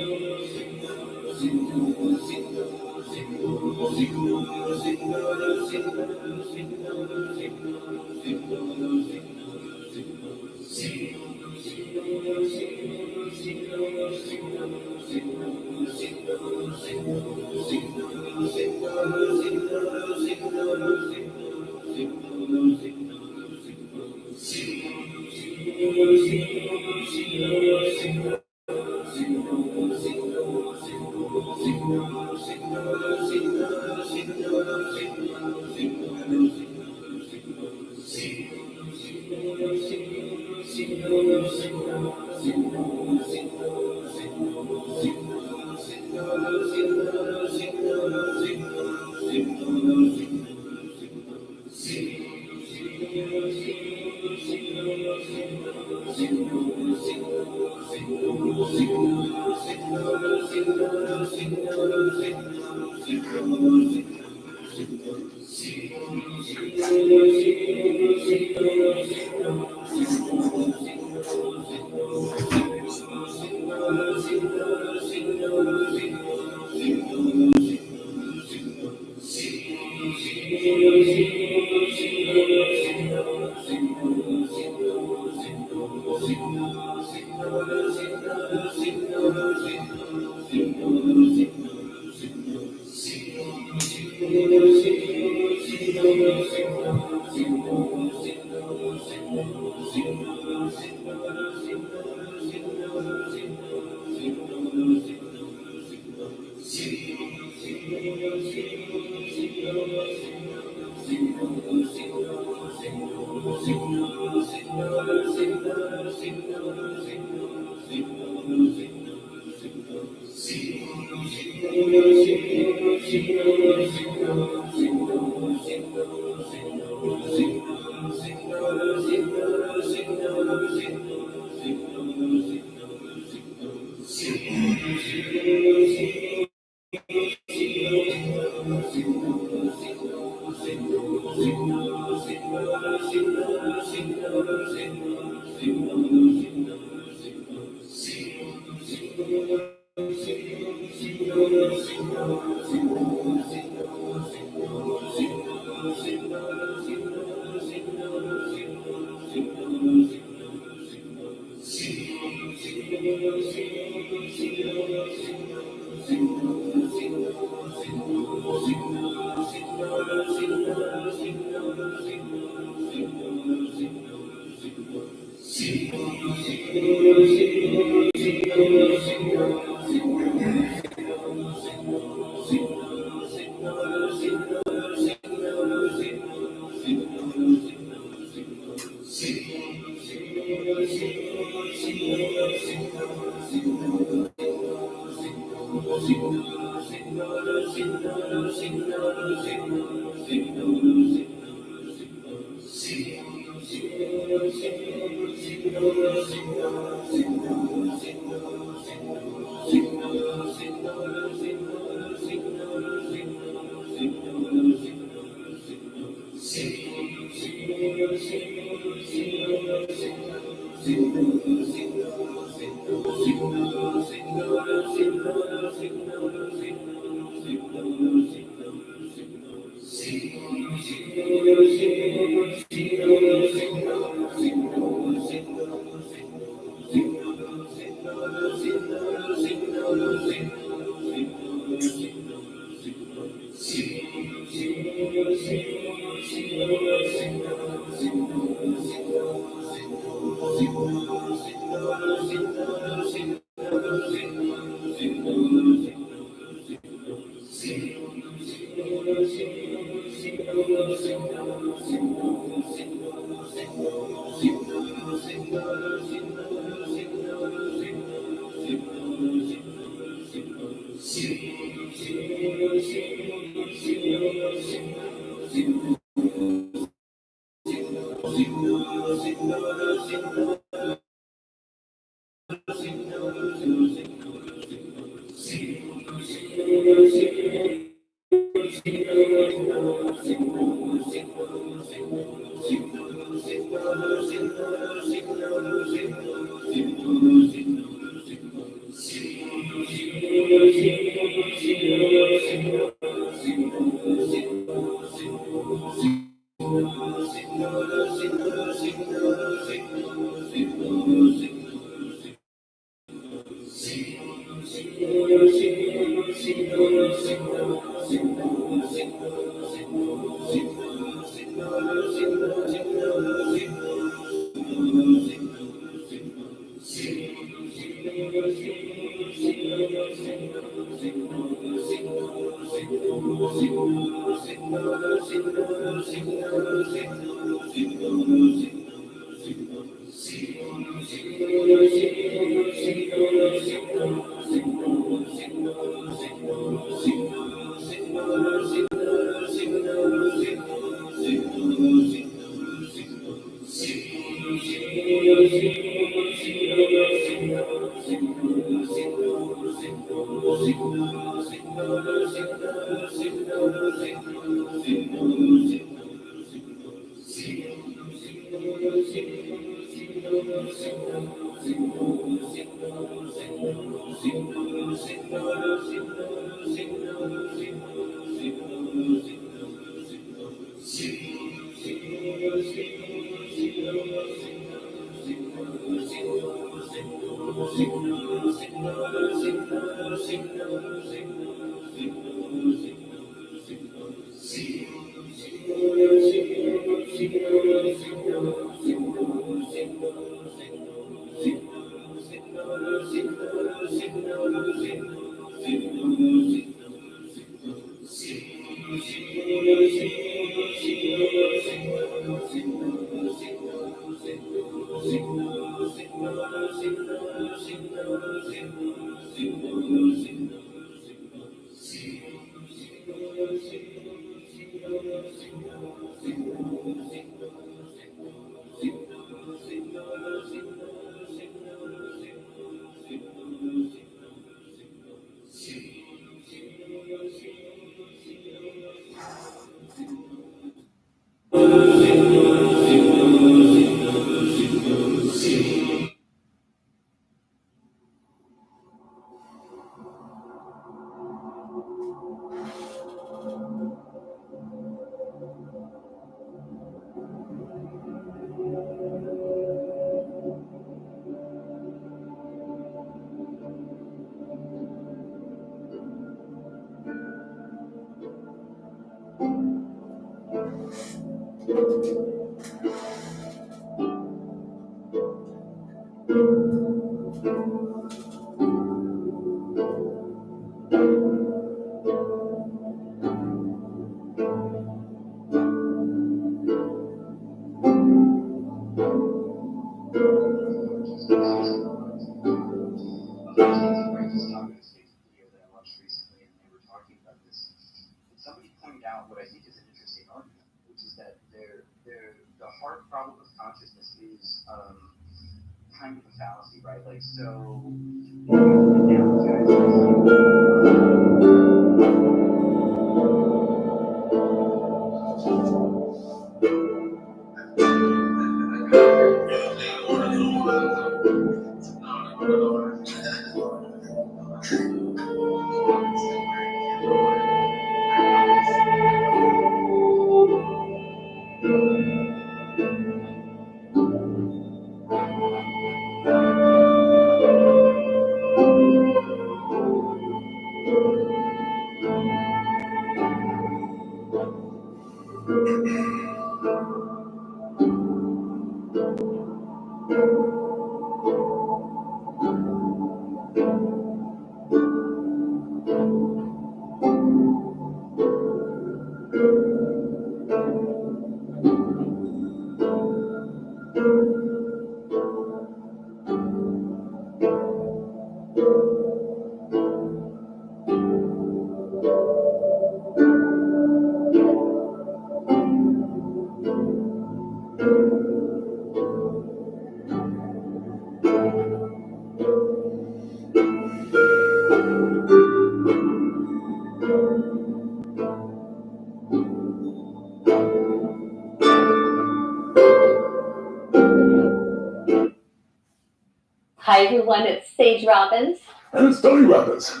Hi everyone, it's Sage Robbins. And it's Tony Robbins.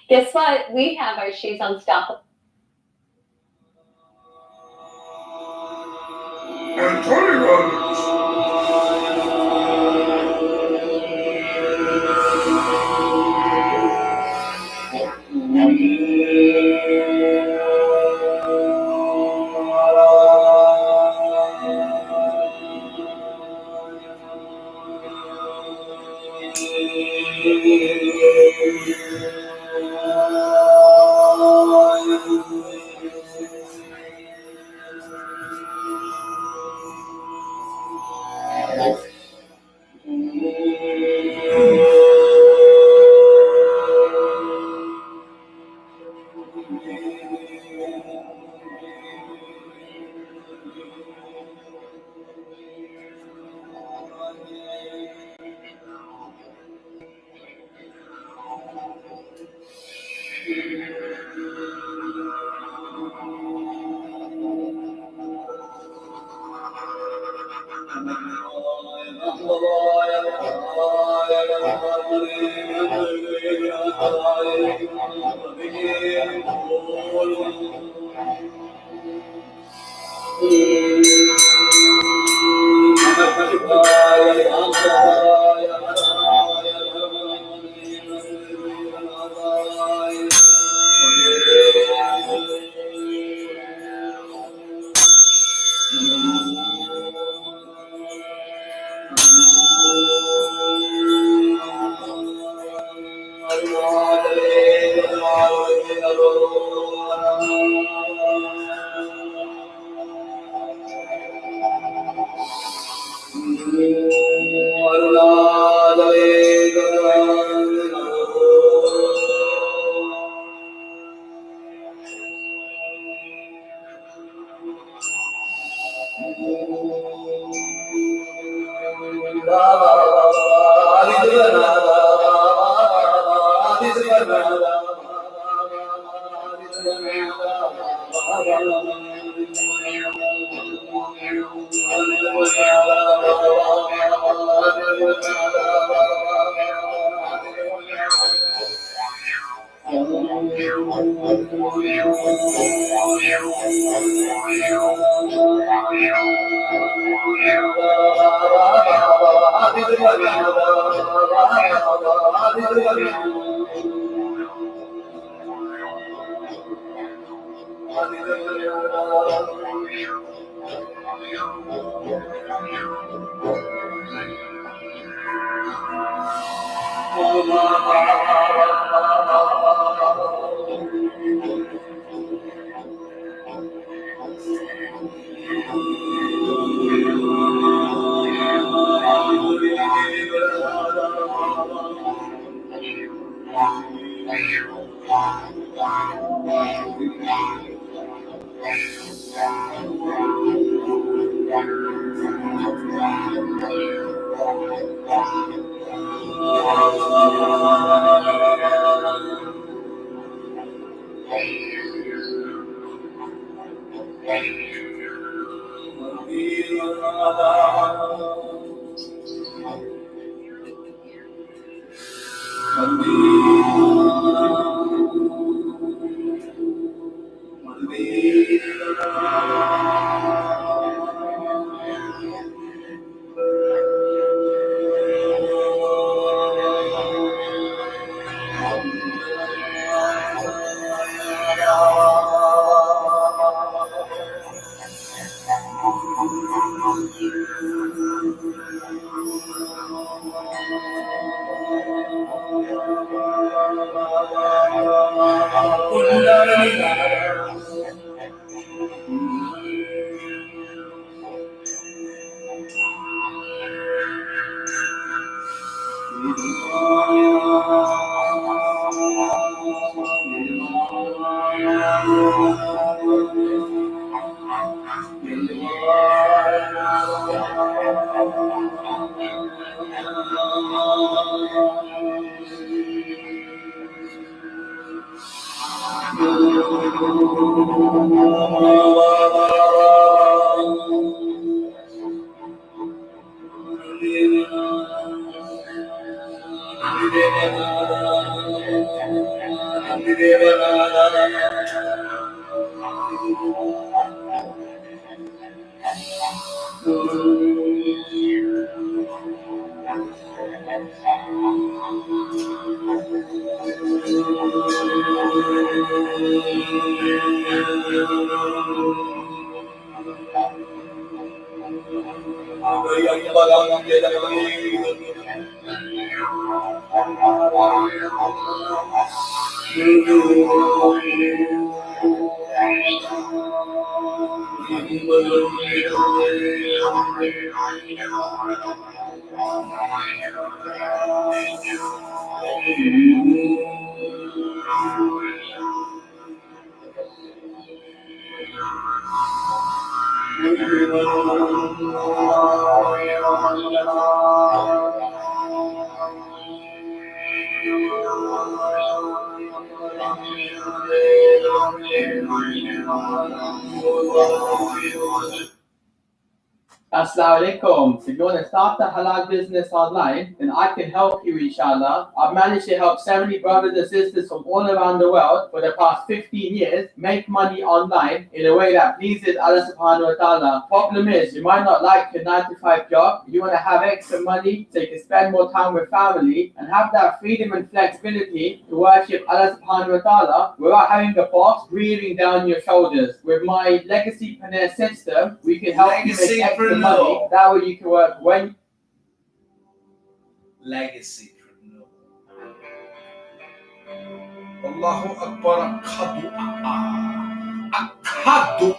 Guess what? We have our shoes unstoppable. And Tony Robbins. Assalamu alaikum. If you want to start a halal business online, then I can help you, inshallah. I've managed to help 70 brothers and sisters from all around the world for the past 15 years make money online in a way that pleases Allah subhanahu wa ta'ala. Problem is, you might not like your 9-to-5 job. You want to have extra money so you can spend more time with family and have that freedom and flexibility to worship Allah subhanahu wa ta'ala without having a boss breathing down your shoulders. With my legacy Paner system, we can help you make extra money. That way you can work when legacy. Allahu Akbar. Akadu.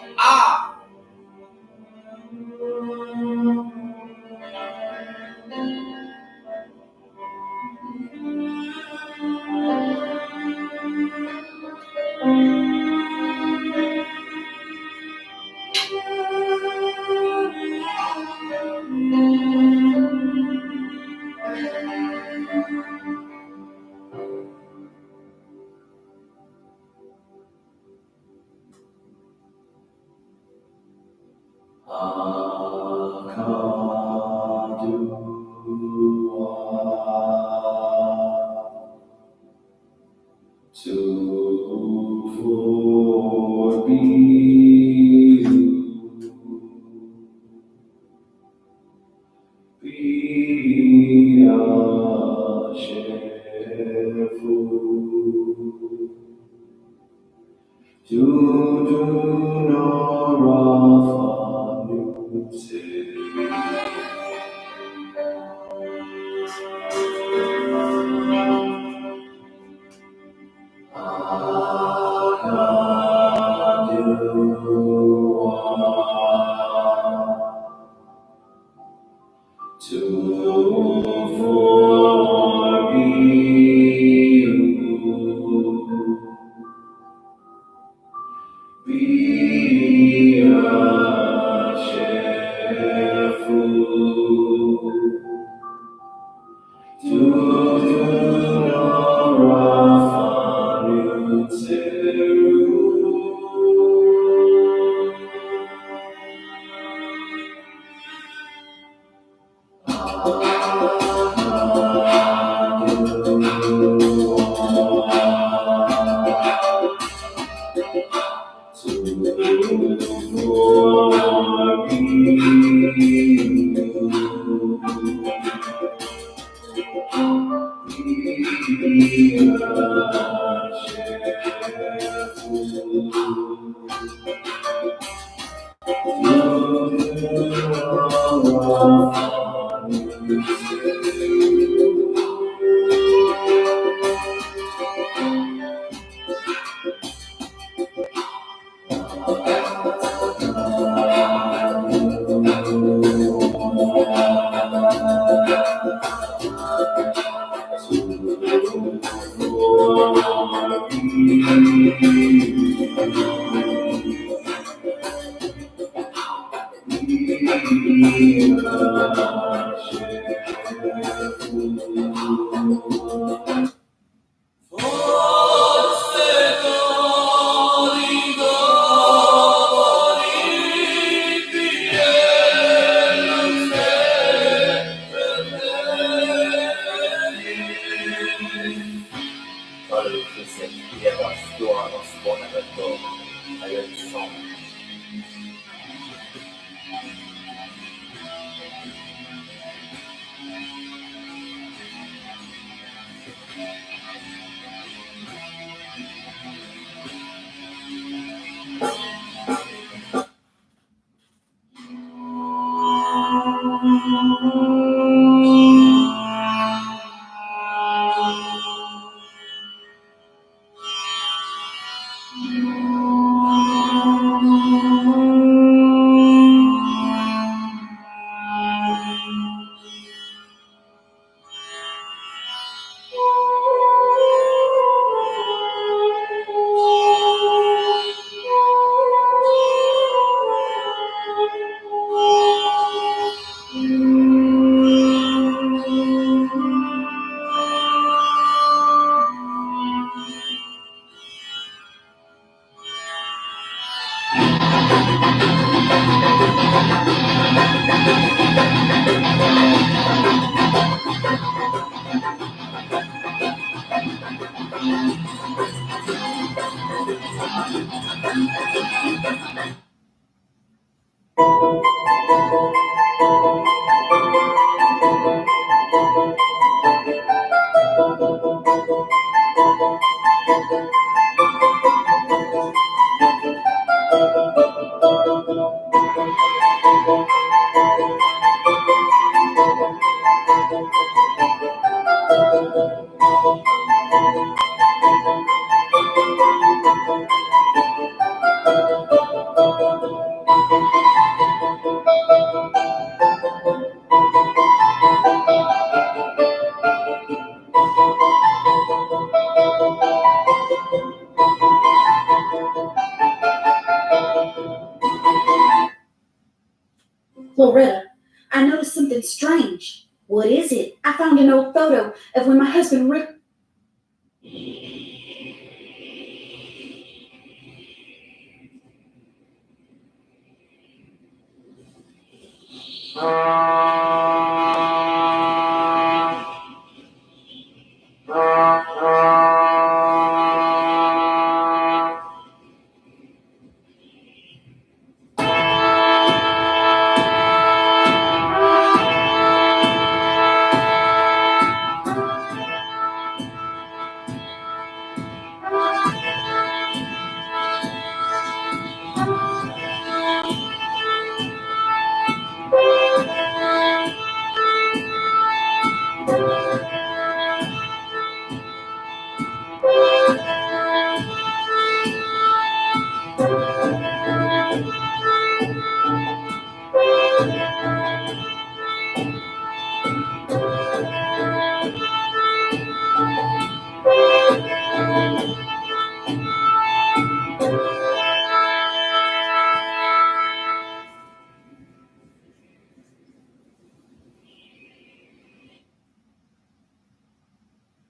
Loretta, I noticed something strange. What is it? I found an old photo of when my husband Rick.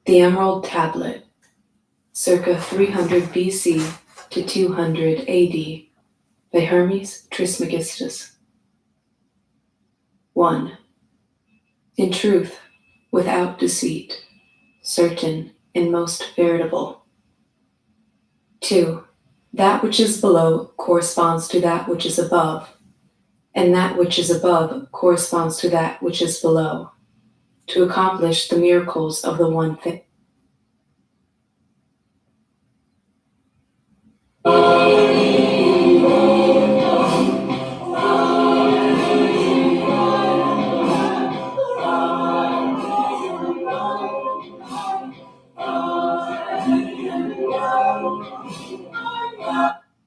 The Emerald Tablet, circa 300 BC to 200 AD, by Hermes Trismegistus. 1. In truth, without deceit, certain and most veritable. 2. That which is below corresponds to that which is above, and that which is above corresponds to that which is below, to accomplish the miracles of the one thing.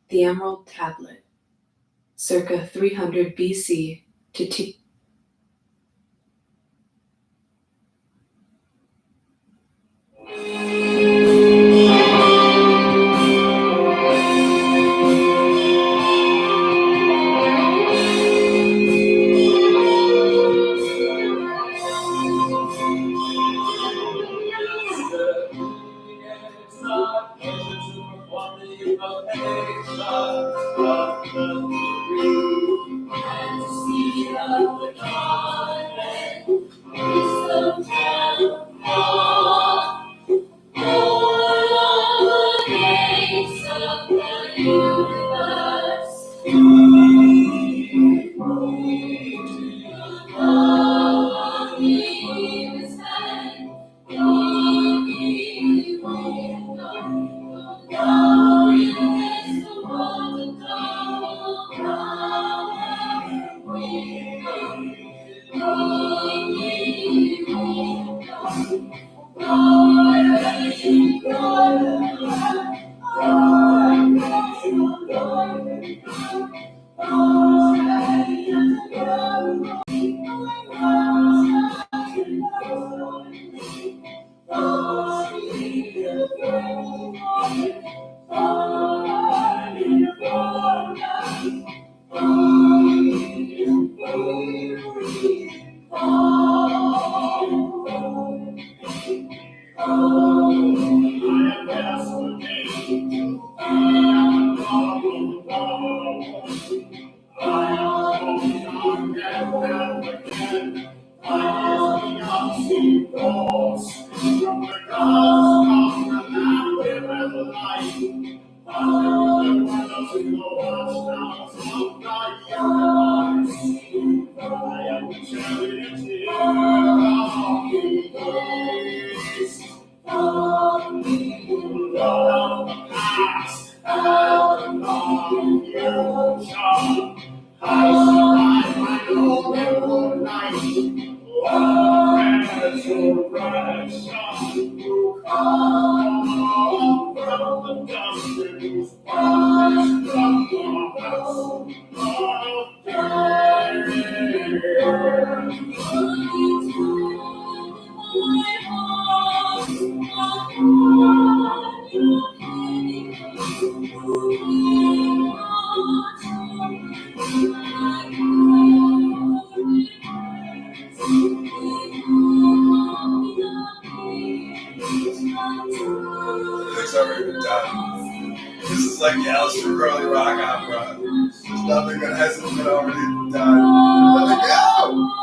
The Emerald Tablet, circa 300 BC to It's already been done. This is like the Alistair Crowley rock opera. There's nothing that hasn't been already done. Let it go!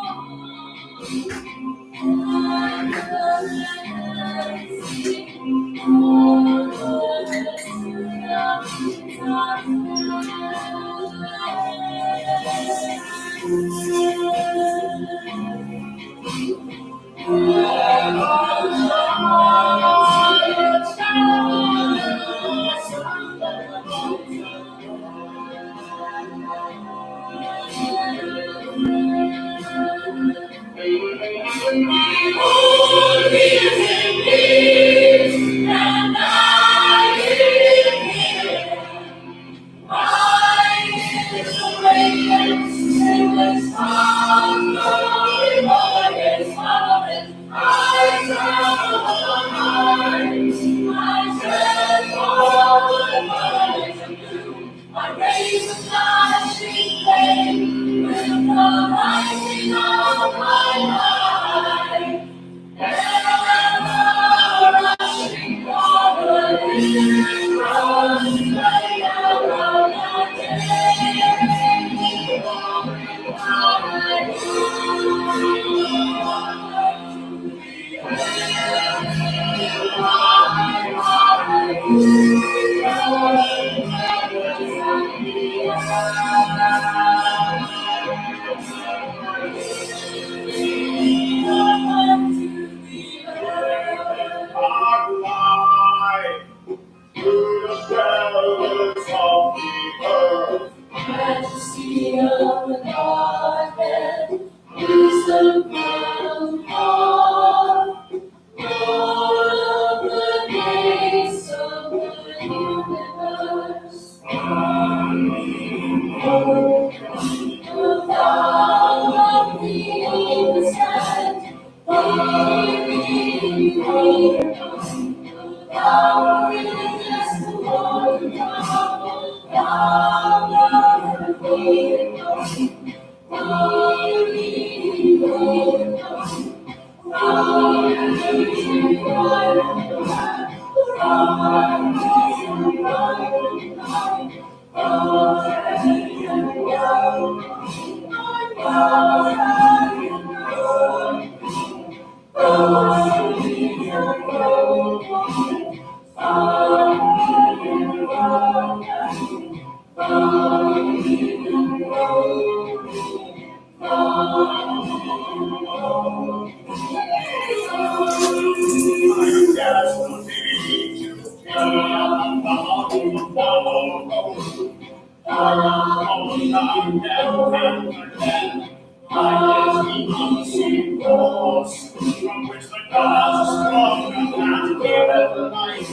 From which the gods sprung and given life.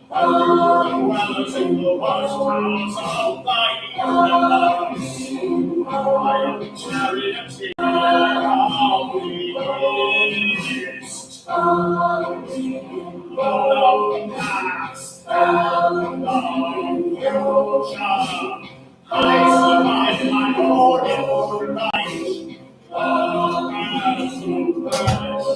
Dwellers in the watchtowers of thy universe, I am charioteer of the east. Lord of the past and the future, I survive my own life. As the birds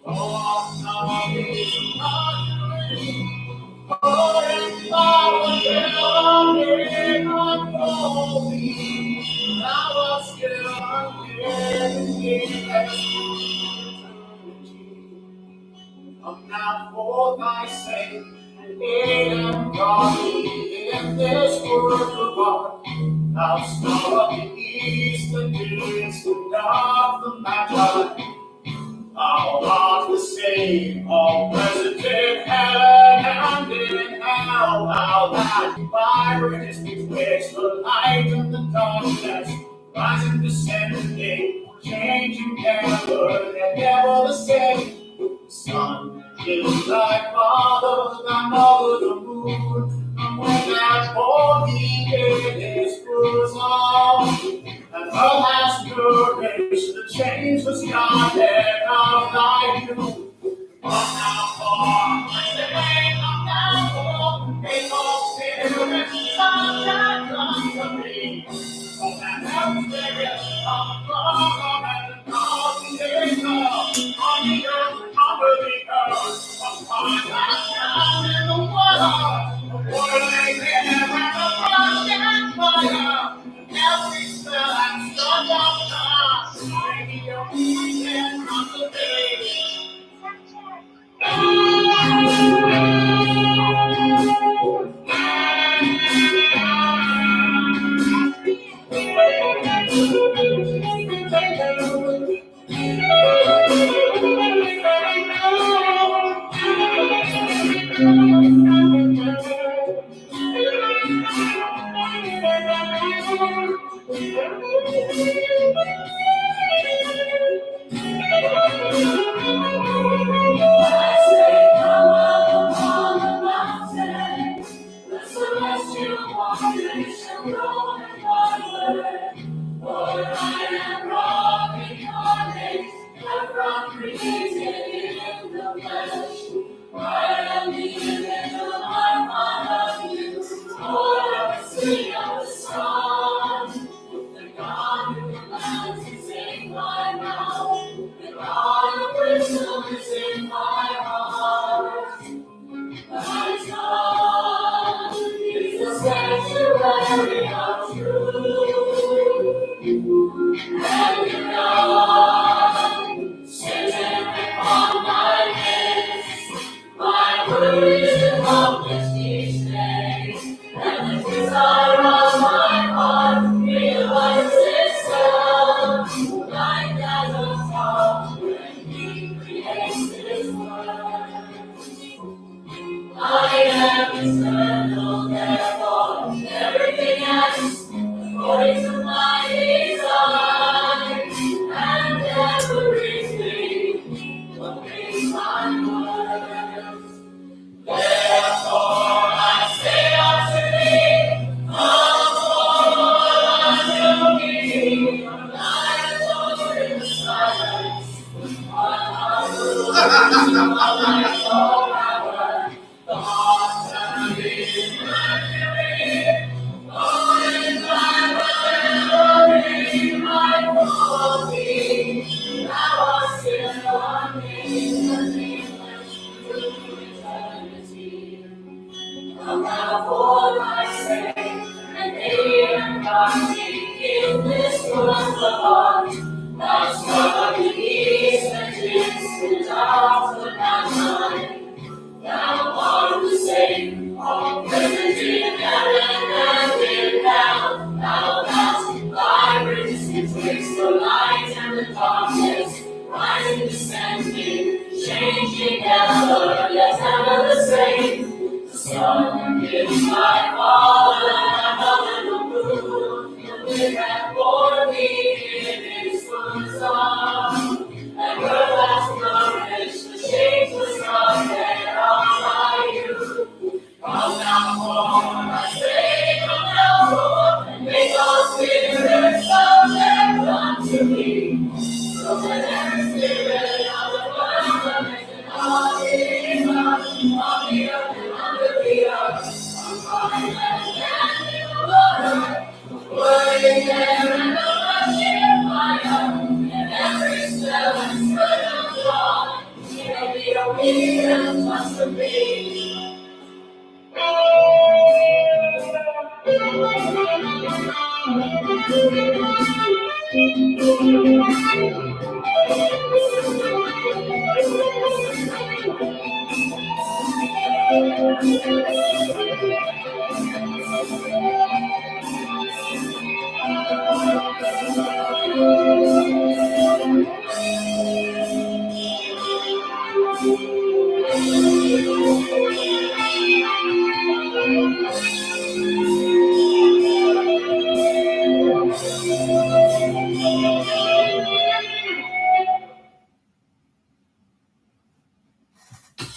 Come now for thy sake, and in godly in this world of art. Thou star of the east, the midst of the Magick. Thou art the same, all present in heaven and in hell. Thou that virus betwixt the light and the darkness, rising, descending, changing never, and never the same. The sun is thy father, thy mother the moon, and when that born thee in his bosom, and earth has nourished the changeless Godhead of thy youth. Come now for my sake, come now for the faith of spirits, come that come to me. Oh, and every spirit of God and the God on the earth, under the earth, upon that ground in the water lay there and the frost and fire, and every spell and storm of God, making your peace and consolation.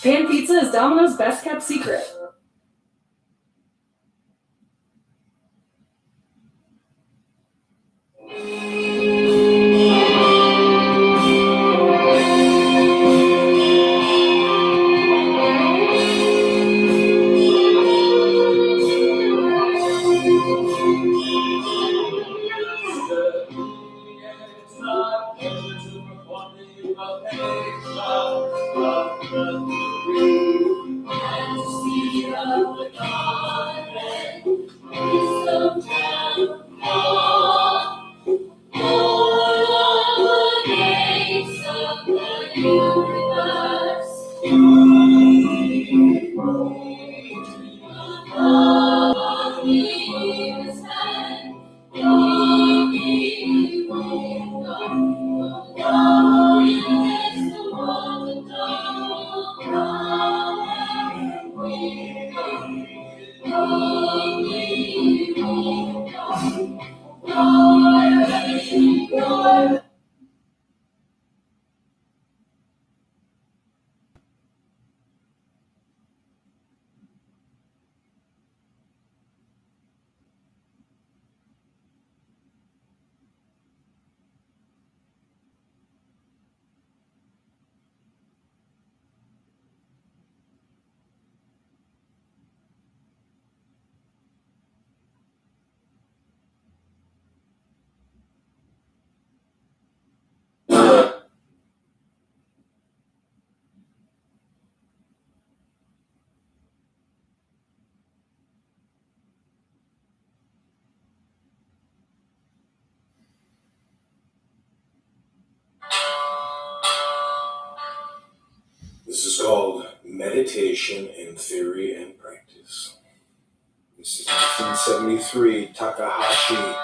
Pan pizza is Domino's best kept secret. This is called Meditation in Theory and Practice. This is 1973, Takahashi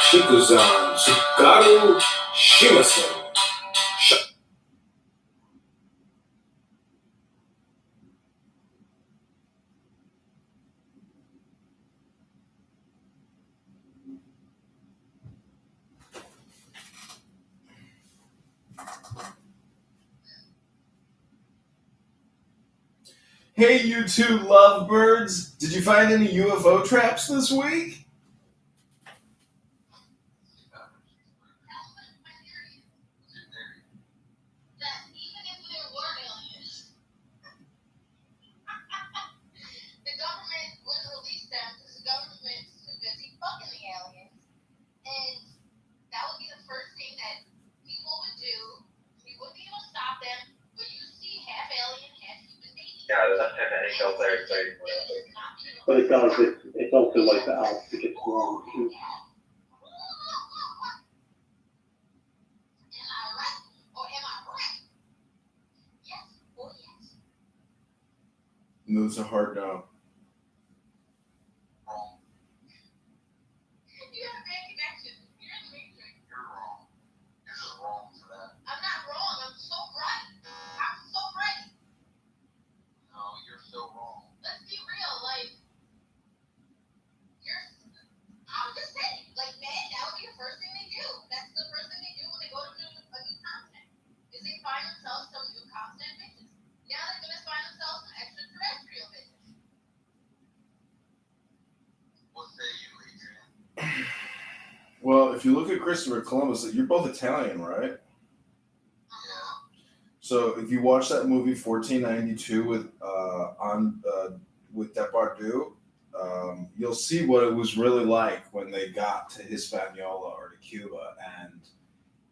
Shikuzan Tsugaru Shimasen. Hey, you two lovebirds! Did you find any UFO traps this week? But it does, it's also like the Alps that gets wrong too. Moves a hard no. Well, if you look at Christopher Columbus, you're both Italian, right? Yeah. So if you watch that movie 1492 with Depardieu, you'll see what it was really like when they got to Hispaniola or to Cuba, and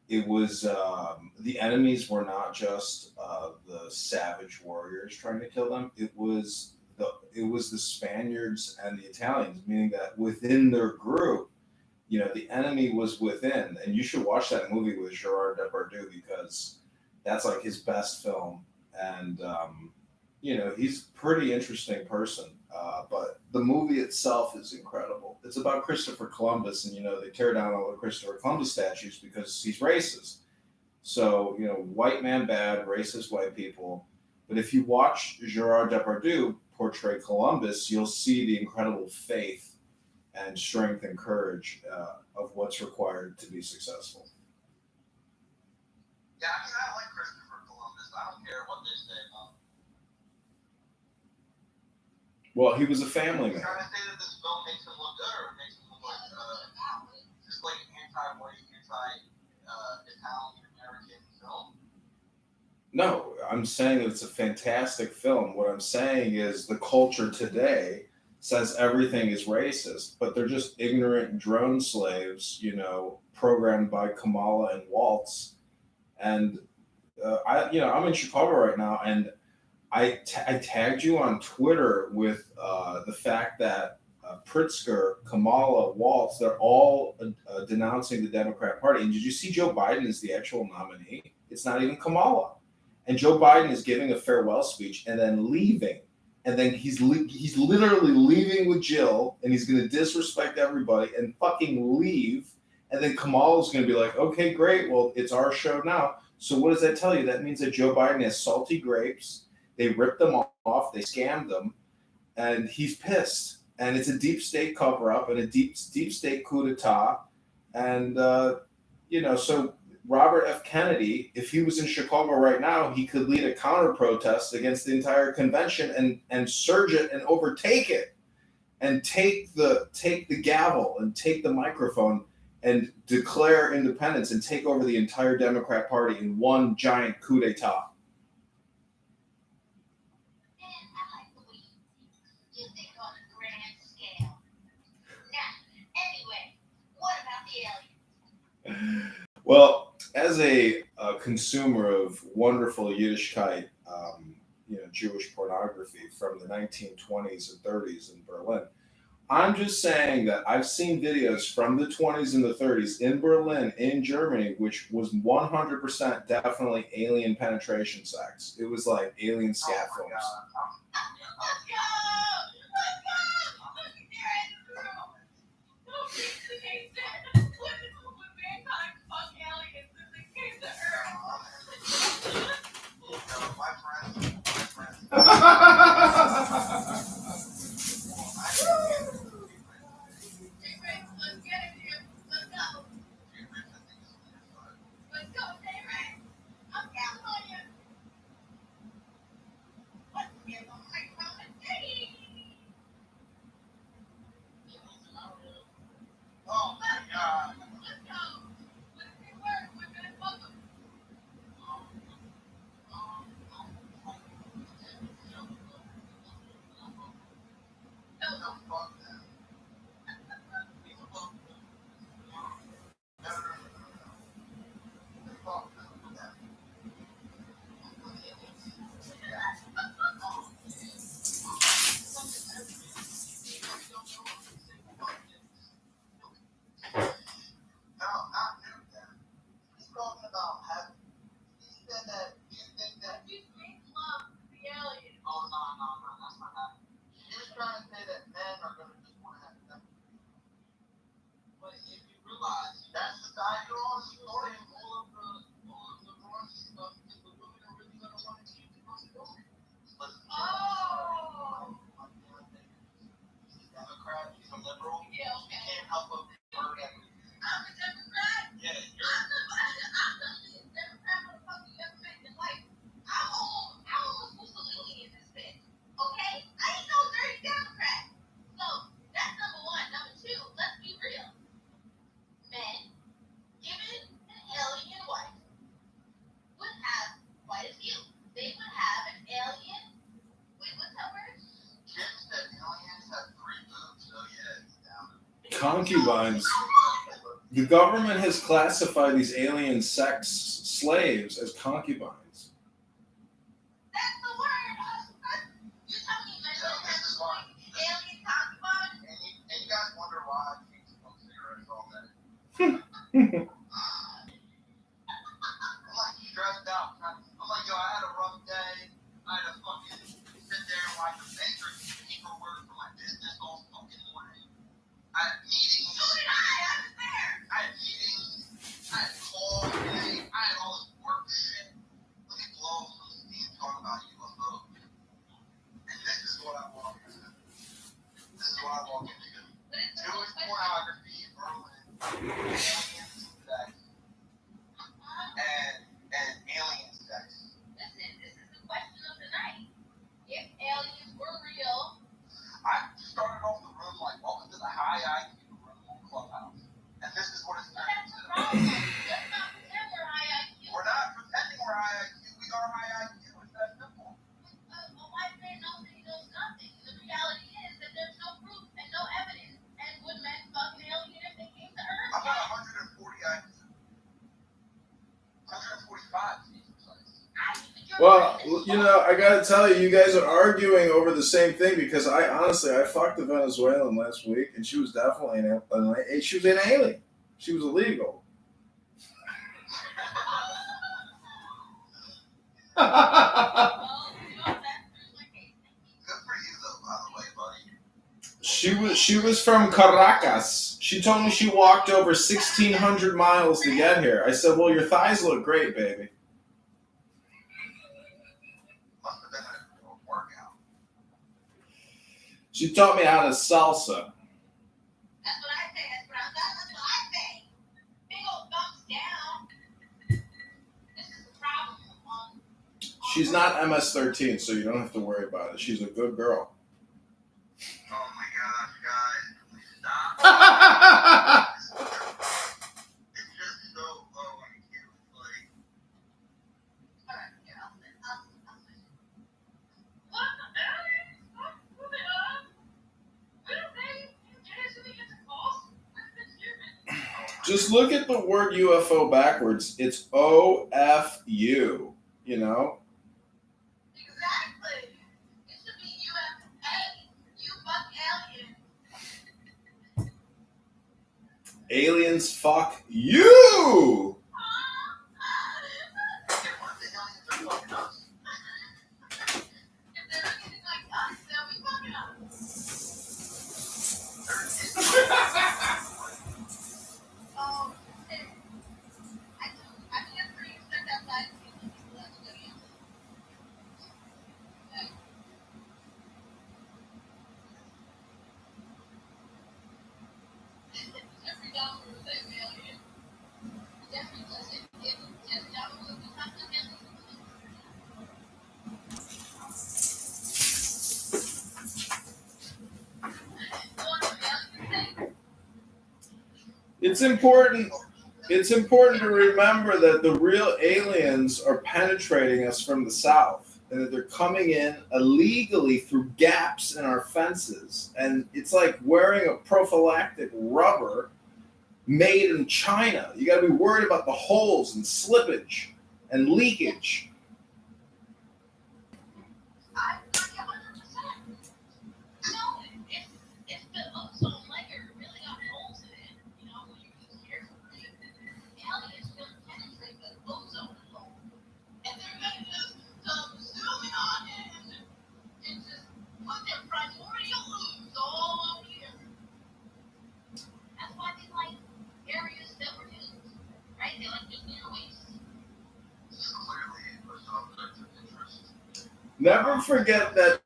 it was the enemies were not just the savage warriors trying to kill them. It was the Spaniards and the Italians, meaning that within their group, the enemy was within. And you should watch that movie with Gerard Depardieu because that's like his best film. And he's a pretty interesting person. But the movie itself is incredible. It's about Christopher Columbus, and they tear down all the Christopher Columbus statues because he's racist. So white man bad, racist white people. But if you watch Gerard Depardieu portray Columbus, you'll see the incredible faith and strength and courage of what's required to be successful. Yeah, I mean, I like Christopher Columbus. I don't care what they say about him. Well, he was a family man. You're trying to say that this film makes him look good, or it makes him look like just like anti-white, anti-Italian American film? No, I'm saying it's a fantastic film. What I'm saying is the culture today says everything is racist, but they're just ignorant drone slaves, programmed by Kamala and Waltz. And I'm in Chicago right now, and I tagged you on Twitter with the fact that Pritzker, Kamala, Waltz, they're all denouncing the Democrat Party. And did you see Joe Biden is the actual nominee? It's not even Kamala. And Joe Biden is giving a farewell speech and then leaving. And then he's literally leaving with Jill, and he's going to disrespect everybody and fucking leave. And then Kamala's going to be like, okay, great. Well, it's our show now. So what does that tell you? That means that Joe Biden has salty grapes. They ripped them off. They scammed them. And he's pissed. And it's a deep state cover-up and a deep state coup d'etat. And, so Robert F. Kennedy, if he was in Chicago right now, he could lead a counter-protest against the entire convention and surge it and overtake it and take the gavel and take the microphone and declare independence and take over the entire Democrat Party in one giant coup d'etat. Well, as a consumer of wonderful Yiddishkeit, Jewish pornography from the 1920s and 30s in Berlin, I'm just saying that I've seen videos from the 20s and the 30s in Berlin, in Germany, which was 100% definitely alien penetration sex. It was like alien scat films. The government has classified these alien sex slaves as concubines. That's the word. You tell me this is why. Alien concubine. And you guys wonder why I can't smoke cigarettes all day. I'm like stressed out. I'm like, yo, I had a rough day. I had to fucking sit there and watch the Matrix paperwork for my business all fucking morning. I had meetings. So did I. I was there. I had meetings. I had calls today. I had all this work shit. Let me blow some steam talking about UFOs. And this is what I walk into. This is what I walk into. Jewish pornography in Berlin. Alien sex. And alien sex. Listen, this is the question of the night. If aliens were real. I started off the room like, welcome to the high IQ room on Clubhouse. And this is what it's turned into. Let's not pretend we're high IQ. We're not pretending we're high IQ. We are high IQ. It's that simple. A white man knows that he knows nothing. The reality is that there's no proof and no evidence. And would men fuck an alien if they came to Earth? I'm at 140 IQ. 145 to be precise. Well, you know, I gotta tell you, you guys are arguing over the same thing because I fucked a Venezuelan last week and she was definitely she was an alien. She was illegal. She was from Caracas. She told me she walked over 1,600 miles to get here. I said, well, your thighs look great, baby. She taught me how to salsa. That's what I say. That's what I say. Big old thumbs down. This is the problem, Mom. She's not MS-13, so you don't have to worry about it. She's a good girl. Oh my gosh, guys, please stop. It's just so low IQ. Like, alright, here, I'll switch. What the hell? Move it up. We don't think initially it's a false. We've been human. Just look at the word UFO backwards. It's OFU, you know? Exactly. It should be UFA. You fuck alien. Aliens fuck you! It's important to remember that the real aliens are penetrating us from the south and that they're coming in illegally through gaps in our fences. And it's like wearing a prophylactic rubber made in China. You got to be worried about the holes and slippage and leakage. I agree 100%. No, it's the ozone layer really got holes in it. You know, when you use air for breathing, aliens will penetrate the ozone hole. And they're going to just zoom in on it and just put their primordial ooze all over here. That's why they like areas that were used, right? They like nuclear waste. Clearly, it was object of interest. Never forget that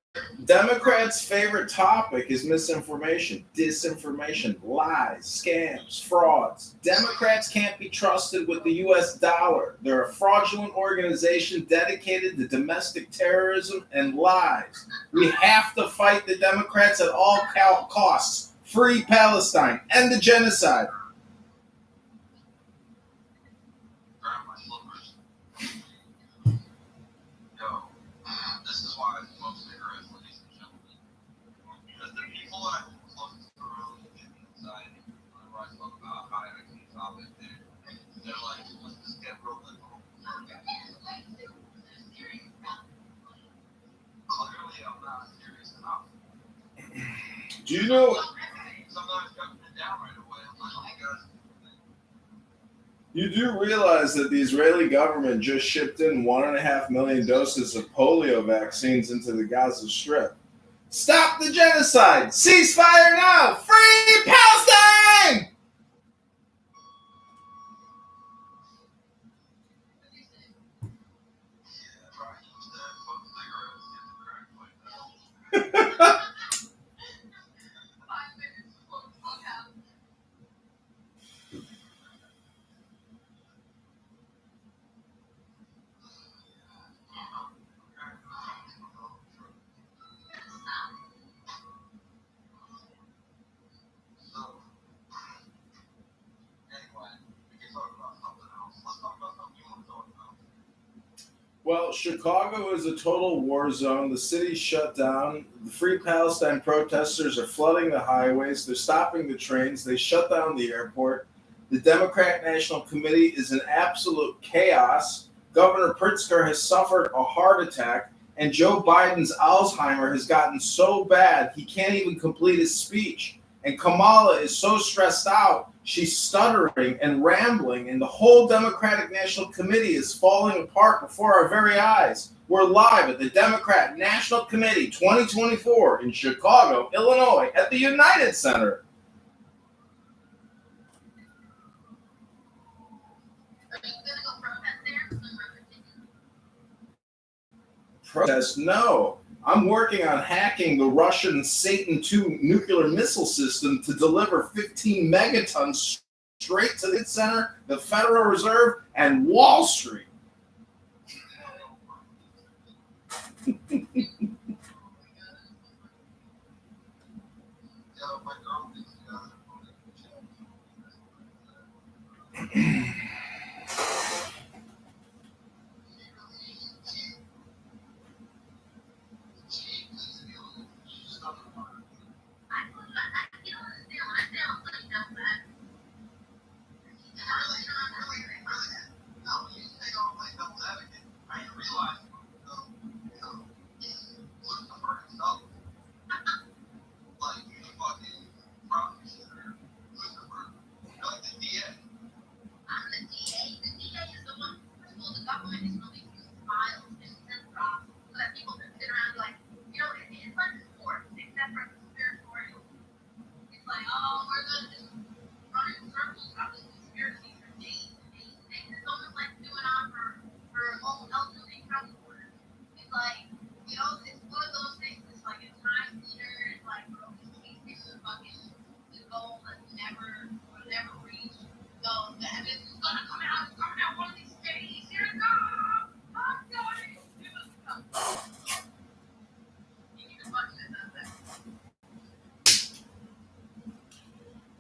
Democrats' favorite topic is misinformation, disinformation, lies, scams, frauds. Democrats can't be trusted with the U.S. dollar. They're a fraudulent organization dedicated to domestic terrorism and lies. We have to fight the Democrats at all costs. Free Palestine. End the genocide. This is why I smoke cigarettes, ladies and gentlemen. Because the people that I hold closest to the road give me anxiety. Whenever I talk about high IQ Do you know? You do realize that the Israeli government just shipped in 1.5 million doses of polio vaccines into the Gaza Strip. Stop the genocide! Ceasefire now! Free Palestine! Well, Chicago is a total war zone. The city's shut down. The Free Palestine protesters are flooding the highways. They're stopping the trains. They shut down the airport. The Democratic National Committee is in absolute chaos. Governor Pritzker has suffered a heart attack, and Joe Biden's Alzheimer has gotten so bad he can't even complete his speech. And Kamala is so stressed out, she's stuttering and rambling, and the whole Democratic National Committee is falling apart before our very eyes. We're live at the Democrat National Committee 2024 in Chicago, Illinois, at the United Center. Protest? No. I'm working on hacking the Russian Satan II nuclear missile system to deliver 15 megatons straight to the center, the Federal Reserve, and Wall Street.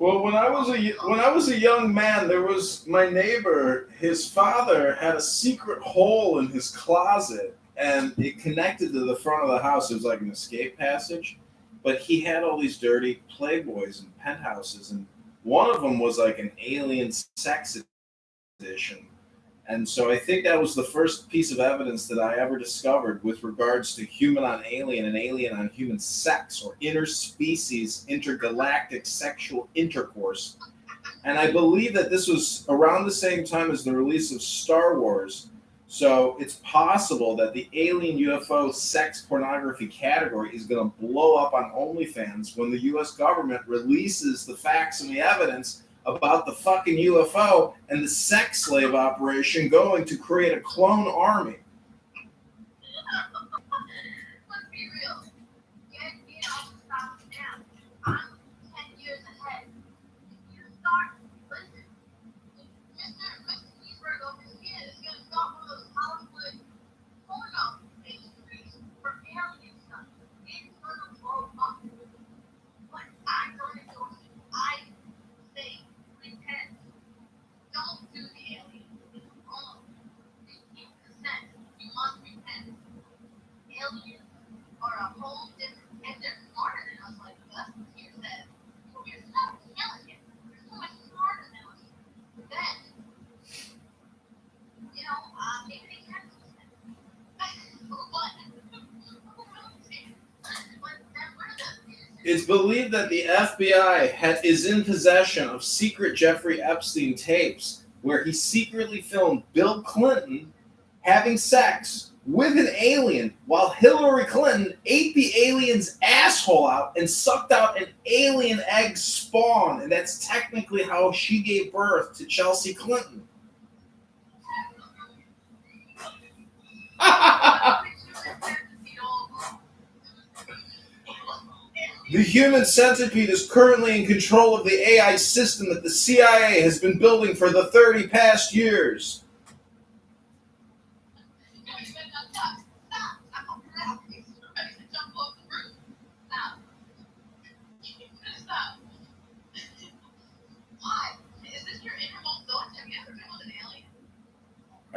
Well, when I was a young man, there was my neighbor. His father had a secret hole in his closet, and it connected to the front of the house. It was like an escape passage, but he had all these dirty Playboys and penthouses, and one of them was like an alien sex edition. And so I think that was the first piece of evidence that I ever discovered with regards to human on alien and alien on human sex, or interspecies intergalactic sexual intercourse. And I believe that this was around the same time as the release of Star Wars. So it's possible that the alien UFO sex pornography category is going to blow up on OnlyFans when the U.S. government releases the facts and the evidence about the fucking UFO and the sex slave operation going to create a clone army. Let's be real. Get off the stop now. I'm 10 years ahead. If you start, listen, Mr. Eastberg over here is going to start one of those Hollywood porno industries for alien stuff. It's going to blow up. But I don't endorse it. I say repent. Don't do the alien. It's wrong. It's consent. It's believed that the FBI is in possession of secret Jeffrey Epstein tapes where he secretly filmed Bill Clinton having sex with an alien while Hillary Clinton ate the alien's asshole out and sucked out an alien egg spawn. And that's technically how she gave birth to Chelsea Clinton. The human centipede is currently in control of the AI system that the CIA has been building for the 30 past years.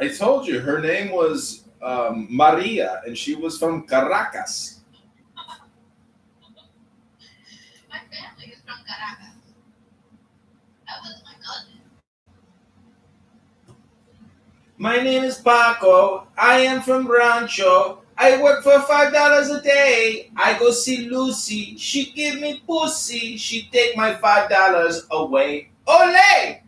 I told you, her name was Maria, and she was from Caracas. My family is from Caracas. That was my cousin. My name is Paco. I am from Rancho. I work for $5 a day. I go see Lucy. She give me pussy. She take my $5 away. Ole!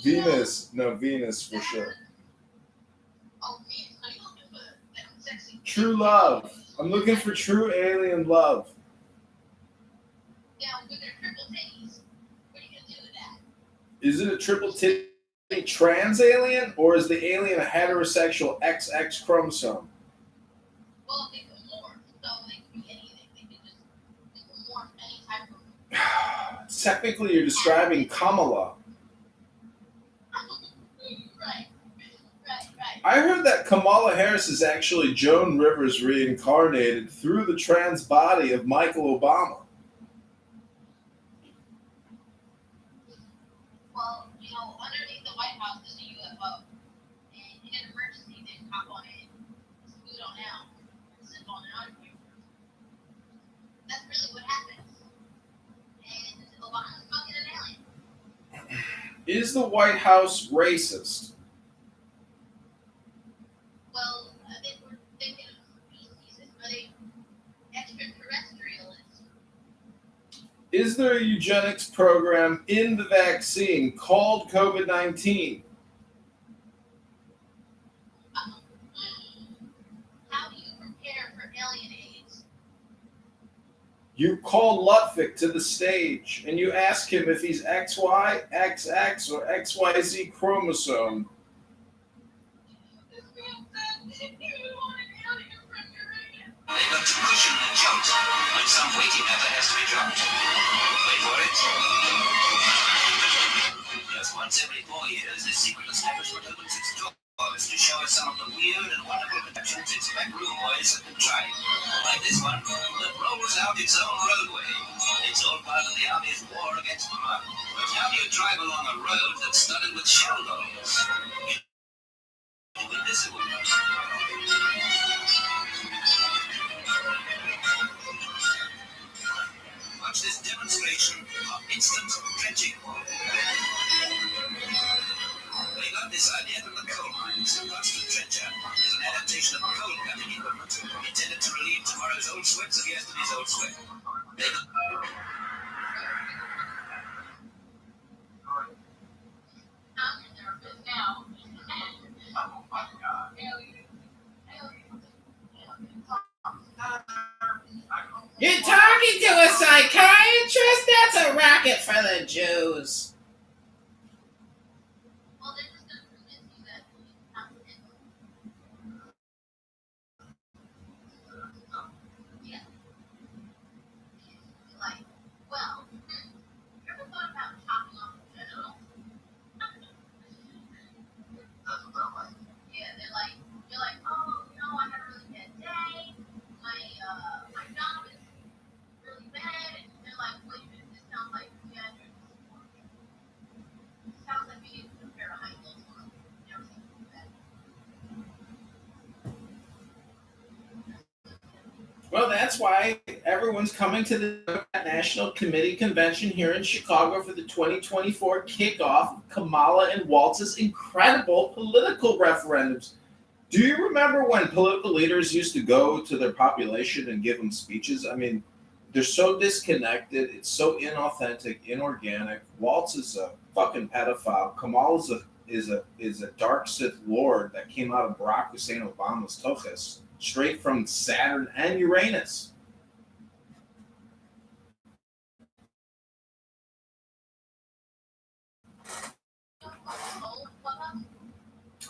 Venus. No, Venus for sure. True love. I'm looking for true alien love. Is it a triple titty trans alien, or is the alien a heterosexual XX chromosome? Well, they can morph, so they can be anything. They can morph any type of. Technically, you're describing Kamala. Right. I heard that Kamala Harris is actually Joan Rivers reincarnated through the trans body of Michael Obama. Well, underneath the White House is a UFO. And in an emergency, they hop on it, scoot on out, and zip on out of here. That's really what happens. And Obama's fucking an alien. Is the White House racist? Well, they were thinking of species, but extraterrestrialists. Is there a eugenics program in the vaccine called COVID-19? How do you prepare for alien AIDS? You call Lutfik to the stage and you ask him if he's XY, XX, or XYZ chromosome. They've got to cushion the jolt, like some weighty matter has to be dropped. Wait for it. Just once every 4 years, this secret establishment opens its doors to show us some of the weird and wonderful productions its backroom boys have contrived. Like this one, that rolls out its own roadway. It's all part of the Army's war against mud. But how do you drive along a road that's studded with shell holes? Invisible. Watch this demonstration of instant dredging. They got this idea from the coal mines. Constant dredger is an adaptation of coal cutting equipment intended to relieve tomorrow's old sweats of yesterday's old sweat. Now. Oh my God. You're talking to a psychiatrist? That's a racket for the Jews. Well, they're just going to convince you that it's not real. Yeah. Like, well, you ever thought about chopping off the genitals? That's what they're like. Yeah, you're like, oh, I had a really bad day. My job is really bad. And they're like, wait a minute, this sounds like theatrics. Well, that's why everyone's coming to the National Committee Convention here in Chicago for the 2024 kickoff of Kamala and Waltz's incredible political referendums. Do you remember when political leaders used to go to their population and give them speeches? I mean, they're so disconnected. It's so inauthentic, inorganic. Waltz is a fucking pedophile. Kamala is a dark Sith Lord that came out of Barack Hussein Obama's tokas, straight from Saturn and Uranus.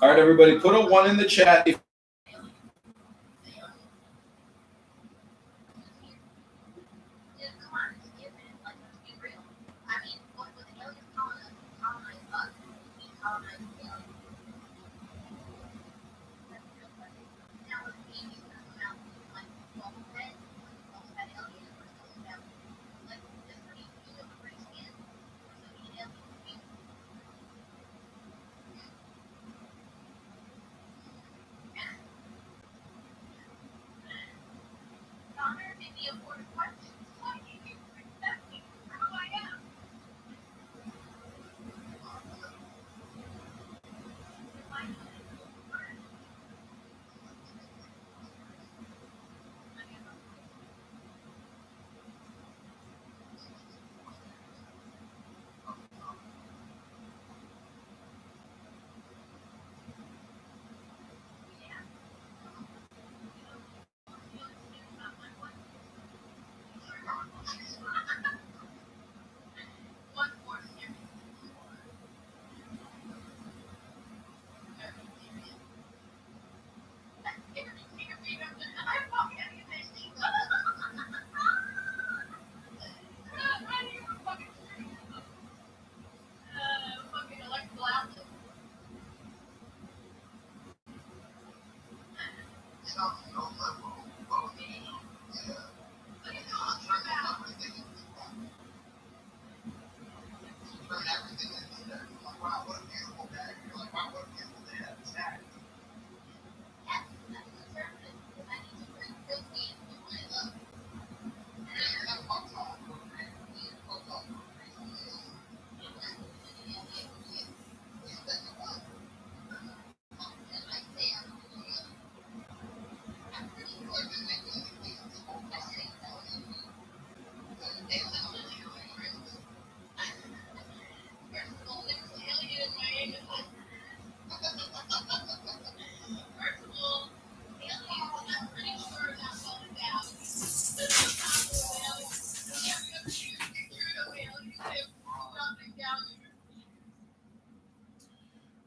All right, everybody, put a 1 in the chat.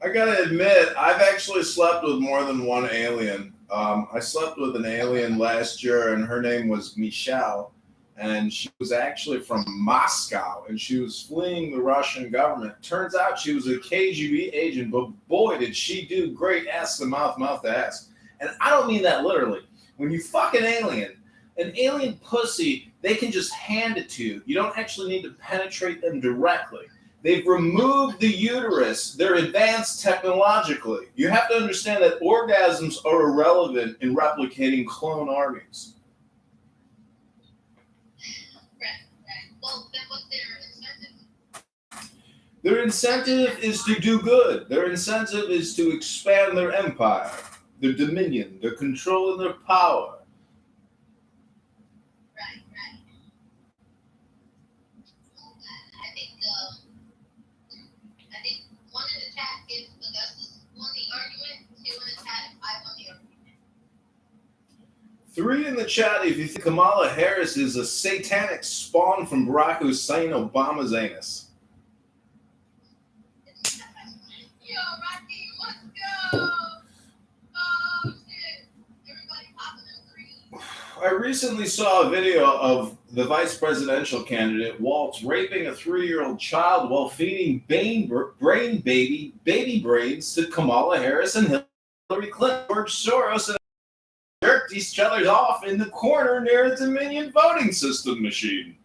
I gotta admit, I've actually slept with more than one alien. I slept with an alien last year, and her name was Michelle, and she was actually from Moscow, and she was fleeing the Russian government. Turns out she was a KGB agent, but boy, did she do great ass to mouth, mouth to ass. And I don't mean that literally. When you fuck an alien pussy, they can just hand it to you. You don't actually need to penetrate them directly. They've removed the uterus. They're advanced technologically. You have to understand that orgasms are irrelevant in replicating clone armies. Well, then what's their incentive? Their incentive is to do good. Their incentive is to expand their empire, their dominion, their control, and their power. Right. I think one in the chat is Augustus won the argument, 2 in the chat is I won the argument. 3 in the chat if you think Kamala Harris is a satanic spawn from Barack Hussein Obama's anus. Yo, Rocky, let's go! Oh, shit. Everybody popping in 3. I recently saw a video of the vice presidential candidate Waltz raping a 3-year-old child while feeding baby brains to Kamala Harris and Hillary Clinton. George Soros and jerked each other off in the corner near a Dominion voting system machine.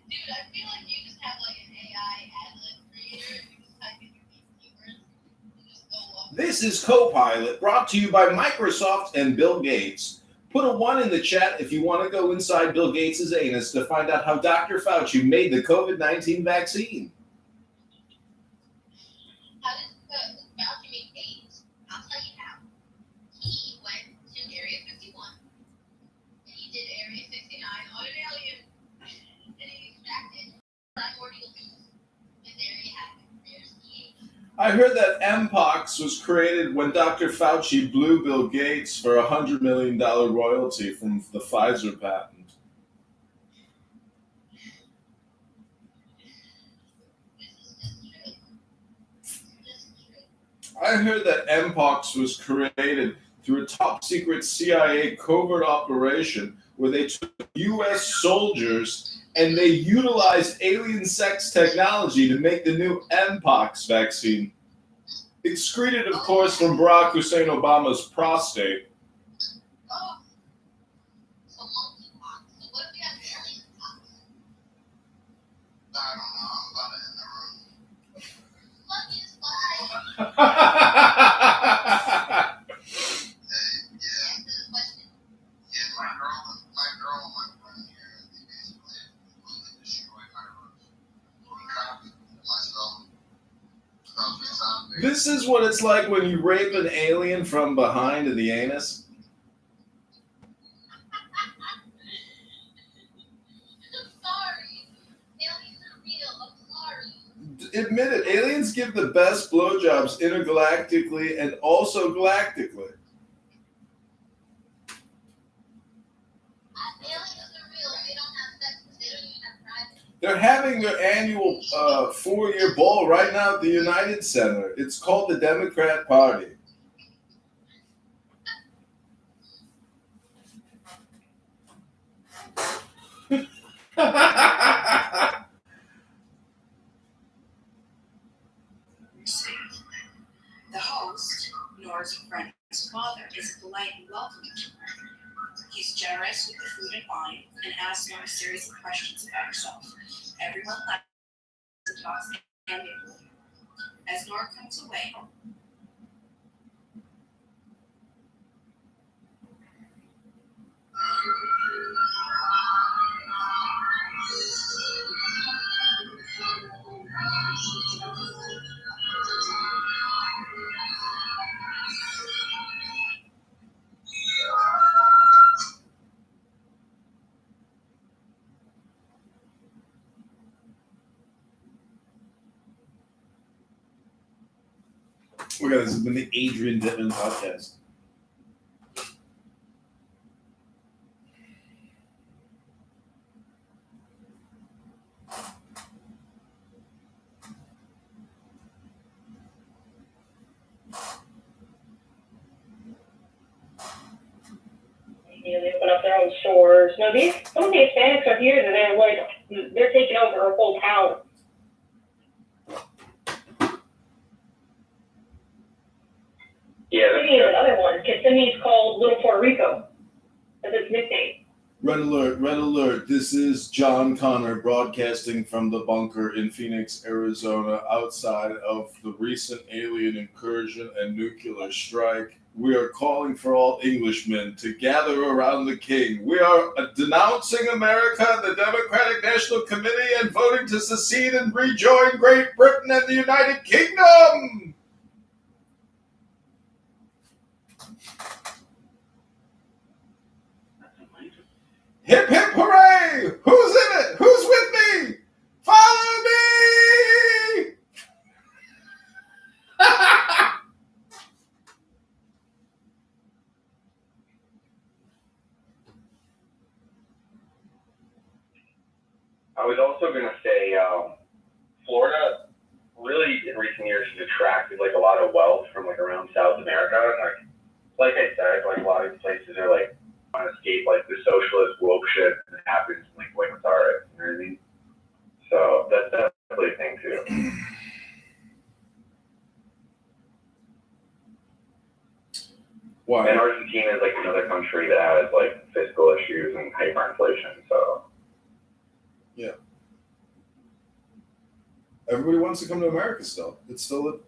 Dude, I feel like you just have like an AI ad-lib creator and you just type in your keywords and just go up. This is Copilot, brought to you by Microsoft and Bill Gates. Put a 1 in the chat if you want to go inside Bill Gates' anus to find out how Dr. Fauci made the COVID-19 vaccine. How does Fauci make AIDS? I'll tell you how. He went to Area 51. And he did Area 69 on an alien. And he extracted primordial beings. And there you have it. There's the AIDS. I heard that Mpox was created when Dr. Fauci blew Bill Gates for $100 million royalty from the Pfizer patent. I heard that Mpox was created through a top-secret CIA covert operation where they took U.S. soldiers and they utilized alien sex technology to make the new Mpox vaccine. Excreted, of course, from Barack Hussein Obama's prostate. Oh. So monkeypox. So what if we have alien pox? I don't know. I'm about to end the room. Lucky is fine. My girl and my friend here, they basically completely destroyed my room. We copied myself. This is what it's like when you rape an alien from behind in the anus. I'm sorry. Aliens are real. I'm sorry. Admit it, aliens give the best blowjobs intergalactically and also galactically. They're having their annual 4-year ball right now at the United Center. It's called the Democrat Party. The host, Nora's friend's father, is polite and welcoming to her. He's generous with the food and wine and asks Nora a series of questions about herself. Everyone laughs and talks candidly. As Nora comes away, Look at this. This has been the Adrian Dittmann podcast. They open up their own stores. No, some of the Hispanics are here that they're taking over a whole town. Yeah, Kissimmee is another one. Kissimmee is called Little Puerto Rico. That's its nickname. Red alert, red alert. This is John Connor broadcasting from the bunker in Phoenix, Arizona, outside of the recent alien incursion and nuclear strike. We are calling for all Englishmen to gather around the king. We are denouncing America, the Democratic National Committee, and voting to secede and rejoin Great Britain and the United Kingdom. Hip, hip, hooray! Who's in it? Who's with me? Follow me! I was also going to say, Florida really in recent years has attracted like a lot of wealth from like around South America. And like I said, like a lot of these places are like want to escape like the socialist woke shit that happens in like Buenos Aires. You know what I mean? So that's definitely a thing too. Why? And Argentina is like another country that has like fiscal issues and hyperinflation. So yeah. Everybody wants to come to America still. It's still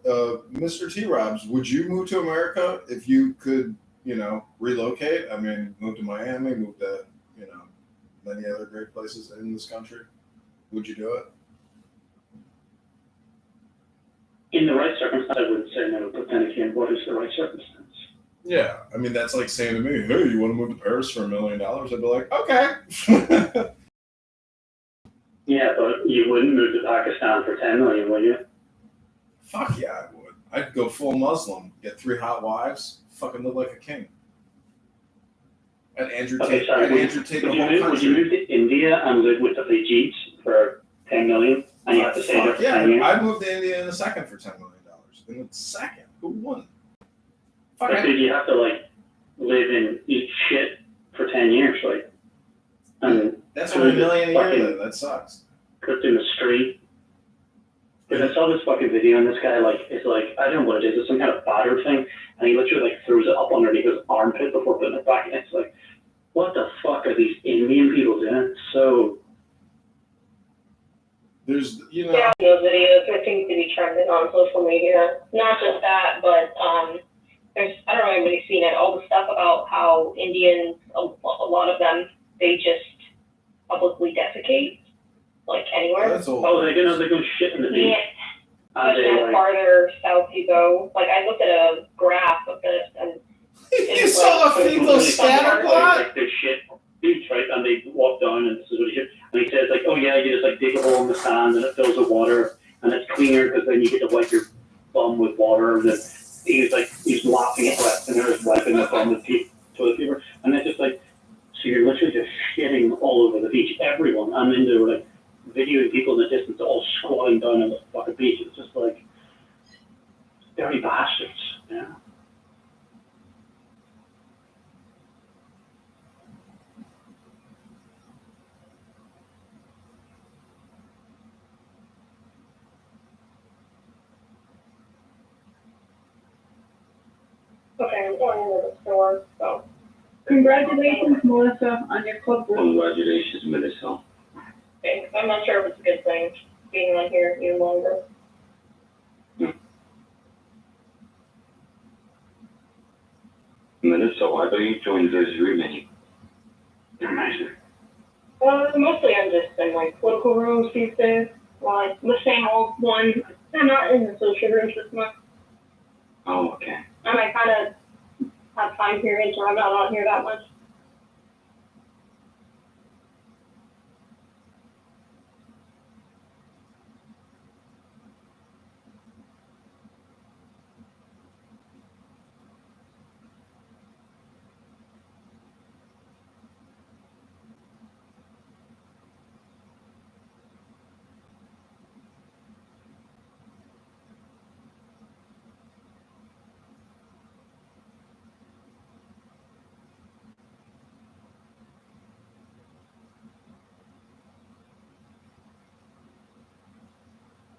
Mr. T. Robs. Would you move to America if you could, relocate? I mean, move to Miami, move to, many other great places in this country. Would you do it? In the right circumstance, I would say no, but then again, what is the right circumstance? Yeah, I mean, that's like saying to me, hey, you want to move to Paris for $1 million? I'd be like, okay. Yeah, but you wouldn't move to Pakistan for $10 million, would you? Fuck yeah, I would. I'd go full Muslim, get 3 hot wives, fucking live like a king. And Andrew Tate the whole country. Would you move to India and live with the Veggies for $10 million? And you have to stay there for 10 years? I'd move to India in a second for $10 million. In a second? Who wouldn't? But dude, you have to live and eat shit for 10 years, and that's only $1 million a year. That sucks. Cooked in the street. Because I saw this fucking video, and this guy I don't know what it is. It's some kind of batter thing, and he literally throws it up underneath his armpit before putting it back. And it's like, what the fuck are these Indian people doing? So. There's, Yeah, those videos I think to be trending on social media. Not just that, but there's, I don't know if anybody's seen it, all the stuff about how Indians, a lot of them, they just publicly defecate, anywhere. Oh, they're gonna shit in the beach. Yeah. The farther south you go, I looked at a graph of this, and you saw a fecal scatter plot? There's shit beach, right? And they walk down, and this is what he said. And he says, oh yeah, you just dig a hole in the sand, and it fills with water, and it's cleaner because then you get to wipe your bum with water. And then he's laughing at Westerners wiping their bum with toilet paper, and it's just so you're literally just shitting all over the beach, everyone. And then they were videoing people in the distance all squatting down on the fucking beach. It's just dirty bastards, yeah. Okay, I'm going into the store, so. Congratulations, Melissa, on your club group. Congratulations, Melissa. Thanks. I'm not sure if it's a good thing, being on here any longer. Melissa, why don't you join those women? They're nicer. Mostly I'm just in political rooms these days. The same old one. I'm not in the social rooms this much. Oh, okay. And I kind of have time periods where I'm not on here that much.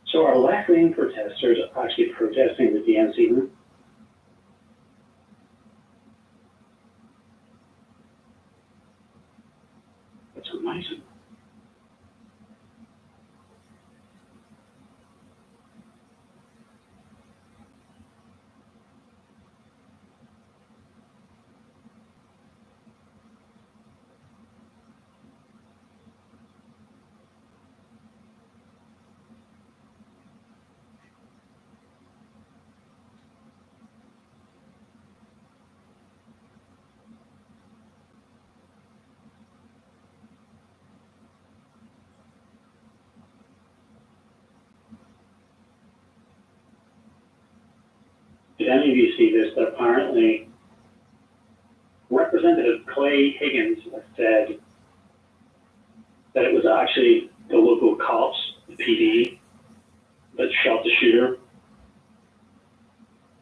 So are left-wing protesters actually protesting the DNC now? That's amazing. Did any of you see this? That apparently Representative Clay Higgins said that it was actually the local cops, the PD, that shot the shooter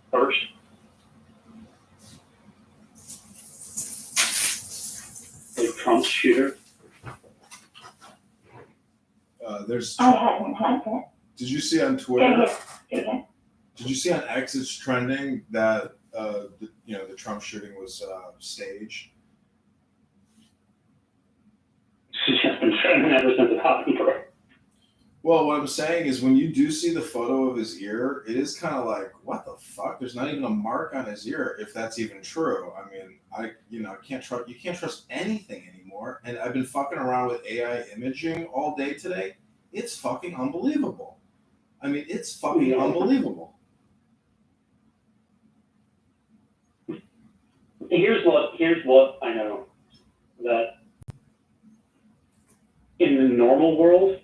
first. The Trump shooter. I haven't had that. Did you see on Twitter? Did you see on X it's trending that the Trump shooting was staged? She's just been trending ever since it happened, bro. Well, what I'm saying is when you do see the photo of his ear, it is kind of like, what the fuck? There's not even a mark on his ear, if that's even true. I mean, you can't trust anything anymore. And I've been fucking around with AI imaging all day today. It's fucking unbelievable. I mean, it's fucking unbelievable. Here's what I know, that in the normal world,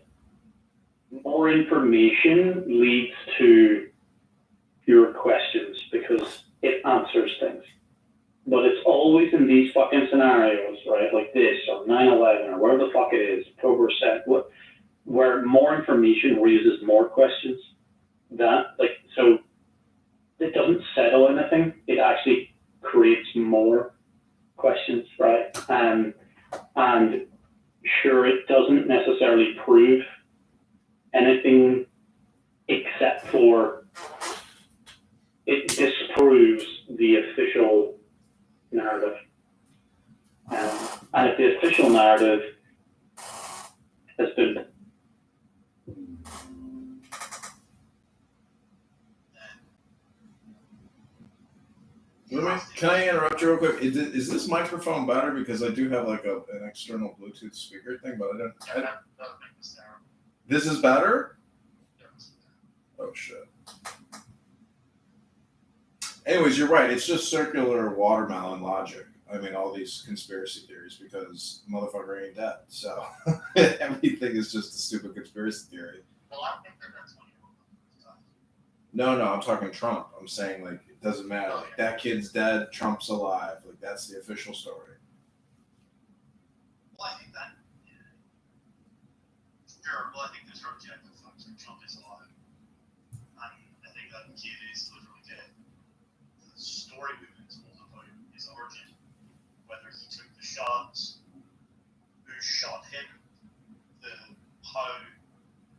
more information leads to fewer questions because it answers things. But it's always in these fucking scenarios, right, like this, or 9/11, or whatever the fuck it is, October 7th, where more information raises more questions. So it doesn't settle anything. It actually creates more questions, right? And sure, it doesn't necessarily prove anything except for it disproves the official narrative. And if the official narrative has been Can I interrupt you real quick? Is this microphone better? Because I do have like an external Bluetooth speaker thing, but I don't. This is better? Oh, shit. Anyways, you're right. It's just circular watermelon logic. I mean, all these conspiracy theories, because motherfucker ain't dead. So everything is just a stupid conspiracy theory. Well, I think that's one. No, I'm talking Trump. I'm saying, like, it doesn't matter. Like, that kid's dead, Trump's alive. Like, that's the official story. Well, I think that, sure, well, I think there's objective facts. Trump is alive. And I think that kid is literally dead. The story movement is all about his origin. Whether he took the shots, who shot him, how,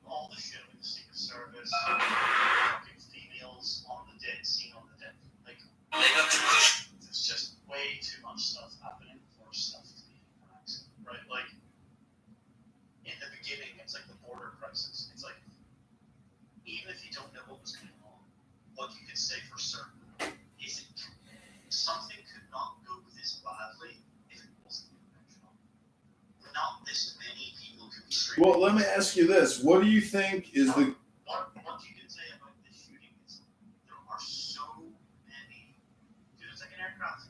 all the shit with the Secret Service, fucking females on the dead scene on the dead. Like, there's just way too much stuff happening for stuff to be an accident, right? Like, in the beginning, it's like the border crisis. It's like, even if you don't know what was going on, what you could say for certain is something could not go this badly if it wasn't intentional. Not this many people could be straight. Well, let me ask you this. What do you think is the... What you can say about this shooting is there are so many... Dude, it's like an air crash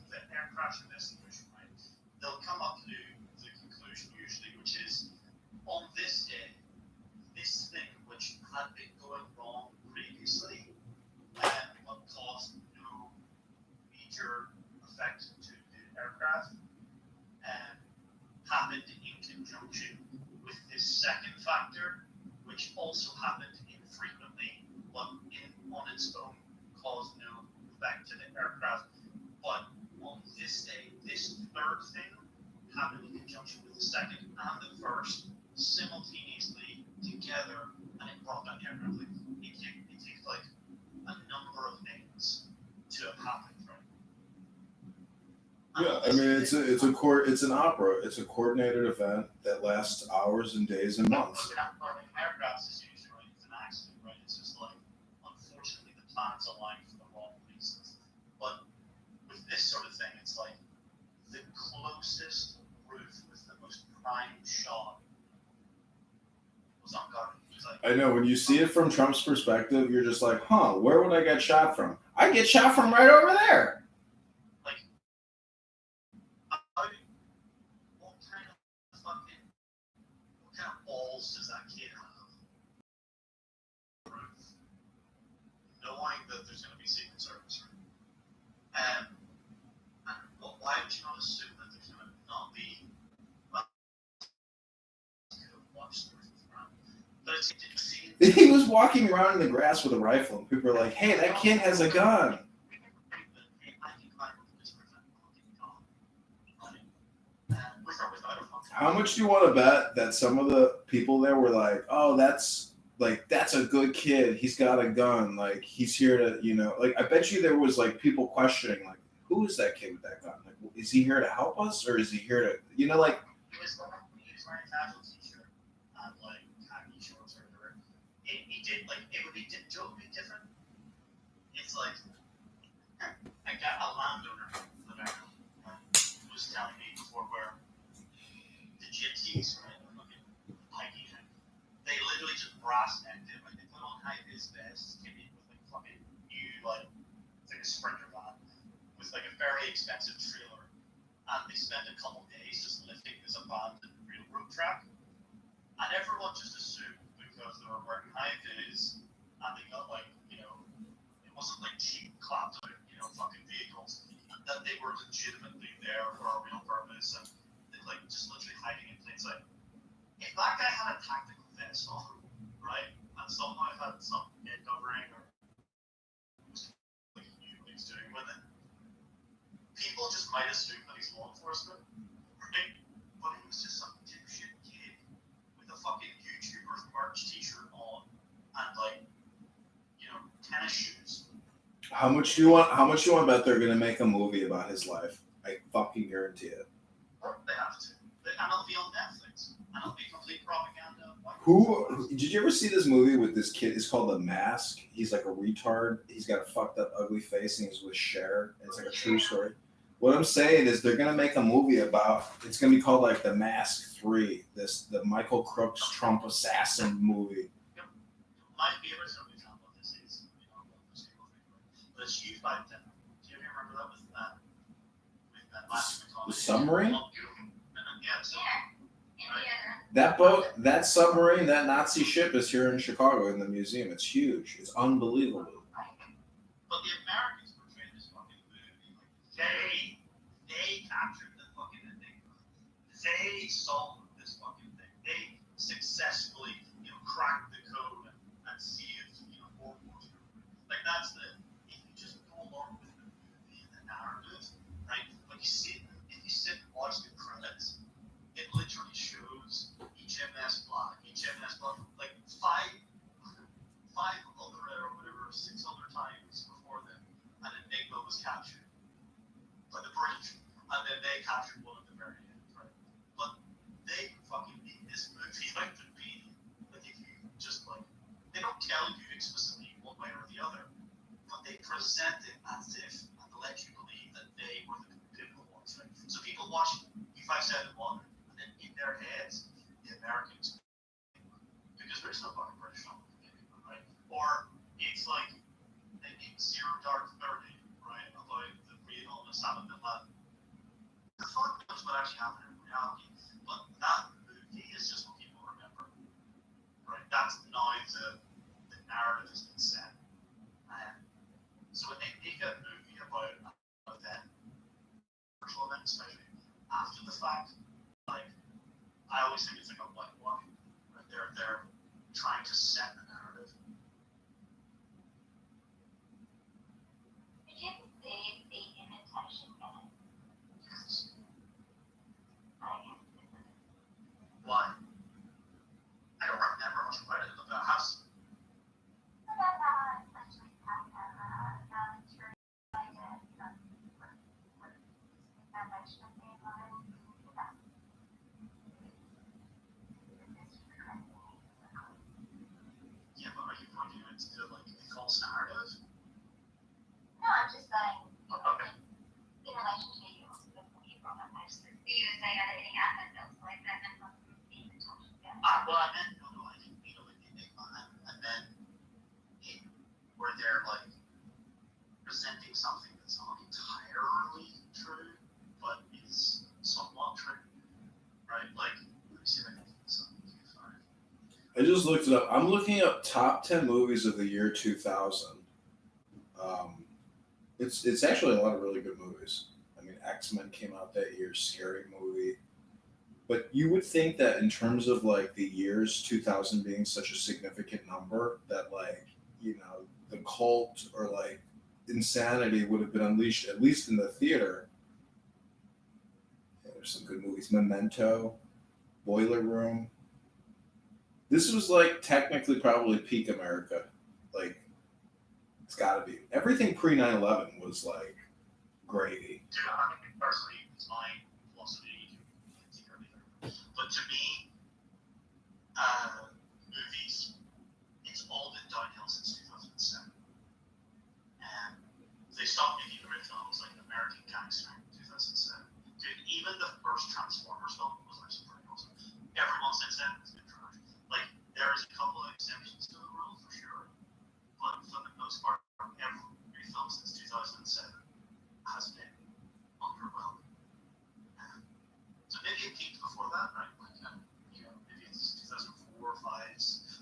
investigation, right? They'll come up to the conclusion usually, which is, on this day, this thing which had been going wrong previously but caused no major effect to the aircraft happened in conjunction with this second factor, which also happened infrequently, but on its own caused no effect to the aircraft. But on this day, this third thing happened in conjunction with the second and the first simultaneously together, and it brought down the aircraft. Like, it takes like a number of things to have happened, right? Yeah, I mean, it's an opera. It's a coordinated event that lasts hours and days and months. Aircraft is usually an accident, right? It's just like, unfortunately, the planets aligned for the wrong reasons. But with this sort of thing, it's like the closest roof with the most prime shot was unguarded. I know, when you see it from Trump's perspective, you're just like, where would I get shot from? I get shot from right over there. Does that kid have? Knowing that there's going to be Secret Service, right? Why would you not assume that there's going to not be? But He was walking around in the grass with a rifle, and people were like, "Hey, that kid has a gun." How much do you want to bet that some of the people there were like, "Oh, that's a good kid. He's got a gun. Like, he's here to, like, I bet you there was like people questioning, like, who is that kid with that gun? Like, is he here to help us, or is he here to, like?" He was wearing a casual t-shirt and like khaki shorts or whatever. it would be different. It's like I got a landowner that I know was telling me before where the gypsies, right, looking hiking him. They literally just brass necked him. Like they put on high vis vests, came in with like fucking new it's like a Sprinter van with like a very expensive trailer, and they spent a couple days just lifting this abandoned railroad track. And everyone just assumed because they were wearing high vis and they got it wasn't like cheap clapped out, fucking vehicles, that they were legitimately there for a real purpose and like just literally hiding in plain sight. If that guy had a tactical vest on, right, and somehow had some head covering or like knew what he's doing with it, people just might assume that he's law enforcement, right? But he was just some dipshit kid with a fucking YouTuber's merch t-shirt on and tennis shoes. How much do you want to bet they're gonna make a movie about his life? I fucking guarantee it. They have to. And it'll be on Netflix. And it'll be complete propaganda. Who did you ever see this movie with this kid? It's called The Mask. He's like a retard. He's got a fucked up, ugly face, and he's with Cher. It's like a true story. What I'm saying is they're gonna make a movie about. It's gonna be called like The Mask 3. The Michael Crooks Trump assassin movie. My favorite example of this is, but it's used by Dittmann. Do you remember that with The submarine? Yeah, so, That boat, that submarine, that Nazi ship is here in Chicago in the museum. It's huge. It's unbelievable. But the Americans portrayed this fucking movie. They captured the fucking enigma. They solved this fucking thing. They successfully, cracked the code and saved, World War II. Like that's if you just go along with the movie and the narrative, right? Like if you sit and watch the credits, it literally shows each MS block, like five other or whatever, 6 other times before them, an enigma was captured by the British, and then they captured one at the very end, right? But they fucking made this movie like the beat. Like if you just they don't tell you explicitly one way or the other, but they present it as if and let you believe that they were the pivotal ones, right? So people watch U-571 and then in their heads, the Americans, because there's no fucking British on it, right? Or it's like Zero Dark 30, right? About the real Osama bin Laden. The fuck knows what actually happened in reality, but that movie is just what people remember, right? That's now the narrative has been set. So when they make a movie about an event, virtual event especially, after the fact, I always think it's like a whitewash. Right? They're trying to set the narrative. Did you see the imitation man? Yes. Why? I don't remember much about it, but I have seen it. Yeah, but are you pointing it to the false narrative? No, I'm just saying, in relation to you, you brought up, I just for you to say anything happened, feels like that and not being in touch with them. Well, I meant, no, I didn't mean like the enigma. I meant where they're presenting something that's not entirely true, but is somewhat true, right? Let me see if I can get this up. I just looked it up. I'm looking up top 10 movies of the year 2000. It's actually a lot of really good movies. I mean, X-Men came out that year, scary movie. But you would think that in terms of the years 2000 being such a significant number, that the cult or insanity would have been unleashed, at least in the theater. Yeah, there's some good movies. Memento, Boiler Room. This was technically probably peak America. It's gotta be. Everything pre 9/11 was gravy. Dude, I think personally, it's my philosophy. But to me, movies, it's all the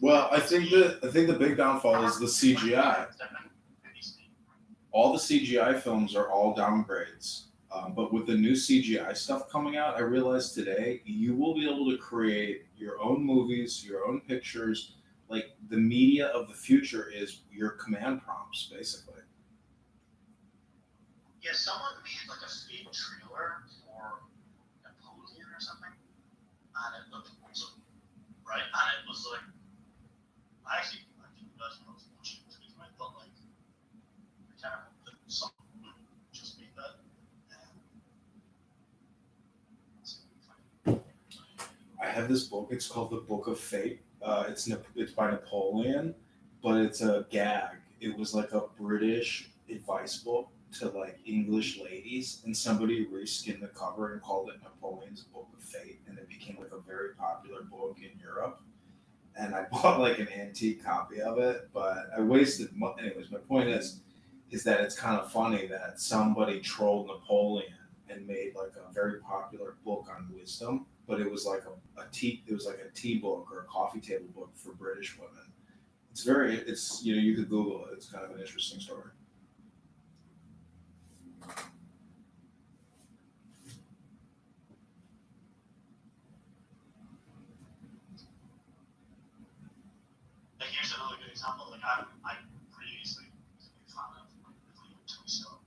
Well, I think the big downfall is the CGI. All the CGI films are all downgrades. But with the new CGI stuff coming out, I realized today you will be able to create your own movies, your own pictures. Like the media of the future is your command prompts, basically. Yeah, someone made like a fake trailer for Napoleon or something, and it looked awesome, right? And it was like, I actually that's what I was watching it, because I thought like, I kind of hope that someone just made that. I have this book. It's called The Book of Fate. It's by Napoleon, but it's a gag. It was like a British advice book to like English ladies, and somebody reskinned the cover and called it Napoleon's Book of Fate, and it became like a very popular book in Europe. And I bought like an antique copy of it, but I wasted money. Anyways, my point is that it's kind of funny that somebody trolled Napoleon and made like a very popular book on wisdom, but it was like a tea book or a coffee table book for British women. It's you could Google it. It's kind of an interesting story. Like here's another good example. Like I previously was a big fan of like the Toy Story,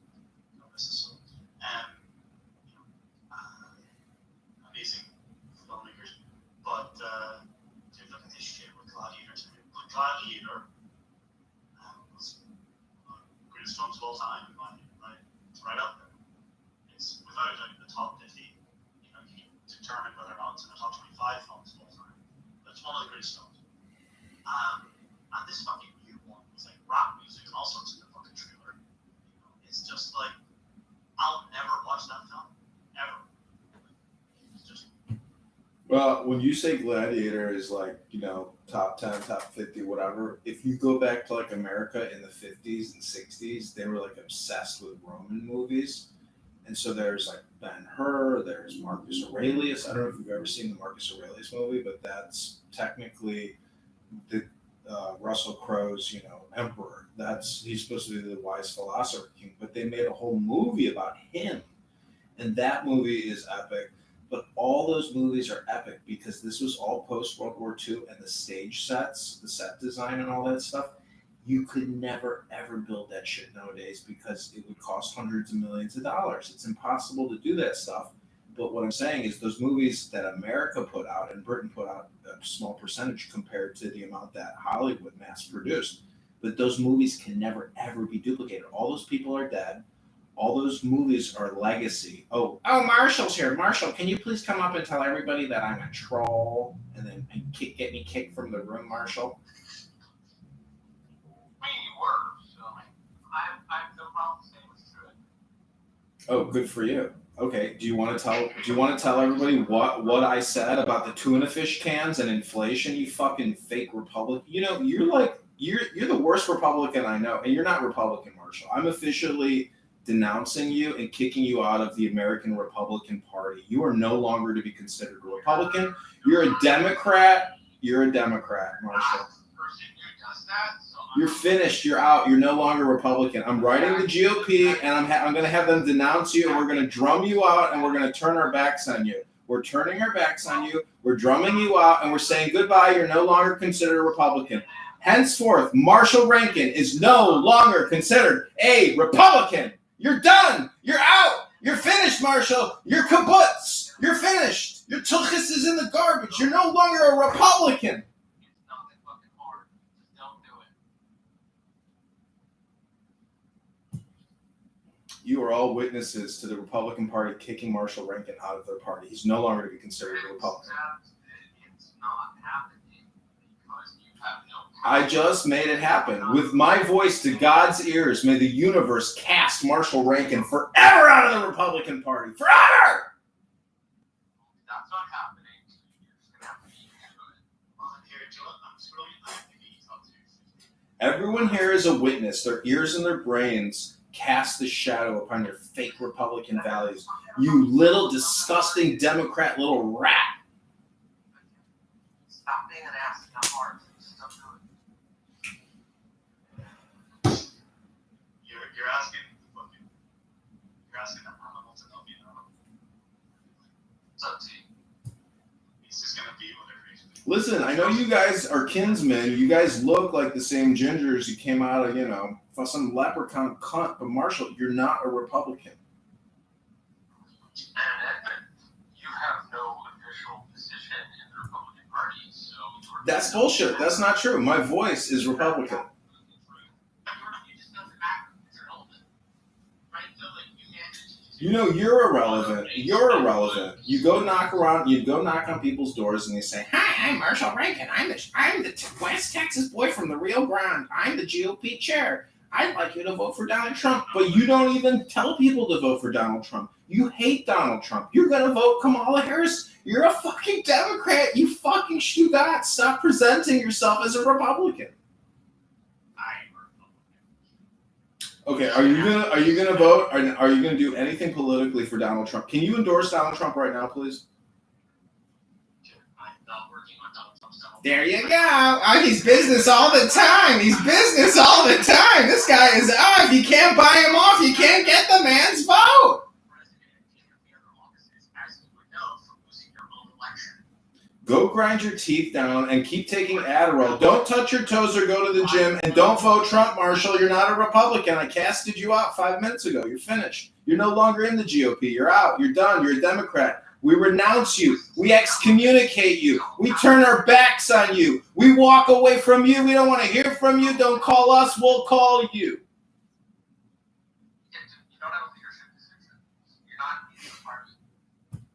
amazing filmmakers. But dude, look at this shit with Gladiator. Gladiator was one of the greatest films of all time. It's right up there. It's without a doubt in the top 50. You can determine whether or not it's in the top 25 films of all time. But it's one of the greatest films. And this fucking new one was like rap music and all sorts in the fucking trailer. It's just like, I'll never watch that film, ever. It's just. Well, when you say Gladiator is like, top 10, top 50, whatever, if you go back to like America in the 50s and 60s, they were like obsessed with Roman movies. And so there's like Ben-Hur, there's Marcus Aurelius. I don't know if you've ever seen the Marcus Aurelius movie, but that's technically the Russell Crowe's, emperor. He's supposed to be the wise philosopher king, but they made a whole movie about him. And that movie is epic. But all those movies are epic because this was all post-World War II, and the stage sets, the set design and all that stuff, you could never, ever build that shit nowadays because it would cost hundreds of millions of dollars. It's impossible to do that stuff. But what I'm saying is those movies that America put out and Britain put out a small percentage compared to the amount that Hollywood mass produced. But those movies can never, ever be duplicated. All those people are dead. All those movies are legacy. Oh, Marshall's here. Marshall, can you please come up and tell everybody that I'm a troll and then get me kicked from the room, Marshall? I mean, you were, so I have no problem saying what's true. Oh, good for you. Okay, do you want to tell everybody what I said about the tuna fish cans and inflation, you fucking fake Republican? You're the worst Republican I know, and you're not Republican, Marshall. I'm officially denouncing you and kicking you out of the American Republican Party. You are no longer to be considered a Republican. You're a Democrat. You're a Democrat, Marshall. You're finished. You're out. You're no longer Republican. I'm writing the GOP, and I'm going to have them denounce you, and we're going to drum you out, and we're going to turn our backs on you. We're turning our backs on you. We're drumming you out, and we're saying goodbye. You're no longer considered a Republican. Henceforth, Marshall Rankin is no longer considered a Republican. You're done. You're out. You're finished, Marshall. You're kibbutz. You're finished. Your tuchus is in the garbage. You're no longer a Republican. You are all witnesses to the Republican Party kicking Marshall Rankin out of their party. He's no longer to be considered a Republican. It's not happening because you have no. I just made it happen. With my voice to God's ears, may the universe cast Marshall Rankin forever out of the Republican Party. Forever! That's not happening. You're just going to have to be into it. Well, here, I'm scrolling. Everyone here is a witness. Their ears and their brains cast the shadow upon your fake Republican values. You little disgusting Democrat little rat. Stop being an ass. It's not hard. Just gonna be whatever he's gonna be. Listen, I know you guys are kinsmen. You guys look like the same gingers you came out of, for some leprechaun cunt. But Marshall, you're not a Republican. And Edmund, you have no official position in the Republican Party, so That's bullshit. That's not true. My voice is Republican. You're irrelevant. You're irrelevant. You go knock on people's doors and you say, "Hi, I'm Marshall Rankin. I'm the West Texas boy from the Rio Grande. I'm the GOP chair. I'd like you to vote for Donald Trump." But you don't even tell people to vote for Donald Trump. You hate Donald Trump. You're gonna vote Kamala Harris. You're a fucking Democrat. You fucking got. Stop presenting yourself as a Republican. Okay, are you gonna vote? Are you gonna do anything politically for Donald Trump? Can you endorse Donald Trump right now, please? I'm not working on Donald Trump's Donald. There you go. Oh, he's business all the time. He's business all the time. This guy is if you can't buy him off, you can't get the man's vote. Go grind your teeth down and keep taking Adderall. Don't touch your toes or go to the gym. And don't vote Trump, Marshall. You're not a Republican. I casted you out 5 minutes ago. You're finished. You're no longer in the GOP. You're out. You're done. You're a Democrat. We renounce you. We excommunicate you. We turn our backs on you. We walk away from you. We don't want to hear from you. Don't call us. We'll call you. You don't have a leadership position. You're not in the party.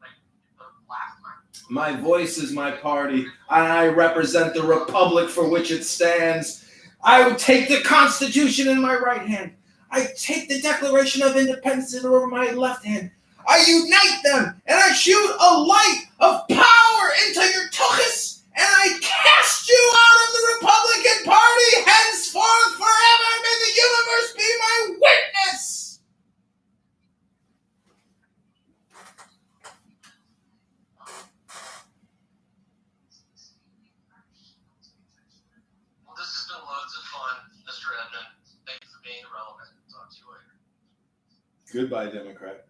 Like the last time. My voice is my party, and I represent the republic for which it stands. I would take the Constitution in my right hand. I take the Declaration of Independence over my left hand. I unite them, and I shoot a light of power into your tuchus, and I cast you out of the Republican Party henceforth forever. May the universe be my witness. Well, this has been loads of fun, Mr. Edmund. Thank you for being irrelevant. Talk to you later. Goodbye, Democrat.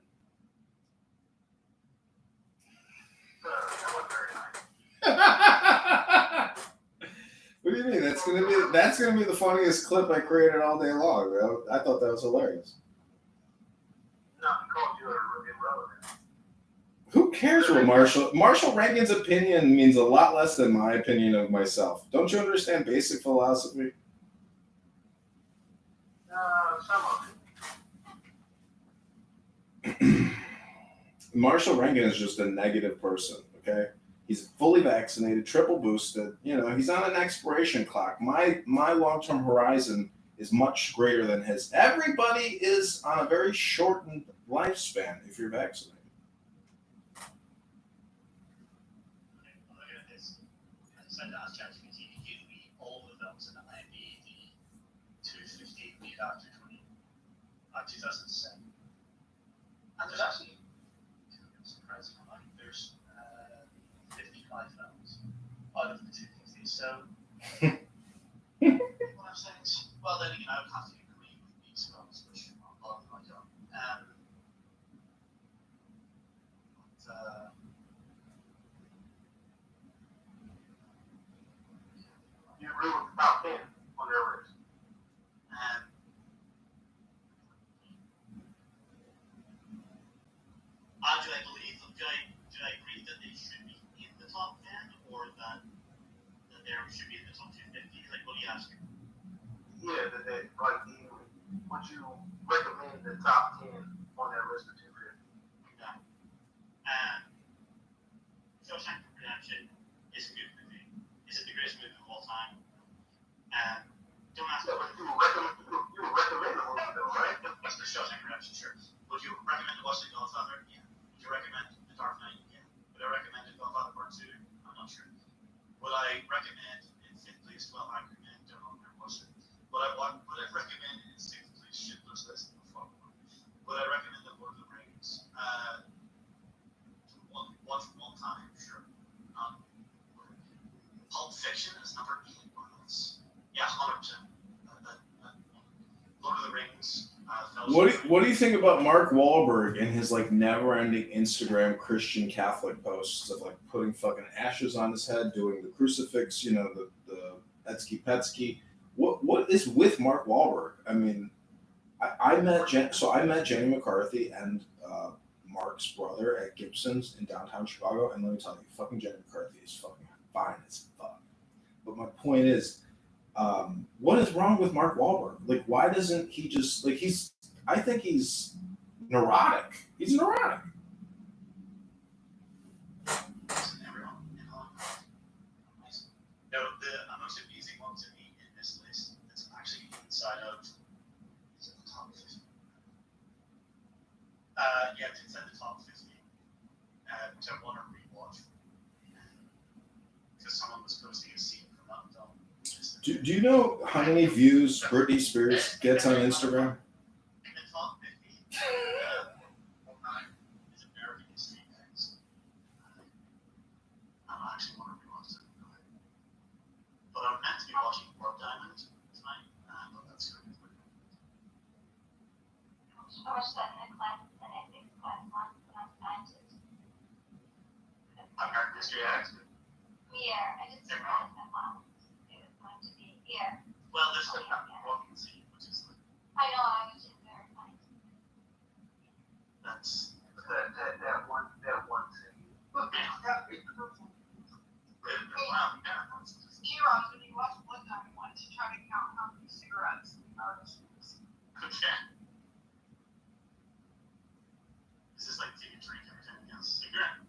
What do you mean? That's gonna be the funniest clip I created all day long, bro. I thought that was hilarious. No, I called you irrelevant. Who cares what Marshall Rankin's opinion means a lot less than my opinion of myself. Don't you understand basic philosophy? Some of it. Marshall Rankin is just a negative person, okay? He's fully vaccinated, triple boosted. He's on an expiration clock. My long-term horizon is much greater than his. Everybody is on a very shortened lifespan if you're vaccinated. Send out ChatGPT to give me all the films in the IMDb 250 made after 2007. And there's actually surprising amount. There's 55 films out of the 250. So what I'm saying is, well, then again, I would have to agree with these films, which are probably not done. You agree with the top 10 on their list. Do I agree that they should be in the top 10 or that they should be in the top 250? Like, what are you asking? Yeah, would you recommend the top 10 on their list of 250? Yeah. Shawshank Redemption is a good movie. Is it the greatest movie of all time? Don't ask me. But you would recommend the movie though, right? What's the Shawshank Redemption? Sure. Would you recommend watching Godfather? Yeah. Would you recommend The Dark Knight? Yeah. Would I recommend Godfather Part 2? I'm not sure. Would I recommend in 5th place 12 Angry Men? Don't know where was it. Would I recommend in 6th place Schindler's List? Would I recommend The Lord of the Rings? Watch one time, sure. Pulp Fiction is number 8. Yeah, 100%. Lord of the Rings. What do you think about Mark Wahlberg and his like never-ending Instagram Christian Catholic posts of like putting fucking ashes on his head, doing the crucifix, you know, the Etsky Petsky. What is with Mark Wahlberg? I mean, I met Jenny McCarthy and Mark's brother at Gibson's in downtown Chicago, and let me tell you, fucking Jenny McCarthy is fucking fine as fuck. But my point is, what is wrong with Mark Wahlberg? Like, why doesn't he just like I think he's neurotic. He's neurotic. No, the most amusing one to me in this list that's actually inside of is it the top 50? Yeah, it's inside the top 50. Which I want to rewatch because someone was posting a scene from that film. Do you know how many views Britney Spears gets on Instagram? But I'm meant to be watching Blood Diamond tonight, but that's good. I watched that in a class, and I think class once when I was scientist. American History X? Yeah, I just read that once. It was going to be here. Well, there's the walking scene, which is like, I know, which is very funny. that's That one scene. Heroes, when you watch Blood Diamond, I wanted to try to count how many cigarettes are in this. okay. This is like take a drink every time you get a cigarette.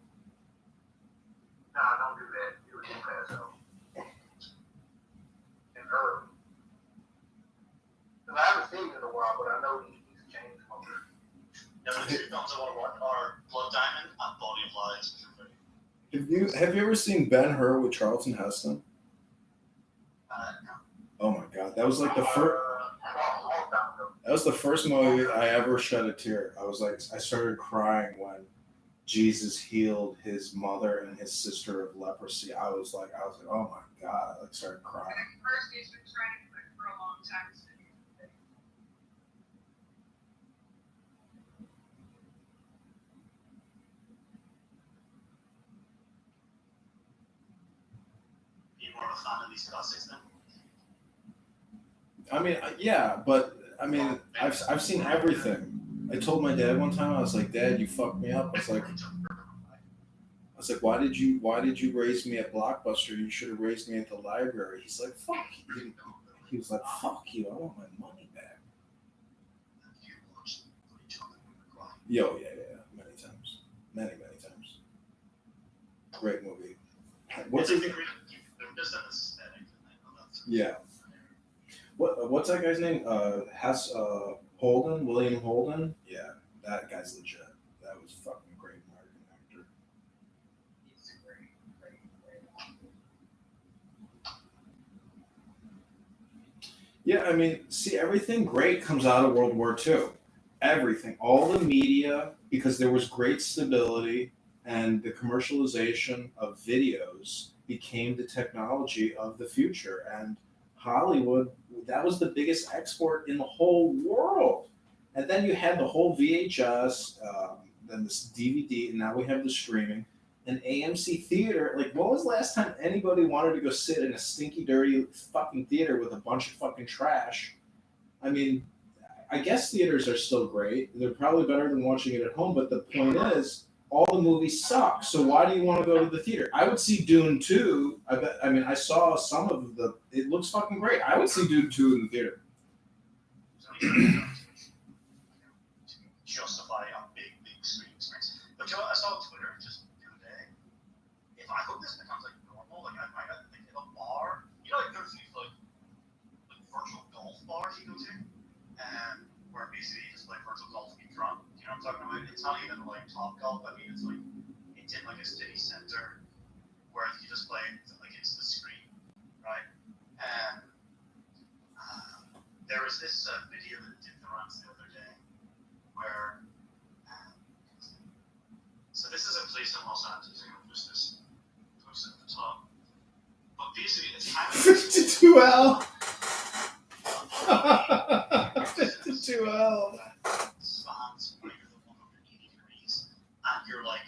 Nah, don't do that. You would get that though. And Herb. And I haven't seen it in a while, but I know he's a chain smoker. Yeah, the two films I want to watch are Blood Diamond and Body of Lies, which are very Have you ever seen Ben-Hur with Charlton Heston? no. Oh my god, that was like the first. That was the first movie I ever shed a tear. I started crying when Jesus healed his mother and his sister of leprosy. I was like, oh my god! I started crying. First, he's been trying to cook for a long time. You more of a fan of these classics then? I mean, yeah, but I mean, I've seen everything. I told my dad one time, I was like, Dad, you fucked me up. I was like, why did you raise me at Blockbuster? You should have raised me at the library. He's like, fuck you. He was like, fuck you. I want my money back. Yeah, many times, many times. Great movie. What's his name? Yeah. What's that guy's name? Holden, William Holden. Yeah, that guy's legit. That was fucking great American actor. He's a great. Yeah, I mean, see, everything great comes out of World War II. Everything, all the media, because there was great stability, and the commercialization of videos became the technology of the future. And Hollywood, that was the biggest export in the whole world. And then you had the whole VHS, then this DVD, and now we have the streaming. And AMC theater, like, when was the last time anybody wanted to go sit in a stinky, dirty fucking theater with a bunch of fucking trash? I mean, I guess theaters are still great. They're probably better than watching it at home, but the point is, all the movies suck. So why do you want to go to the theater? I would see Dune 2. I saw some of it looks fucking great. I would see Dune 2 in the theater. Justify on big screen experience. But you know what, I saw on Twitter just the other day. I hope this becomes like normal. Like I might have to think of a bar. You know, like there's these like virtual golf bars you go to, where basically you just play virtual golf and get drunk. You know what I'm talking about? It's not even like Top Golf. I mean, it's in like a city center where you just play like it's the screen, right? And there was this video that did the runs the other day where. So this is a place in Los Angeles. There's this post at the top. But basically, it's kind of 52L. too old. Spans greater than 180 degrees, and you're like,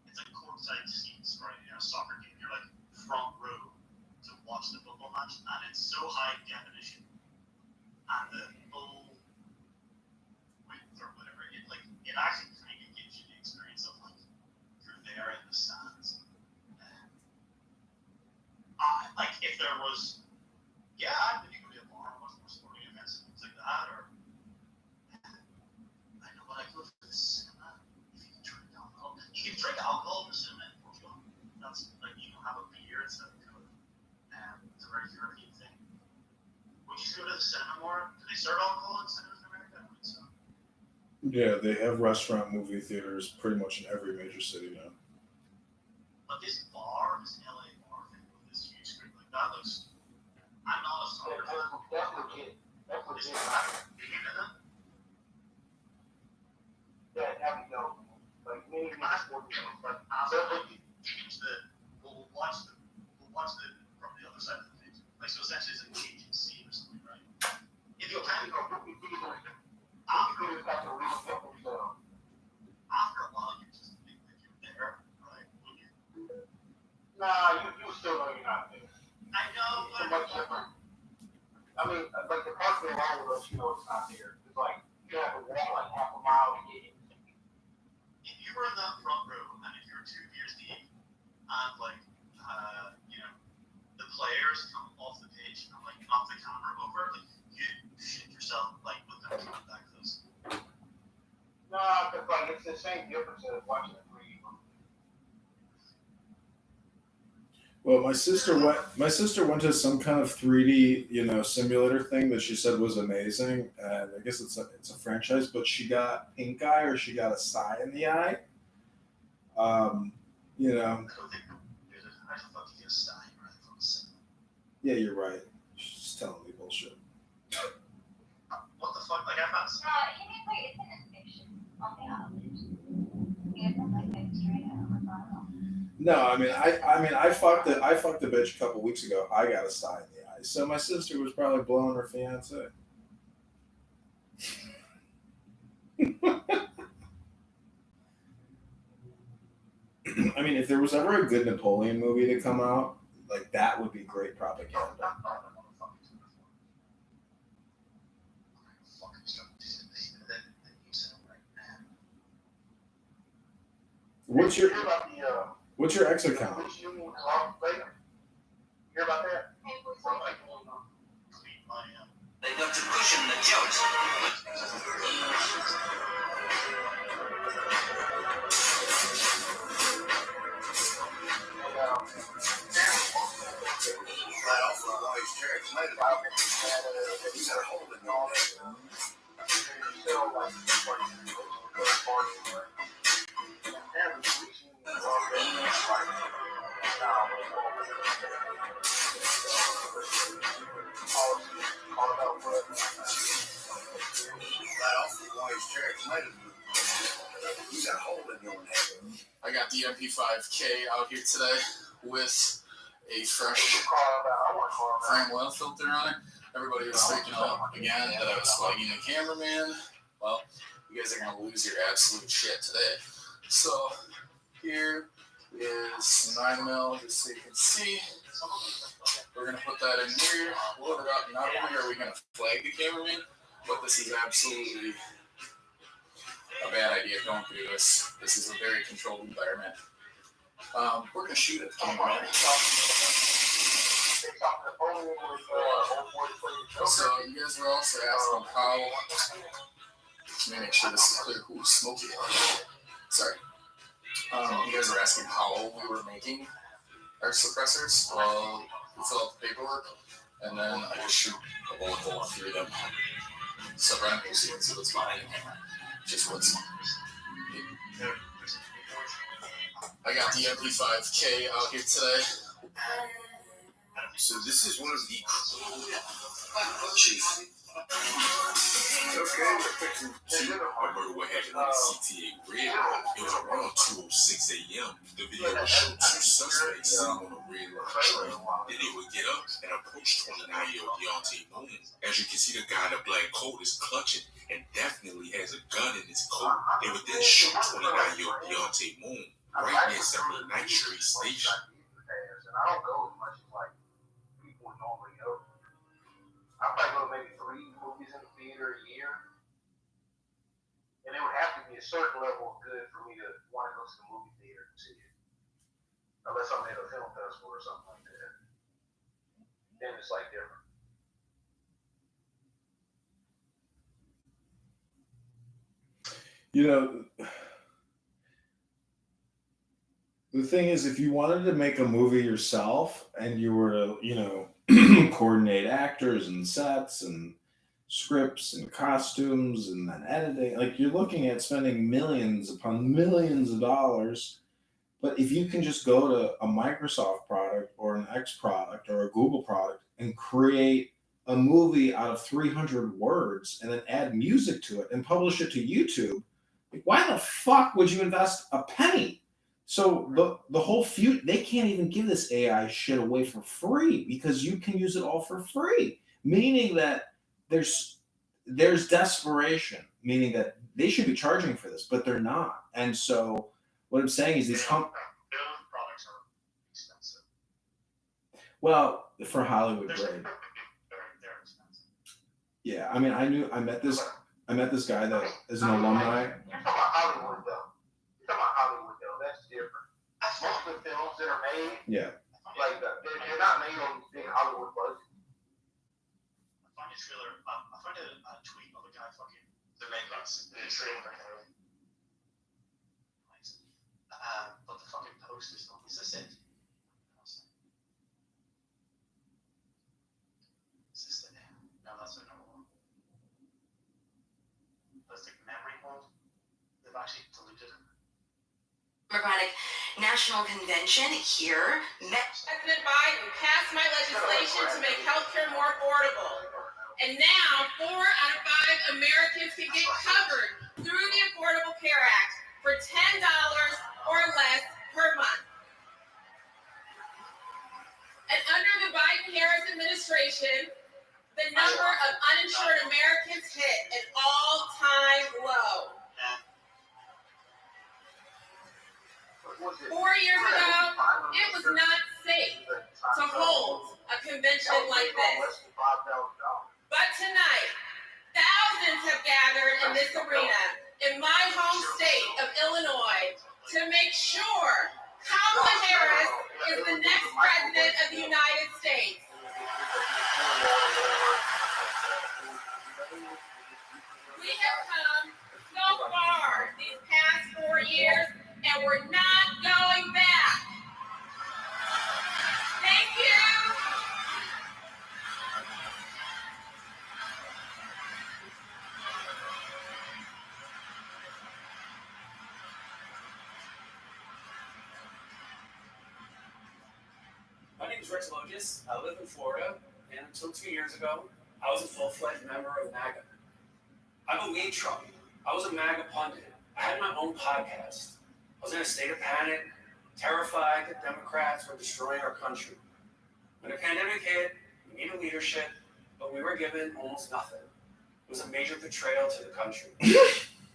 it's like courtside seats, right? In a soccer game, you're like front row to watch the football match, and it's so high definition, and the full width or whatever, it actually kind of gives you the experience of like you're there in the stands. Like if there was, I'd maybe go to a bar and watch more sporting events and things like that, or I know when I go to the cinema, if you can drink alcohol, you can drink alcohol in the cinema in Portugal. That's like you can have a beer instead of Coke. It's a very European thing. Would you go to the cinema more? Do they serve alcohol in cinemas in America? I don't think so. Yeah, they have restaurant movie theaters pretty much in every major city now. But this bar, this LA bar thing with this huge screen, like that looks. I'm not a soccer fan. That's legit. That's legit. Yeah, have you go. Like many sport games, but we'll watch the from the other side of the page. Like so essentially it's a changing scene or something, right? If you can go after a while you just think that you're there, right? nah, you still know you're not there. I know, but It's much different. I mean, like the parking lot with us, you know it's not there. It's like you have to walk like half a mile to get in. if you were in that front row and if you're 2 years deep and like the players come off the pitch and like knock the camera over, like you shit yourself like with them coming that close. Nah, because like it's the same difference as watching a 3D movie. Well, my sister went to some kind of 3D, simulator thing that she said was amazing, and I guess it's a franchise. But she got pink eye, or she got a sty in the eye. Yeah, you're right. She's just telling me bullshit. What the fuck? Like I found. He means like it's an addiction on the island. He has like straight out of the No, I fucked a bitch a couple weeks ago. I got a sty in the eye, so my sister was probably blowing her fiance. I mean, if there was ever a good Napoleon movie to come out, like that would be great propaganda. What's your X account? You hear about that? They got to cushion the jokes. Right off the boys' church, made about he's got a hole in your head. I got the MP5K out here today with a fresh frame oil filter on it. Everybody was freaking out again that I was flagging the cameraman. Well, you guys are going to lose your absolute shit today. So here is 9mm, just so you can see. We're going to put that in here, load it up. Not only are we going to flag the cameraman, but this is absolutely a bad idea. Don't do this. This is a very controlled environment. We're going to shoot at the cameraman. So you guys were also asking how, let me make sure this is clear. Ooh, smoky. Sorry. You guys were asking how we were making our suppressors. Well, we fill out the paperwork, and then I just shoot a bullet hole through them. So right here, so you can see what's behind the camera. Just what's. I got the MP5K out here today. So this is one of the Chief. Okay. See, I murder what happened on the CTA red line. It was around 2:06 a.m. The video would show two suspects sitting on a red line train. Then they would get up and approach 29-year-old Deontay Moon. As you can see, the guy in the black coat is clutching and definitely has a gun in his coat. They would then shoot 29-year-old Deontay Moon right near 79th Street Station. And I don't go as much as like people would normally go. I probably go to maybe 3 movies in the theater a year. And it would have to be a certain level of good for me to want to go to the movie theater and see it. Unless I'm at a film festival or something like that. Then it's like different. You know, the thing is, if you wanted to make a movie yourself and you were to, you know, coordinate actors and sets and scripts and costumes and then editing, like you're looking at spending millions upon millions of dollars. But if you can just go to a Microsoft product or an X product or a Google product and create a movie out of 300 words and then add music to it and publish it to YouTube, like, why the fuck would you invest a penny? So the whole they can't even give this AI shit away for free because you can use it all for free. Meaning that there's desperation, meaning that they should be charging for this, but they're not. And so what I'm saying is these products are expensive. Well, for Hollywood grade. They're expensive. Yeah, I mean, I met this guy that is an alumni. You're talking about Hollywood though. That's different. Most of the films that are made, yeah, like they're not made on big Hollywood budgets. I find a trailer. I find a tweet of a guy fucking the makeups in the trailer. But the fucking post is not. Is this it? Is this the name? No, that's another one. That's the memory hold. They've actually deleted it. Democratic National Convention here. President Biden passed my legislation to make healthcare more affordable. And now 4 out of 5 Americans can get covered through the Affordable Care Act for $10 or less per month. And under the Biden-Harris administration, the number of uninsured Americans hit an all-time low. 4 years ago, it was not safe to hold a convention like this. But tonight, thousands have gathered in this arena in my home state of Illinois to make sure Kamala Harris is the next president of the United States. We have come so far these past 4 years, and we're not going back. Thank you. My name is Rex Logis. I live in Florida, and until 2 years ago, I was a full-fledged member of MAGA. I believed Trump. I was a MAGA pundit. I had my own podcast. I was in a state of panic, terrified that Democrats were destroying our country. When the pandemic hit, we needed leadership, but we were given almost nothing. It was a major betrayal to the country.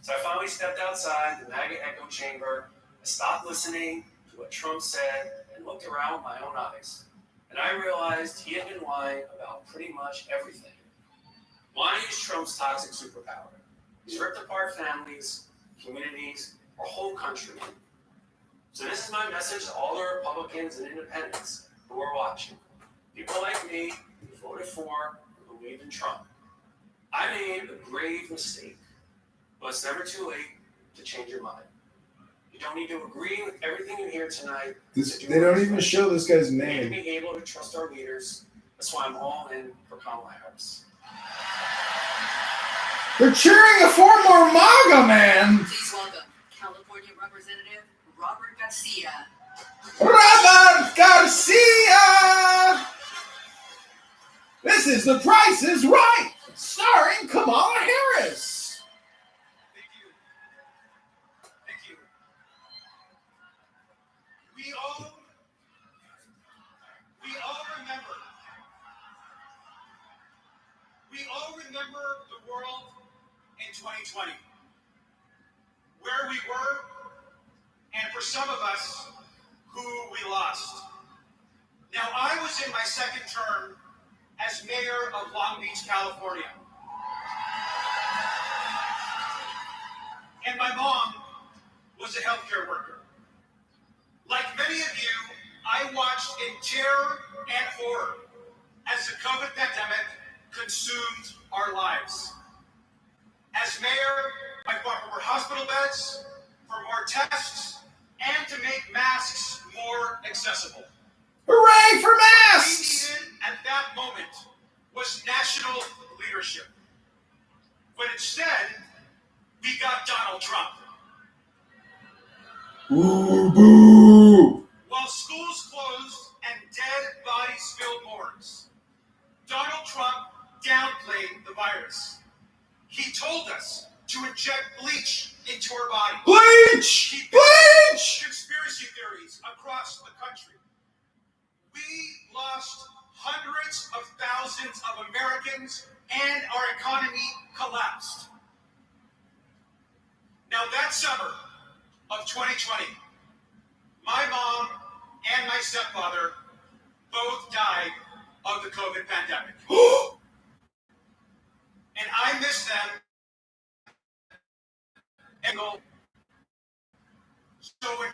So I finally stepped outside the MAGA echo chamber. I stopped listening to what Trump said and looked around with my own eyes. And I realized he had been lying about pretty much everything. Lying is Trump's toxic superpower. He's ripped apart families, communities, our whole country. So this is my message to all the Republicans and independents who are watching. People like me who voted for and believed in Trump. I made a grave mistake, but it's never too late to change your mind. You don't need to agree with everything you hear tonight. They don't even show this guy's We need to name. be able to trust our leaders. That's why I'm all in for Kamala Harris. They're cheering for more MAGA, man. Please welcome California Representative Robert Garcia. Robert Garcia! is The Price is Right, starring Kamala Harris. Thank you. Thank you. We all remember. We all remember the world in 2020, where we were, and for some of us, who we lost. Now, I was in my second term as mayor of Long Beach, California. And my mom was a healthcare worker. Like many of you, I watched in terror and horror as the COVID pandemic consumed our lives. As mayor, I fought for more hospital beds, for more tests, and to make masks more accessible. Hooray for masks! What we needed at that moment was national leadership. But instead, we got Donald Trump. Ooh, boo! While schools closed and dead bodies filled morgues, Donald Trump downplayed the virus. He told us to inject bleach into our bodies. Bleach! He Bleach! Conspiracy theories across the country. We lost hundreds of thousands of Americans and our economy collapsed. Now that summer of 2020, my mom and my stepfather both died of the COVID pandemic. And I miss them. And so when